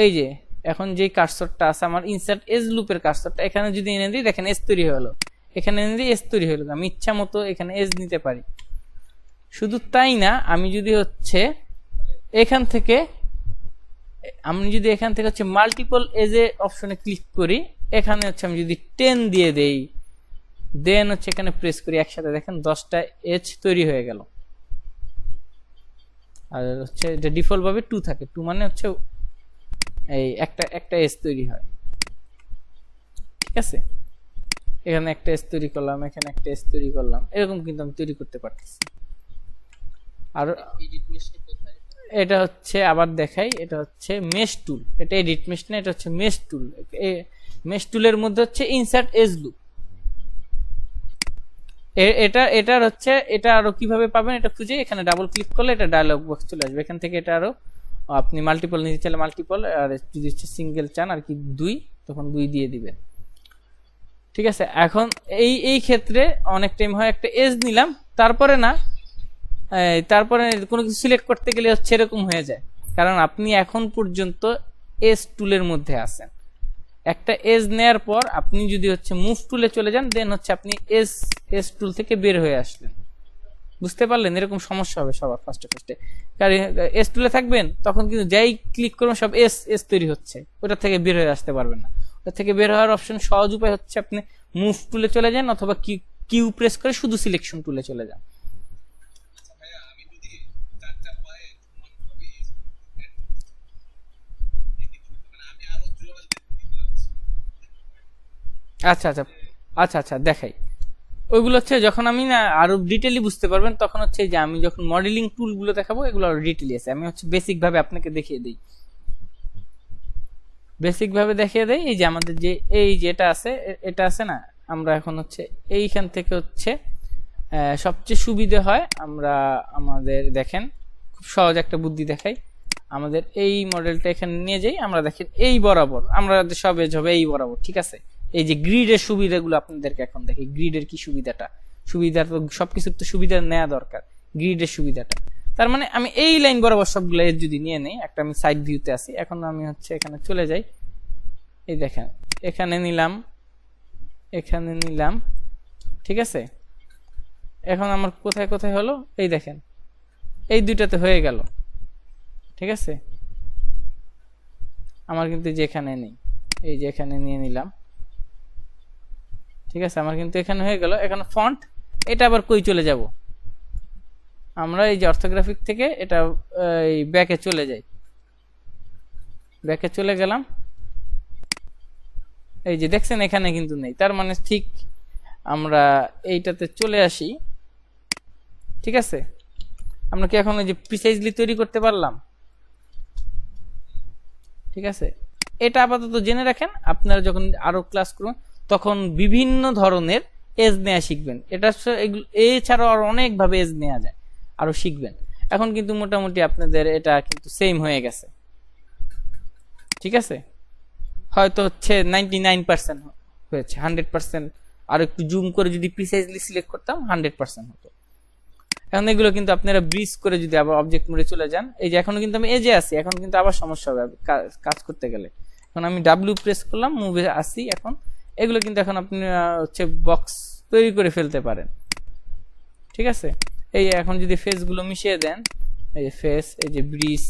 এই যে এখন যে কার্সরটা আছে আমার ইনসার্ট এজ লুপের কার্সরটা এখানে যদি এনে দিই, দেখেন এজ তৈরি হলো। এখানে নিলে এস তৈরি হলো, আমি ইচ্ছা মতো এখানে এস নিতে পারি। শুধু তাই না, আমি যদি হচ্ছে এখান থেকে হচ্ছে মাল্টিপল এজে অপশনে ক্লিক করি, এখানে হচ্ছে আমি যদি 10 দিয়ে দেই, দেন হচ্ছে এখানে প্রেস করি, একসাথে দেখেন 10টা এজ তৈরি হয়ে গেল। আর হচ্ছে এটা ডিফল্ট ভাবে 2 থাকে, 2 মানে হচ্ছে এই একটা এজ তৈরি হয়। ঠিক আছে, এখানে একটা এজ তৈরি করলাম, এখানে একটা এজ তৈরি করলাম, এরকম কিন্তু আমি তৈরি করতে পারতেছি। আর এডিট মেশে কোথায়? এটা হচ্ছে আবার দেখাই, এটা হচ্ছে মেশ টুল, এটা এডিট মেশ না, এটা হচ্ছে মেশ টুল। মেশ টুলের মধ্যে হচ্ছে ইনসার্ট এজ লুপ। এটার হচ্ছে এটা আরো কিভাবে পাবেন এটা খুঁজে এখানে ডাবল ক্লিক করলে এটা ডায়লগ বক্স চলে আসবে। এখান থেকে এটা আরো আপনি মাল্টিপল নিতে চাইলে মাল্টিপল, আর যদি হচ্ছে সিঙ্গেল চান আর কি 2, তখন 2 দিয়ে দিবেন। ঠিক আছে, এখন এই ক্ষেত্রে অনেক টাইম হয় একটা এজ নিলাম, তারপরে তারপরে কোনো কিছু সিলেক্ট করতে গেলে হচ্ছে এরকম হয়ে যায়, কারণ আপনি এখন পর্যন্ত এজ টুলের মধ্যে আছেন। একটা এজ নেয়ার পর আপনি যদি হচ্ছে মুভ টুলে চলে যান, দেন হচ্ছে আপনি এজ টুল থেকে বের হয়ে আসলেন। বুঝতে পারলেন? এরকম সমস্যা হবে সবার ফার্স্টে। কারণ এজ টুলে থাকবেন তখন কিন্তু যাই ক্লিক করবেন সব এস তৈরি হচ্ছে, ওটা থেকে বের হয়ে আসতে পারবেন না। ওটা থেকে বের হওয়ার অপশন সহজ উপায় হচ্ছে আপনি মুভ টুলে চলে যান, অথবা কিউ প্রেস করে শুধু সিলেকশন টুলে চলে যান। আচ্ছা ভাইয়া, আমি যদি 4টা পায়ে সমানভাবে মানে আমি আরো জোড়া দিতে যাচ্ছি। আচ্ছা, দেখাই। ওইগুলো হচ্ছে যখন আমি না আরো ডিটেইলি বুঝতে পারবেন, তখন হচ্ছে যে আমি যখন মডেলিং টুল গুলো দেখাবো এগুলো আরো ডিটেইলি আছে। আমি হচ্ছে বেসিক ভাবে আপনাকে দেখিয়ে দিই। এই যে আমাদের যে এই যে এটা আছে না, আমরা এখন হচ্ছে এইখান থেকে হচ্ছে সবচেয়ে সুবিধা হয় আমরা আমাদের দেখেন খুব সহজ একটা বুদ্ধি দেখাই। আমাদের এই মডেলটা এখানে নিয়ে যাই, আমরা দেখেন এই বরাবর আমরা সব এজ হবে এই বরাবর। ঠিক আছে, এই যে গ্রিডের সুবিধাগুলো আপনাদেরকে এখন দেখি, গ্রিডের কি সুবিধা তো সবকিছুর তো সুবিধা নেওয়া দরকার। গ্রিডের সুবিধাটা তার মানে আমি এই লাইন বরাবর সবগুলো এজ যদি নিয়ে নেই, একটা আমি সাইড ভিউতে আছি, এখন আমি হচ্ছে এখানে চলে যাই, এই দেখেন এখানে নিলাম। ঠিক আছে, এখন আমার কোথায় হলো, এই দেখেন এই দুইটাতে হয়ে গেল। ঠিক আছে, আমার কিন্তু যেখানে নেই, এই যে এখানে নিয়ে নিলাম। ঠিক আছে, আমার কিন্তু এখানে হয়ে গেল। এখন ফন্ট, এটা আবার কই চলে যাব, আমরা এই যে অর্থোগ্রাফিক থেকে এটা এই ব্যাকে চলে যাই, ব্যাকে চলে গেলাম। এই যে দেখছেন এখানে কিন্তু নেই, তার মানে ঠিক আমরা এইটাতে চলে আসি। ঠিক আছে, আমরা কি এখন এই যে প্রিসাইজলি তৈরি করতে পারলাম? ঠিক আছে, এটা আপাতত জেনে রাখেন, আপনারা যখন আরো ক্লাস করবেন তখন বিভিন্ন ধরনের এজ নেওয়া শিখবেন। এটা এছাড়াও আরো অনেক ভাবে এজ নেওয়া যায়, আরো শিখবেন। এখন কিন্তু মোটামুটি আপনাদের এটা কিন্তু সেম হয়ে গেছে। ঠিক আছে, হয়তো হচ্ছে 99% হয়েছে, 100% আর একটু জুম করে যদি প্রিসাইজলি সিলেক্ট করতাম 100% হতো। এখন এগুলো কিন্তু আপনারা ব্রিজ করে যদি আবার অবজেক্ট মোডে চলে যান, এই যে এখনো কিন্তু আমি এজে আছি, এখন কিন্তু আবার সমস্যা হবে কাজ করতে গেলে। এখন আমি ডাব্লিউ প্রেস করলাম, মুভে আসি, এখন এগুলো কিন্তু এখন আপনি হচ্ছে বক্স তৈরি করে ফেলতে পারেন। ঠিক আছে, এই এখন যদি ফেস গুলো মিশিয়ে দেন, এই যে ফেস, এই যে ব্রিজ,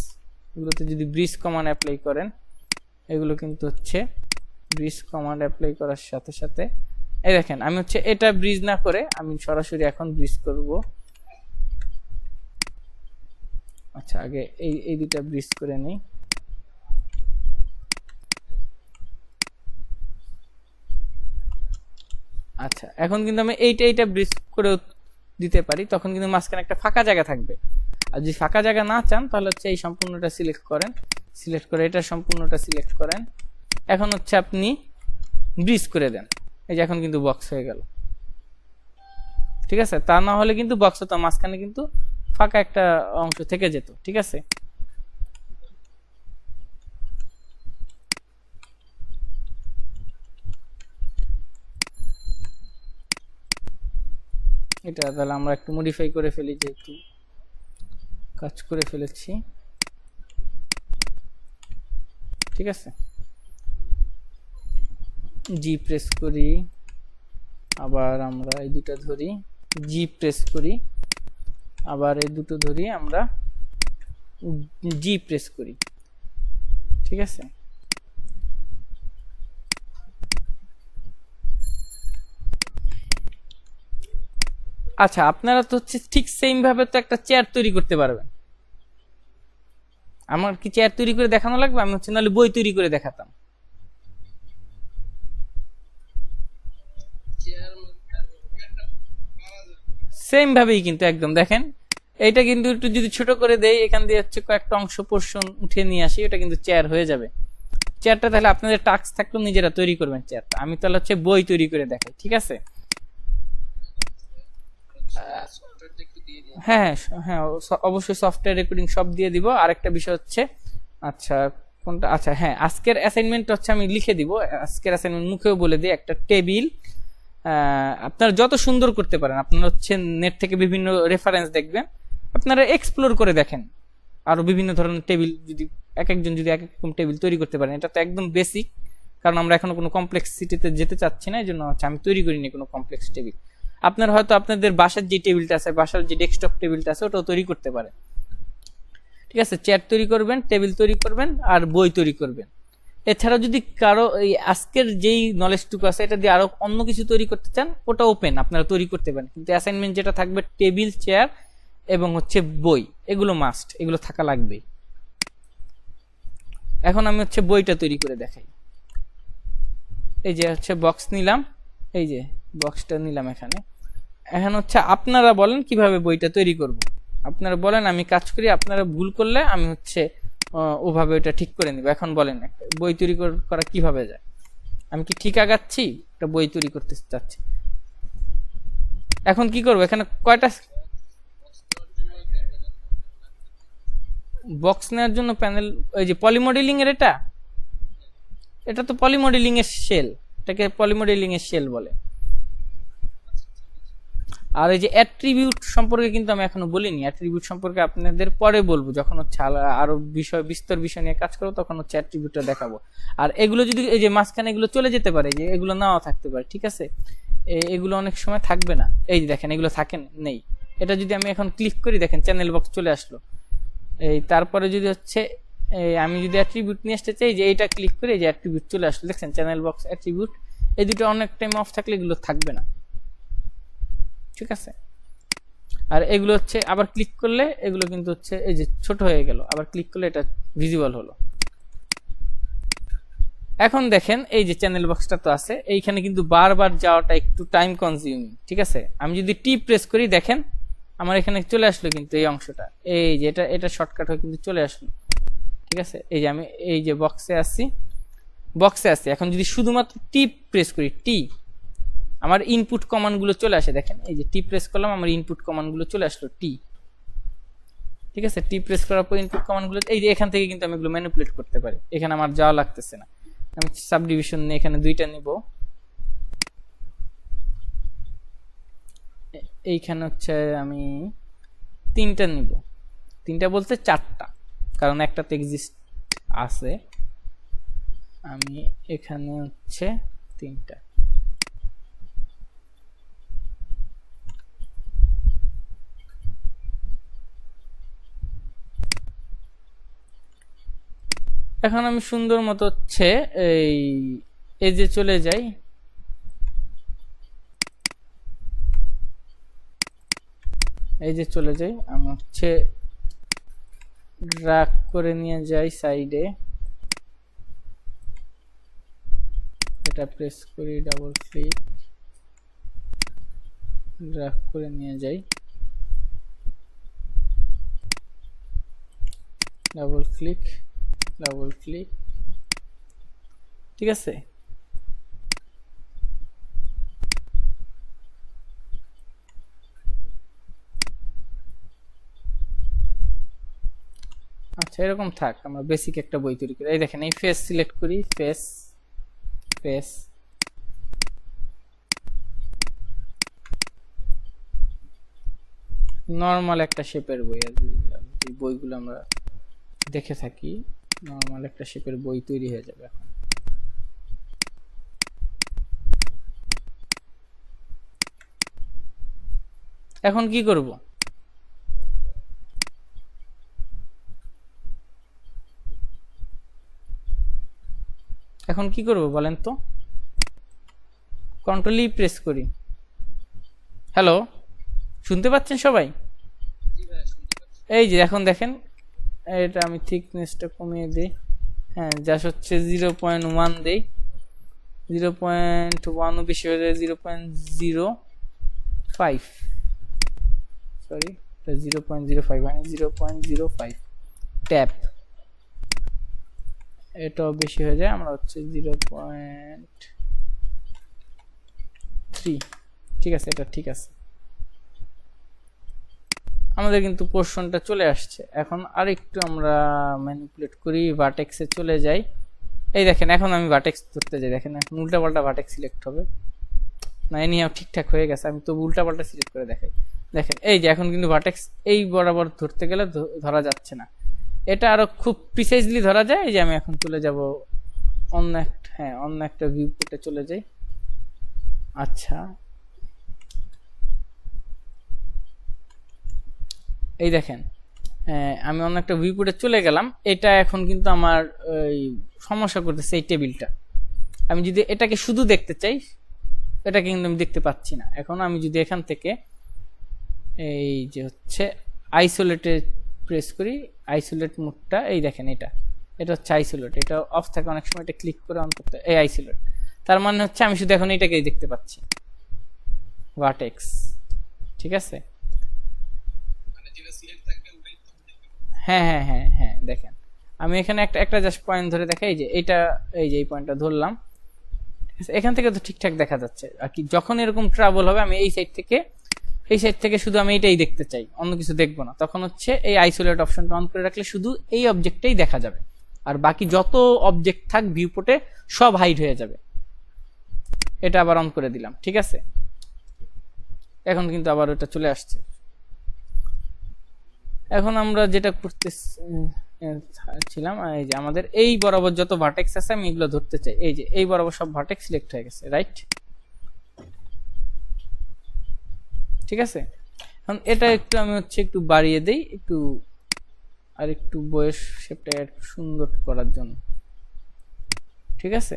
এগুলোতে যদি ব্রিজ কমান্ড অ্যাপ্লাই করেন, এগুলো কিন্তু হচ্ছে ব্রিজ কমান্ড অ্যাপ্লাই করার সাথে সাথে এই দেখেন আমি হচ্ছে এটা ব্রিজ না করে আমি সরাসরি এখন ব্রিজ করব। আচ্ছা, আগে এই দুটো ব্রিজ করে নেই। আচ্ছা, এখন কিন্তু আমি এইটা ব্রিজ করে দিতে পারি, তখন কিন্তু মাঝখানে একটা ফাঁকা জায়গা থাকবে। আর যদি ফাঁকা জায়গা না চান তাহলে হচ্ছে এই সম্পূর্ণটা সিলেক্ট করেন, সিলেক্ট করে এটা সম্পূর্ণটা সিলেক্ট করেন, এখন হচ্ছে আপনি ব্রিজ করে দেন। এই যে এখন কিন্তু বক্স হয়ে গেল। ঠিক আছে, তা না হলে কিন্তু বক্স হতো, মাঝখানে কিন্তু ফাঁকা একটা অংশ থেকে যেত। ঠিক আছে, এটা তাহলে আমরা একটু মডিফাই করে ফেলি, যেহেতু কাজ করে ফেলেছি। ঠিক আছে, জি প্রেস করি, আবার আমরা এই দুটো ধরি, জি প্রেস করি, আবার এই দুটো ধরি আমরা জি প্রেস করি, ঠিক আছে। আচ্ছা, আপনারা তো হচ্ছে ঠিক সেম ভাবে তো একটা চেয়ার তৈরি করতে পারবেন। আমার কি চেয়ার তৈরি করে দেখানো লাগবে? আমি হচ্ছে নাহলে বই তৈরি করে দেখাতাম। চেয়ার একটা পাওয়া যাবে। সেম ভাবেই কিন্তু একদম দেখেন, এইটা কিন্তু একটু যদি ছোট করে দেই, এখান দিয়ে হচ্ছে কয়েকটা অংশ পোর্শন উঠে নিয়ে আসি, এটা কিন্তু চেয়ার হয়ে যাবে। চেয়ারটা তাহলে আপনাদের টাস্ক থাকলেও নিজেরা তৈরি করবেন চেয়ারটা। আমি তাহলে হচ্ছে বই তৈরি করে দেখাই, ঠিক আছে। সফটওয়্যারটা একটু দিয়ে দিন। হ্যাঁ হ্যাঁ, অবশ্যই সফটওয়্যার রেকর্ডিং সব দিয়ে দিব। আরেকটা বিষয় হচ্ছে, আচ্ছা কোনটা, আচ্ছা হ্যাঁ, আজকের অ্যাসাইনমেন্ট হচ্ছে আমি লিখে দিব। আজকের অ্যাসাইনমেন্ট মুখেও বলে দিই, একটা টেবিল আপনারা যত সুন্দর করতে পারেন, আপনারা হচ্ছে নেট থেকে বিভিন্ন রেফারেন্স দেখবেন, আপনারা এক্সপ্লোর করে দেখেন আরো বিভিন্ন ধরনের টেবিল, যদি এক একজন যদি এক এক রকম টেবিল তৈরি করতে পারেন। এটা তো একদম বেসিক, কারণ আমরা এখনো কোনো কমপ্লেক্সিটিতে যেতে চাচ্ছি না, এই জন্য হচ্ছে আমি তৈরি করিনি কোনো কমপ্লেক্স টেবিল। আপনার হয়তো আপনাদের বাসার যে টেবিলটা আছে, বাসার যে ডেস্কটপ টেবিলটা আছে, ওটাও তৈরি করতে পারে, ঠিক আছে। চেয়ার তৈরি করবেন, টেবিল তৈরি করবেন, আর বই তৈরি করবেন। এছাড়া যদি কারো এই আজকের যেই নলেজটুকু আছে এটা দিয়ে আরো অন্য কিছু তৈরি করতে চান, ওটা ওপেন, আপনারা তৈরি করতে পারেন। কিন্তু অ্যাসাইনমেন্ট যেটা থাকবে টেবিল, চেয়ার এবং হচ্ছে বই, এগুলো মাস্ট, এগুলো থাকা লাগবেই। এখন আমি হচ্ছে বইটা তৈরি করে দেখাই। এই যে হচ্ছে বক্স নিলাম, এই যে বক্সটা নিলাম এখানে। এখন হচ্ছে আপনারা বলেন কিভাবে বইটা তৈরি করব। আপনারা বলেন, আমি কাজ করি, আপনারা ভুল করলে আমি হচ্ছে ওভাবে ওটা ঠিক করে নিব। এখন বলেন একটা বই তৈরি করা কিভাবে যায়। আমি কি ঠিক আগাচ্ছি? একটা বই তৈরি করতে চাচ্ছি। এখন কি করবো, এখানে কয়টা বক্স নেওয়ার জন্য প্যানেল, ওই যে পলিমডেলিং এর, এটা এটা তো পলিমডেলিং এর শেল, এটাকে পলিমডেলিং এর শেল বলে। আর এই যে অ্যাট্রিবিউট সম্পর্কে কিন্তু আমি এখনো বলিনি। অ্যাট্রিবিউট সম্পর্কে আপনাদের পরে বলবো, যখন হচ্ছে আরো বিস্তর বিষয় নিয়ে কাজ করবো, তখন হচ্ছে অ্যাট্রিবিউটটা দেখাবো। আর এগুলো যদি এই যে মাঝখানে এগুলো চলে যেতে পারে, যে এগুলো নাও থাকতে পারে, ঠিক আছে। এগুলো অনেক সময় থাকবে না, এই যে দেখেন এগুলো থাকেন নেই। এটা যদি আমি এখন ক্লিক করি, দেখেন চ্যানেল বক্স চলে আসলো। এই তারপরে যদি হচ্ছে আমি যদি অ্যাট্রিবিউট নিয়ে আসতে চাই, যে এইটা ক্লিক করে এই যে অ্যাট্রিবিউট চলে আসলো, দেখছেন চ্যানেল বক্স, অ্যাট্রিবিউট, এই দুটো অনেক টাইম অফ থাকলে এগুলো থাকবে না, ঠিক আছে। আর এগুলো হচ্ছে আবার ক্লিক করলে এগুলো কিন্তু হচ্ছে এই যে ছোট হয়ে গেল, আবার ক্লিক করলে এটা ভিজিবল হলো। এখন দেখেন এই যে চ্যানেল বক্সটা তো আছে, এইখানে কিন্তু বারবার যাওয়াটা একটু টাইম কনজিউমিং, ঠিক আছে। আমি যদি টি প্রেস করি, দেখেন আমার এখানে চলে আসলো কিন্তু এই অংশটা, এই যে এটা শর্টকাট হয়ে কিন্তু চলে আসলো, ঠিক আছে। এই যে আমি এই যে বক্সে আছি, এখন যদি শুধুমাত্র টি প্রেস করি, টি, আমার ইনপুট কমান্ড গুলো চলে আসে। দেখেন এই যে টি প্রেস করলাম, আমার ইনপুট কমান্ড গুলো চলে আসলো, টি, ঠিক আছে। টি প্রেস করার পর ইনপুট কমান্ড গুলো, এই যে এখান থেকে কিন্তু আমি এগুলো ম্যানিপুলেট করতে পারি, এখানে আমার যাওয়া লাগতেছে না। আমি সাবডিভিশন নিয়ে এখানে দুইটা নিব, এইখানে হচ্ছে আমি তিনটা নিব, তিনটা বলতে চারটা, কারণ একটা তো এক্সিস্ট আছে। আমি এখানে হচ্ছে তিনটা, এখন আমি সুন্দর মতো হচ্ছে এই যে চলে যাই, এই যে চলে যাই, আমি হচ্ছে ড্র্যাগ করে নিয়ে যাই সাইডে, এটা প্রেস করি, ডাবল ক্লিক, ড্র্যাগ করে নিয়ে যাই, ডাবল ক্লিক, ঠিক আছে। আচ্ছা এরকম থাক, আমরা বেসিক একটা বই তৈরি করি। এই দেখেন এই ফেস সিলেক্ট করি, ফেস নর্মাল একটা শেপের বই, আর যে বইগুলো আমরা দেখে থাকি, নর্মাল একটা শেপের বই তৈরি হয়ে যাবে। এখন এখন কি করব? এখন কি করব বলেন তো? কন্ট্রোল ই প্রেস করি। হ্যালো, শুনতে পাচ্ছেন সবাই? জি ভাইয়া শুনতে পাচ্ছি। এই যে এখন দেখেন, এটা আমি থিকনেসটা কমিয়ে দিই। হ্যাঁ, জাস্ট হচ্ছে 0.1 দেই। 0.1 বেশি হয়ে যায়, 0.05, সরি 0.05 মানে 0.05 ট্যাপ। এটাও বেশি হয়ে যায়, আমরা হচ্ছে 0.3। ঠিক আছে, এটা ঠিক আছে। আমাদের কিন্তু পোর্শনটা চলে আসছে। এখন আরেকটু আমরা ম্যানিপুলেট করি, ভার্টেক্সে চলে যাই। এই দেখেন, এখন আমি ভার্টেক্স ধরতে যাই, দেখেন এখন উল্টাপাল্টা ভার্টেক্স সিলেক্ট হবে না। এনিহাও ঠিকঠাক হয়ে গেছে, আমি তো উল্টাপাল্টা সিলেক্ট করে দেখাই। দেখেন এই যে এখন কিন্তু ভার্টেক্স এই বরাবর ধরতে গেলে ধরা যাচ্ছে না। এটা আরো খুব প্রিসাইজলি ধরা যায়। এই যে আমি এখন চলে যাব অন্য একটা, হ্যাঁ অন্য একটা ভিউ পোর্টে চলে যাই। আচ্ছা, এই দেখেন আমি অন্য একটা ভিউ পোর্টে চলে গেলাম। এটা এখন কিন্তু আমার ওই সমস্যা করতেছে এই টেবিলটা। আমি যদি এটাকে শুধু দেখতে চাই, এটাকে কিন্তু আমি দেখতে পাচ্ছি না। এখন আমি যদি এখান থেকে এই যে হচ্ছে আইসোলেটে প্রেস করি, আইসোলেট মোডটা, এই দেখেন এটা হচ্ছে আইসোলেট। এটা অফ থাকে অনেক সময়, এটা ক্লিক করে অন করতে, এই আইসোলেট। তার মানে হচ্ছে আমি শুধু এখন এটাকেই দেখতে পাচ্ছি, ভার্টেক্স। ঠিক আছে, মানে যেটা সিলেক্ট থাকবে ওটাই তো দেখতে পাবো। হ্যাঁ হ্যাঁ হ্যাঁ হ্যাঁ, দেখেন আমি এখানে একটা জাস্ট পয়েন্ট ধরে দেখাই। এই যে এটা, এই যে এই পয়েন্টটা ধরলাম, ঠিক আছে, এখান থেকে তো ঠিকঠাক দেখা যাচ্ছে। আর কি যখন এরকম ট্রাভেল হবে, আমি এই সাইড থেকে শুধু আমি এটাই দেখতে চাই, অন্য কিছু দেখবো না, তখন হচ্ছে এই আইসোলেট অপশনটা অন করে রাখলে শুধু এই অবজেক্টটাই দেখা যাবে, আর বাকি যত অবজেক্ট থাক ভিউপোর্টে সব হাইড হয়ে যাবে। এটা আবার অন করে দিলাম, ঠিক আছে। এখন কিন্তু আবার ওটা চলে আসছে। এখন আমরা যেটা করতেছিলাম, এই যে আমাদের এই বরাবর যত ভার্টেক্স আছে আমি এগুলো ধরতে চাই। এই যে এই বরাবর সব ভার্টেক্স সিলেক্ট হয়ে গেছে, রাইট? ঠিক আছে, এখন এটা একটু আমি হচ্ছে একটু বাড়িয়ে দেই, একটু আর একটু বয়স শেপটা একটু সুন্দর করার জন্য। ঠিক আছে,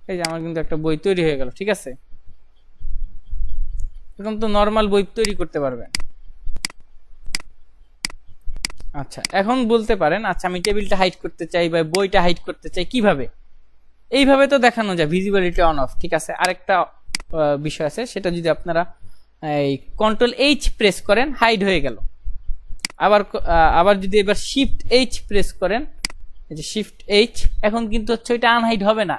এই যে আমার কিন্তু একটা বই তৈরি হয়ে গেল। ঠিক আছে, এরকম তো নর্মাল বই তৈরি করতে পারবেন। আচ্ছা, এখন বলতে পারেন, আচ্ছা আমি টেবিলটা হাইড করতে চাই বা বইটা হাইড করতে চাই, কিভাবে? এইভাবে তো দেখানো যায়, ভিজিবিলিটি অন অফ। ঠিক আছে, আরেকটা বিষয় আছে, সেটা যদি আপনারা এই কন্ট্রোল এইচ প্রেস করেন, হাইড হয়ে গেল। আবার যদি এবার শিফট এইচ প্রেস করেন, এই যে শিফট এইচ, এখন কিন্তু হচ্ছে ওইটা আনহাইড হবে না।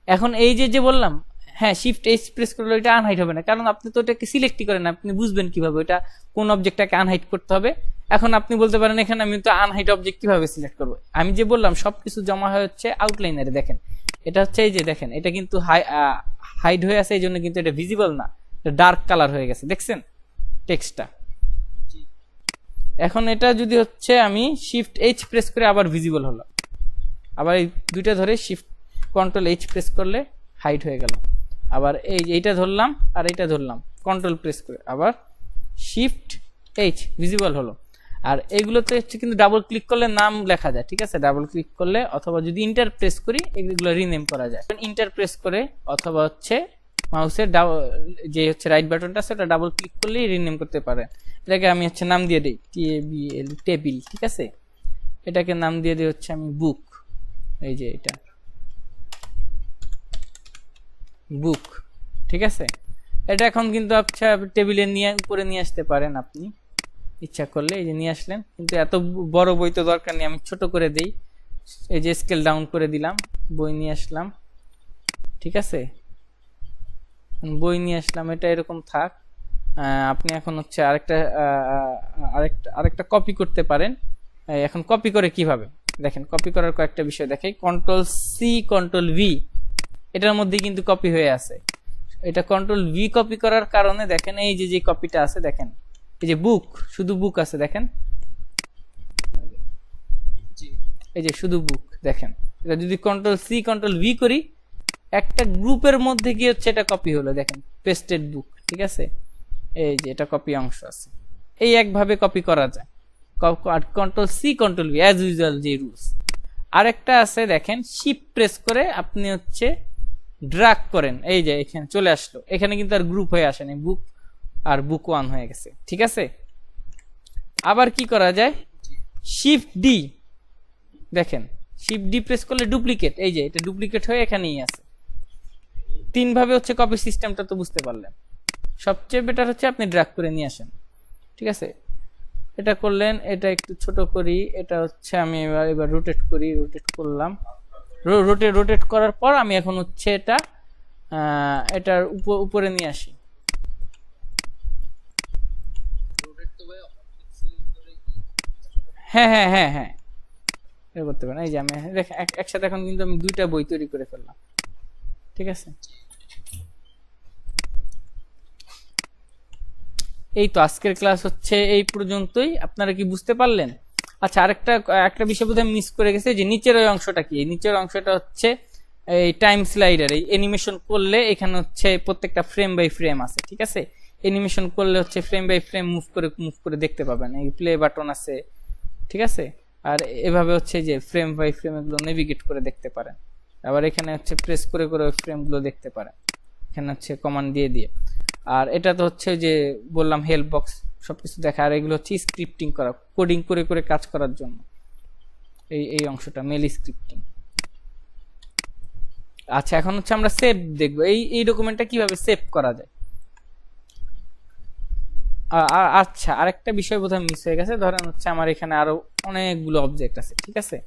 এখন এই যে বললাম, হ্যাঁ শিফট এইচ প্রেস করলে ওইটা আনহাইড হবে না, কারণ আপনি তো ওটাকে সিলেক্টই করেন, আপনি বুঝবেন কিভাবে ওইটা কোন অবজেক্টটাকে আনহাইড করতে হবে। এখন আপনি বলতে পারেন, এখানে আমি তো আনহাইড অবজেক্ট কিভাবে সিলেক্ট করবো? আমি যে বললাম সবকিছু জমা হয়ে হচ্ছে আউটলাইনারে। দেখেন এটা হচ্ছে, এই যে দেখেন এটা কিন্তু হাইড হয়ে আছে, এই জন্য কিন্তু এটা ভিজিবল না, এটা ডার্ক কালার হয়ে গেছে, দেখছেন টেক্সটটা। এখন এটা যদি হচ্ছে আমি শিফট এইচ প্রেস করে আবার ভিজিবল হলো, আবার এই দুইটা ধরে শিফট কন্ট্রোল এইচ প্রেস করলে হাইড হয়ে গেল। আবার এইটা ধরলাম আর এইটা ধরলাম, কন্ট্রোল প্রেস করে আবার শিফট এইচ, ভিজিবল হলো। আর এইগুলোতে হচ্ছে কিন্তু ডাবল ক্লিক করলে নাম লেখা যায়। ঠিক আছে, ডাবল ক্লিক করলে অথবা যদি ইন্টার প্রেস করি এগুলো রিনেম করা যায়। ইন্টার প্রেস করে অথবা হচ্ছে মাউসের যে হচ্ছে রাইট বাটনটা আছে ওটা ডাবল ক্লিক করলেই রিনেম করতে পারে। এটাকে আমি হচ্ছে নাম দিয়ে দিই TABL, টেবিল। ঠিক আছে, এটাকে নাম দিয়ে দিই হচ্ছে আমি বুক। এই যে এটা বুক। ঠিক আছে, এটা এখন কিন্তু আচ্ছা টেবিলে উপরে নিয়ে আসতে পারেন আপনি ইচ্ছা করলে, এই যে নিয়ে আসলেন। কিন্তু এত বড় বই তো দরকার নেই, আমি ছোট করে দেই। এই যে স্কেল ডাউন করে দিলাম, বই নিয়ে আসলাম। ঠিক আছে, বই নিয়ে আসলাম, এটা এরকম থাক। আপনি এখন হচ্ছে আরেকটা কপি করতে পারেন। এখন কপি করে কিভাবে দেখেন, কপি করার কয়েকটা বিষয় দেখাই। কন্ট্রোল সি কন্ট্রোল ভি, এটার মধ্যে কিন্তু কপি হয়ে আছে। এটা কন্ট্রোল ভি কপি করার কারণে দেখেন এই যে কপিটা আছে, দেখেন এই যে বুক, শুধু বুক আছে, দেখেন জি এই যে শুধু বুক। দেখেন এটা যদি কন্ট্রোল সি কন্ট্রোল ভি করি, একটা গ্রুপের মধ্যে গিয়ে হচ্ছে এটা কপি হলো, দেখেন পেস্টেড বুক, ঠিক আছে, এই যে এটা কপি অংশ আছে, এই একভাবে কপি করা যায়, control C control V as usual যে রুলস। আরেকটা আছে দেখেন, শিফট প্রেস করে আপনি হচ্ছে ড্রাগ করেন, এই যে এখানে চলে আসলো, এখানে কিন্তু আর গ্রুপ হয়ে আসেনি, বুক আর বুক 1 হয়ে গেছে, ঠিক আছে। আবার কি করা যায়, শিফট ডি, দেখেন শিফট ডি প্রেস করলে ডুপ্লিকেট, এই যে এটা ডুপ্লিকেট হয়ে এখানেই আছে। 3 ভাবে হচ্ছে কপি সিস্টেমটা তো বুঝতে পারলেন। সবচেয়ে বেটার হচ্ছে আপনি ড্র্যাগ করে নিয়ে আসেন, ঠিক আছে। এটা করলেন, এটা একটু ছোট করি, এটা হচ্ছে আমি এবার রোটেট করি, রোটেট করলাম, রোটেট করার পর আমি এখন হচ্ছে এটার উপরে নিয়ে আসি। হ্যাঁ হ্যাঁ হ্যাঁ হ্যাঁ, এটা করতে পারেন। এই যে আমি একসাথে এখন কিন্তু আমি 2টা বই তৈরি করে ফেললাম, ঠিক আছে। এই তো আজকের ক্লাস হচ্ছে এই পর্যন্তই, আপনারা কি বুঝতে পারলেন? আচ্ছা, একটা বিষয় বোধহয় মিস করে গেছে, যে নিচের ওই অংশটা কি, এই নিচের অংশটা হচ্ছে এই টাইম স্লাইডার, এই অ্যানিমেশন করলে এখানে হচ্ছে প্রত্যেকটা ফ্রেম বাই ফ্রেম আছে, ঠিক আছে। অ্যানিমেশন করলে হচ্ছে ফ্রেম বাই ফ্রেম মুভ করে দেখতে পাবেন, এই প্লে বাটন আছে, ঠিক আছে। আর এভাবে হচ্ছে যে ফ্রেম বাই ফ্রেম এগুলো নেভিগেট করে দেখতে পারেন। আবার এখানে হচ্ছে প্রেস করে ওই ফ্রেমগুলো দেখতে পারেন, এখানে হচ্ছে কমান্ড দিয়ে। আর এটা তো হচ্ছে যে বললাম হেল্প বক্স, সবকিছু দেখা। আর এগুলো হচ্ছে স্ক্রিপ্টিং করা, কোডিং করে কাজ করার জন্য এই অংশটা মেল স্ক্রিপ্টিং। আচ্ছা, এখন হচ্ছে আমরা সেভ দেখবো, এই ডকুমেন্টটা কিভাবে সেভ করা যায়। আচ্ছা, আরেকটা বিষয় বোধহয় মিস হয়ে গেছে, ধরেন হচ্ছে আমার এখানে আরো অনেকগুলো অবজেক্ট আছে, ঠিক আছে,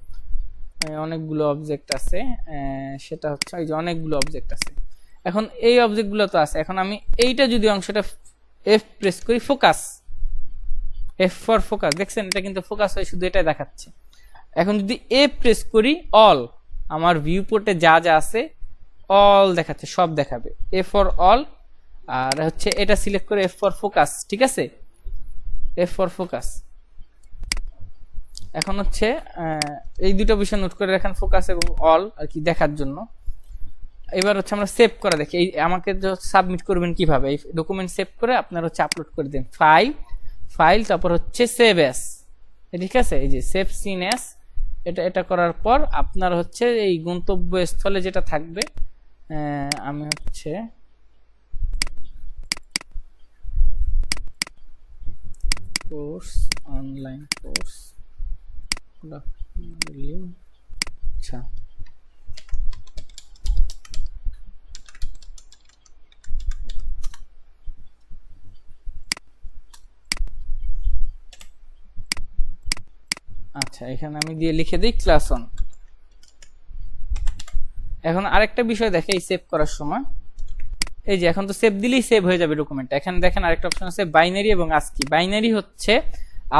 অনেকগুলো অবজেক্ট আছে, সেটা হচ্ছে এই যে অনেকগুলো অবজেক্ট আছে। এখন এই অবজেক্টগুলো তো আছে, এখন আমি এইটা যদি অংশটা এফ প্রেস করি, ফোকাস, এফ ফর ফোকাস, দেখছেন এটা কিন্তু ফোকাস হয়ে শুধু এটা দেখাচ্ছে। এখন যদি এ প্রেস করি, অল, আমার ভিউ পোর্টে যা যা আছে অল দেখাচ্ছে, সব দেখাবে, এ ফর অল। আর হচ্ছে এটা সিলেক্ট করে এফ ফর ফোকাস, ঠিক আছে, এফ ফর ফোকাস। এখন হচ্ছে এই দুটো বিষয় নোট করে রাখেন, ফোকাস এবং অল আর কি দেখার জন্য। এবার হচ্ছে আমরা সেভ করা দেখি, এই আমাকে সাবমিট করবেন কিভাবে, এই ডকুমেন্ট সেভ করে আপনার হচ্ছে আপলোড করে দেন, ফাইল তারপর হচ্ছে সেভ এস, ঠিক আছে, এই যে সেভ সিন এস, এটা করার পর আপনার হচ্ছে এই গন্তব্যস্থলে যেটা থাকবে, আমি হচ্ছে কোর্স, অনলাইন কোর্স, আচ্ছা আচ্ছা, এখানে আমি দিয়ে লিখে দিই ক্লাস অন। এখন আরেকটা বিষয় দেখে এই সেভ করার সময়, এই যে এখন তো সেভ দিলেই সেভ হয়ে যাবে ডকুমেন্টটা। এখানে দেখেন আরেকটা অপশন আছে বাইনারি এবং আস্কি। বাইনারি হচ্ছে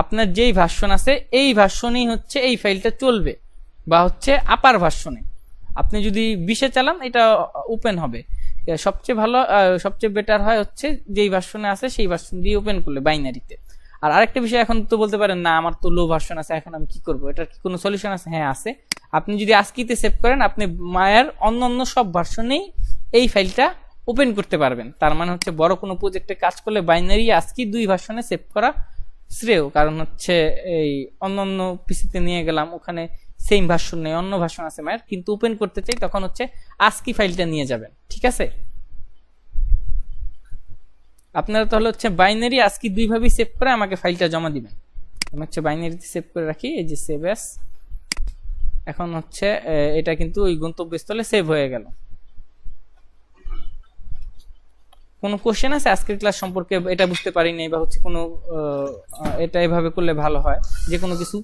আপনার যেই ভার্সন আছে এই ভার্সনেই হচ্ছে এই ফাইলটা চলবে, বা হচ্ছে আপার ভার্সনে। আপনি যদি 20-এ চালান এটা ওপেন হবে, সবচেয়ে ভালো, সবচেয়ে বেটার হয় হচ্ছে যেই ভার্সনে আছে সেই ভার্সন দিয়ে ওপেন করলে বাইনারিতে। আর আরেকটা বিষয়, এখন তো বলতে পারেন না আমার তো লো ভার্সন আছে, এখন আমি কি করব, এটার কি কোনো সলিউশন আছে? হ্যাঁ আছে। আপনি যদি আস্কিতে সেভ করেন, আপনি মায়ার অন্য সব ভার্সনেই এই ফাইলটা ওপেন করতে পারবেন। তার মানে হচ্ছে বড় কোনো প্রজেক্টে কাজ করলে বাইনারি আস্কি 2 ভার্সনে সেভ করা শ্রেয়। কারণ হচ্ছে এই অন্য পিসিতে নিয়ে গেলাম, ওখানে সেম ভার্সন নেই, অন্য ভার্সন আছে মায়ের, কিন্তু ওপেন করতে চাই, তখন হচ্ছে আস্কি ফাইলটা নিয়ে যাবেন, ঠিক আছে। আপনারা তাহলে হচ্ছে বাইনারি আস্কি 2 ভাবেই সেভ করে আমাকে ফাইলটা জমা দিবেন। আমি হচ্ছে বাইনারিতে সেভ করে রাখি, এই যে সেভ এস। এখন হচ্ছে এটা কিন্তু ওই গন্তব্যস্থলে সেভ হয়ে গেল। কোনো কোশ্চেন আছে আজকের ক্লাস সম্পর্কে? এটা বুঝতে পারিনি, বা হচ্ছে কোনো এটা এভাবে করলে ভালো হয়, যে কোনো কিছু